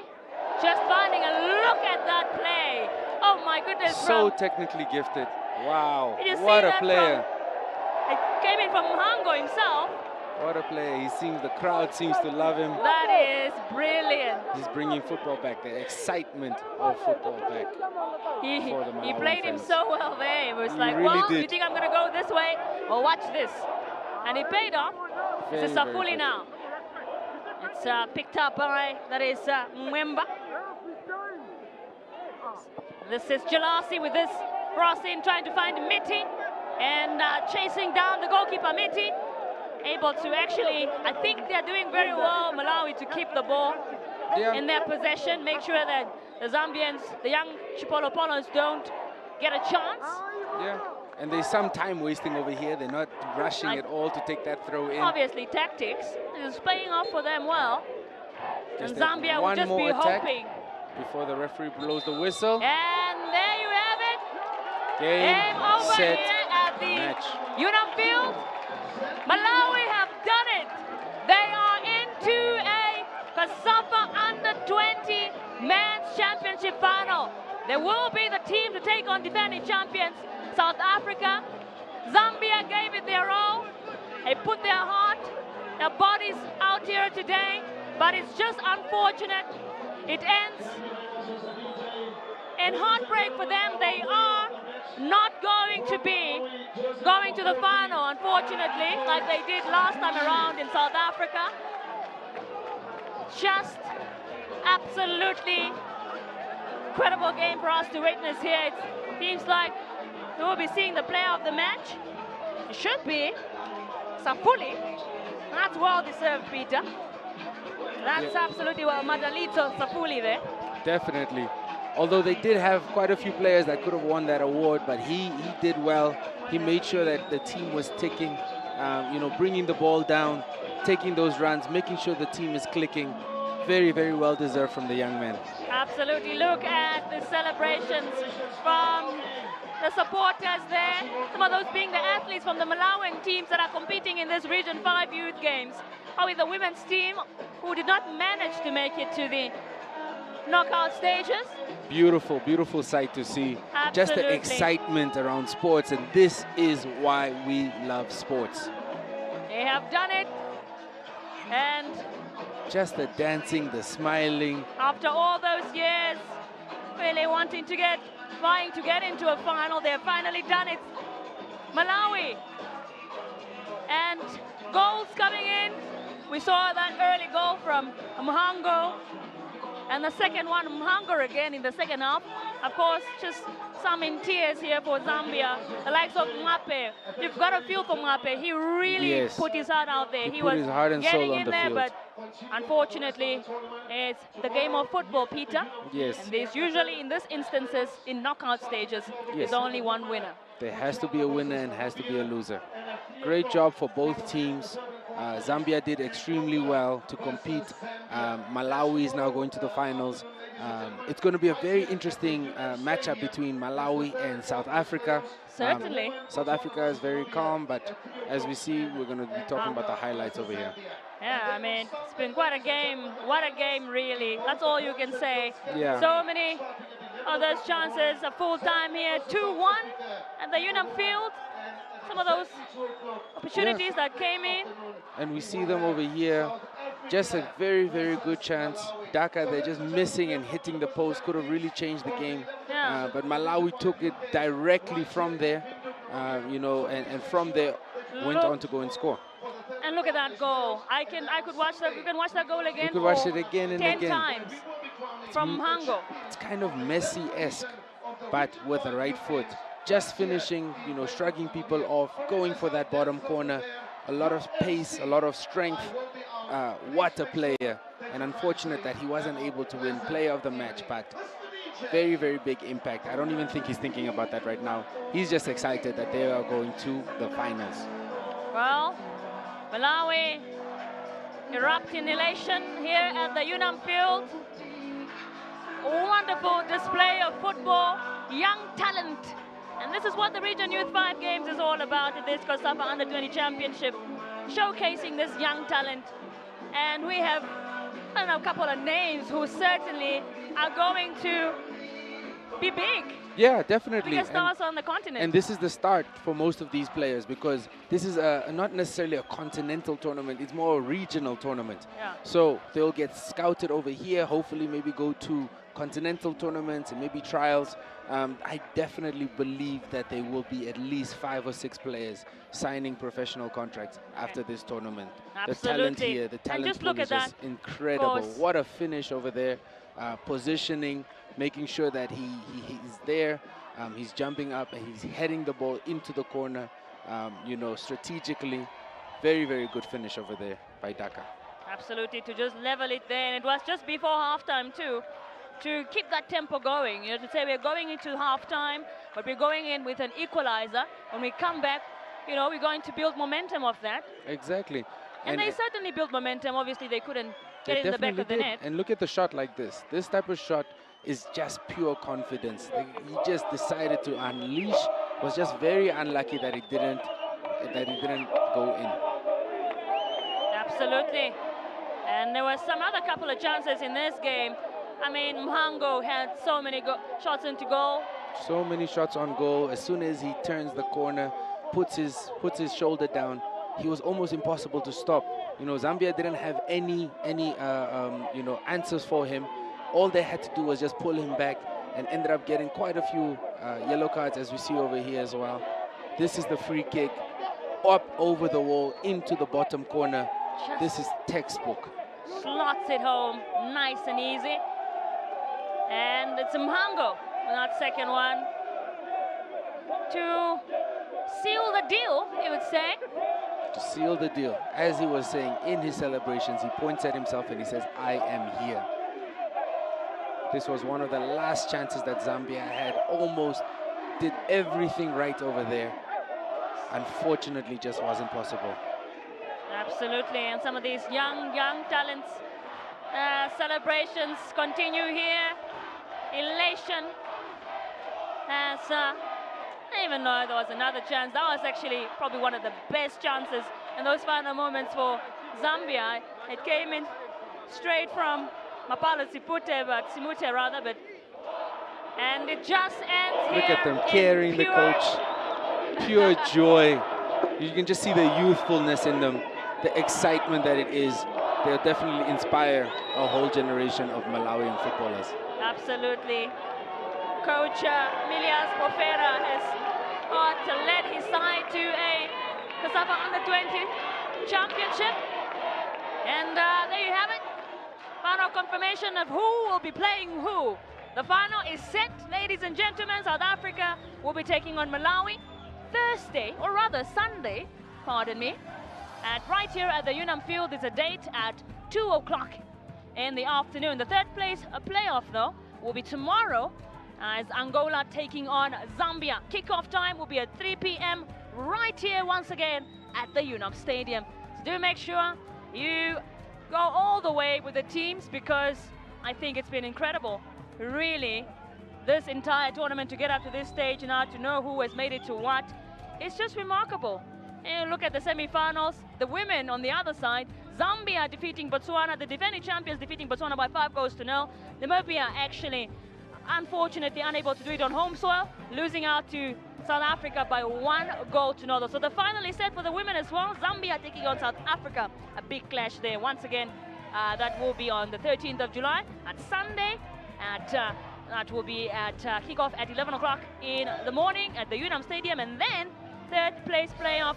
just finding a look at that play. Oh my goodness. So technically gifted. Wow. What a player. It came in from Hango himself. What a player. The crowd seems to love him. That is brilliant. He's bringing football back, the excitement of football back. He played him so well there. It was like, well, you think I'm going to go this way? Well, watch this. And he paid off. It's Safuli now. It's picked up by, that is Mwemba. This is Jalasi with this crossing, trying to find Miti. And chasing down the goalkeeper, Miti. Able to actually, I think they're doing very well, Malawi, to keep the ball in their possession. Make sure that the Zambians, the young Chipolopolos, don't get a chance. Yeah. And there's some time wasting over here. They're not rushing at all to take that throw in. Obviously, tactics is playing off for them well. And Zambia will just be hoping. Before the referee blows the whistle. And there you have it. Game over set, here at the match. UNAM field. Malawi have done it. They are into a COSAFA Under-20 Men's Championship final. They will be the team to take on defending champions, South Africa. Zambia gave it their all. They put their heart, their bodies out here today, but it's just unfortunate. It ends in heartbreak for them. They are not going to be going to the final, unfortunately, like they did last time around in South Africa. Just absolutely incredible game for us to witness here. It seems like we will be seeing the player of the match. It should be Safuli. That's well deserved, Peter. That's absolutely well, Madalito Safuli there. Definitely. Although they did have quite a few players that could have won that award, but he did well. He made sure that the team was ticking, bringing the ball down, taking those runs, making sure the team is clicking. Very, very well deserved from the young man. Absolutely. Look at the celebrations from the supporters there. Some of those being the athletes from the Malawian teams that are competing in this Region 5 Youth Games. Or with the women's team who did not manage to make it to the knockout stages. Beautiful, beautiful sight to see. Absolutely. Just the excitement around sports, and this is why we love sports. They have done it, and just the dancing, the smiling. After all those years, really vying to get into a final, they've finally done it. Malawi, and goals coming in. We saw that early goal from Mhango, and the second one, Mhango again in the second half. Of course, just some in tears here for Zambia. The likes of Mwape. You've got to feel for Mwape. He really put his heart out there. He was his heart and getting soul on in the there, field. but unfortunately, it's the game of football, Peter. Yes. And there's usually, in these instances, in knockout stages, there's only one winner. There has to be a winner and has to be a loser. Great job for both teams. Zambia did extremely well to compete. Malawi is now going to the finals. It's going to be a very interesting matchup between Malawi and South Africa. Certainly. South Africa is very calm, but as we see, we're going to be talking about the highlights over here. Yeah, I mean, it's been quite a game. What a game, really. That's all you can say. Yeah. So many of those chances, a full time here, 2-1 at the Unam field. Some of those opportunities that came in. And we see them over here. Just a very, very good chance. Dhaka, they're just missing and hitting the post. Could have really changed the game. Yeah. But Malawi took it directly from there, you know, and from there went on to go and score. And look at that goal. You can watch that goal again. You could watch it again and 10 again. times from Mhango. It's kind of Messi-esque, but with the right foot. Just finishing, you know, shrugging people off, going for that bottom corner. A lot of pace, a lot of strength. What a player. And unfortunate that he wasn't able to win player of the match, but very, very big impact. I don't even think he's thinking about that right now. He's just excited that they are going to the finals. Well, Malawi erupt in elation here at the Unam field. A wonderful display of football, young talent. And this is what the Region Youth 5 Games is all about at this COSAFA Under-20 Championship, showcasing this young talent. And we have, I don't know, a couple of names who certainly are going to be big. Yeah, definitely. Biggest stars on the continent. And this is the start for most of these players, because this is not necessarily a continental tournament, it's more a regional tournament. Yeah. So they'll get scouted over here, hopefully maybe go to continental tournaments and maybe trials. I definitely believe that there will be at least 5 or 6 players signing professional contracts after this tournament. Absolutely. The talent here, the talent and just look pool is at just that. incredible. What a finish over there. Positioning, making sure that he's there, he's jumping up and he's heading the ball into the corner, you know, strategically. Very, very good finish over there by Dhaka. Absolutely, to just level it there. And it was just before halftime too, to keep that tempo going. You know, to say we're going into halftime, but we're going in with an equalizer. When we come back, you know, we're going to build momentum of that. Exactly. And they certainly built momentum. Obviously, they couldn't get it in the back of the net. And look at the shot like this. This type of shot is just pure confidence. He just decided to unleash. Was just very unlucky that it didn't go in. Absolutely. And there were some other couple of chances in this game. I mean, Mhango had so many shots into goal. So many shots on goal. As soon as he turns the corner, puts his shoulder down, he was almost impossible to stop. You know, Zambia didn't have any you know, answers for him. All they had to do was just pull him back, and ended up getting quite a few yellow cards, as we see over here as well. This is the free kick, up over the wall into the bottom corner. This is textbook. Slots it home, nice and easy. And it's Mhango, that second one, to seal the deal, you would say. To seal the deal. As he was saying in his celebrations, he points at himself and he says, I am here. This was one of the last chances that Zambia had. Almost did everything right over there. Unfortunately, just wasn't possible. Absolutely, and some of these young talents celebrations continue here. Elation. As I didn't even know there was another chance. That was actually probably one of the best chances in those final moments for Zambia. It came in straight from Mapala Simute rather, but and it just ends Look here at them in carrying the pure- coach. Pure joy. You can just see the youthfulness in them, the excitement that it is. They'll definitely inspire a whole generation of Malawian footballers. Absolutely. Coach Milias Pofera has led his side to a COSAFA Under-20 championship. And there you have it. Final confirmation of who will be playing who. The final is set, ladies and gentlemen. South Africa will be taking on Malawi Thursday, or rather Sunday, pardon me. Right here at the Unam Field is a date at 2 o'clock in the afternoon. The third place playoff, though, will be tomorrow as Angola taking on Zambia. Kickoff time will be at 3 p.m. right here once again at the Unam Stadium. So do make sure you go all the way with the teams, because I think it's been incredible, really, this entire tournament to get up to this stage now, to know who has made it to what. It's just remarkable. And look at the semi-finals, the women on the other side, Zambia defeating Botswana, the defending champions defeating Botswana by 5-0. Namibia actually, unfortunately, unable to do it on home soil, losing out to South Africa by 1-0. So the final is set for the women as well. Zambia taking on South Africa. A big clash there. Once again, that will be on the 13th of July at Sunday. That will be at kickoff at 11 o'clock in the morning at the Unam Stadium. And then third place playoff,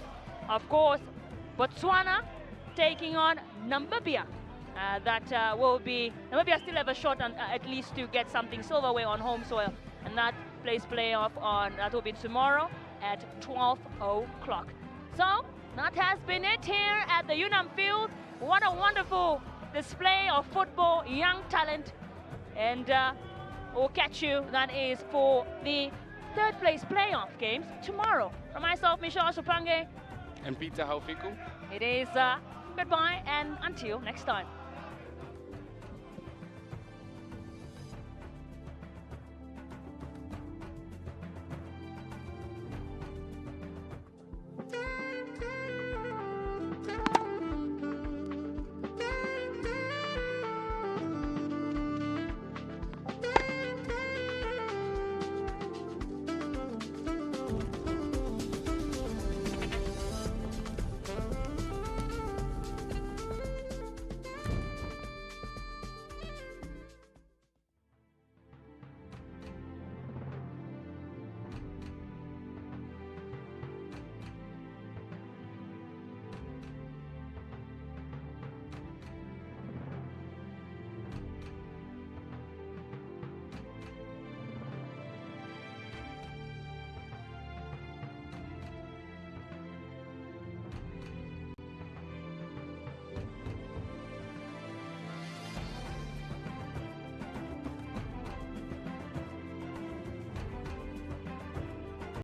of course, Botswana taking on Namibia. That will be, Namibia still have a shot at least to get something silverware on home soil. And that place playoff that will be tomorrow at 12 o'clock. So that has been it here at the Unam Field. What a wonderful display of football, young talent. And we'll catch you, that is, for the third place playoff games tomorrow. From myself, Michelle Supange. And Peter Haufiku. It is goodbye and until next time.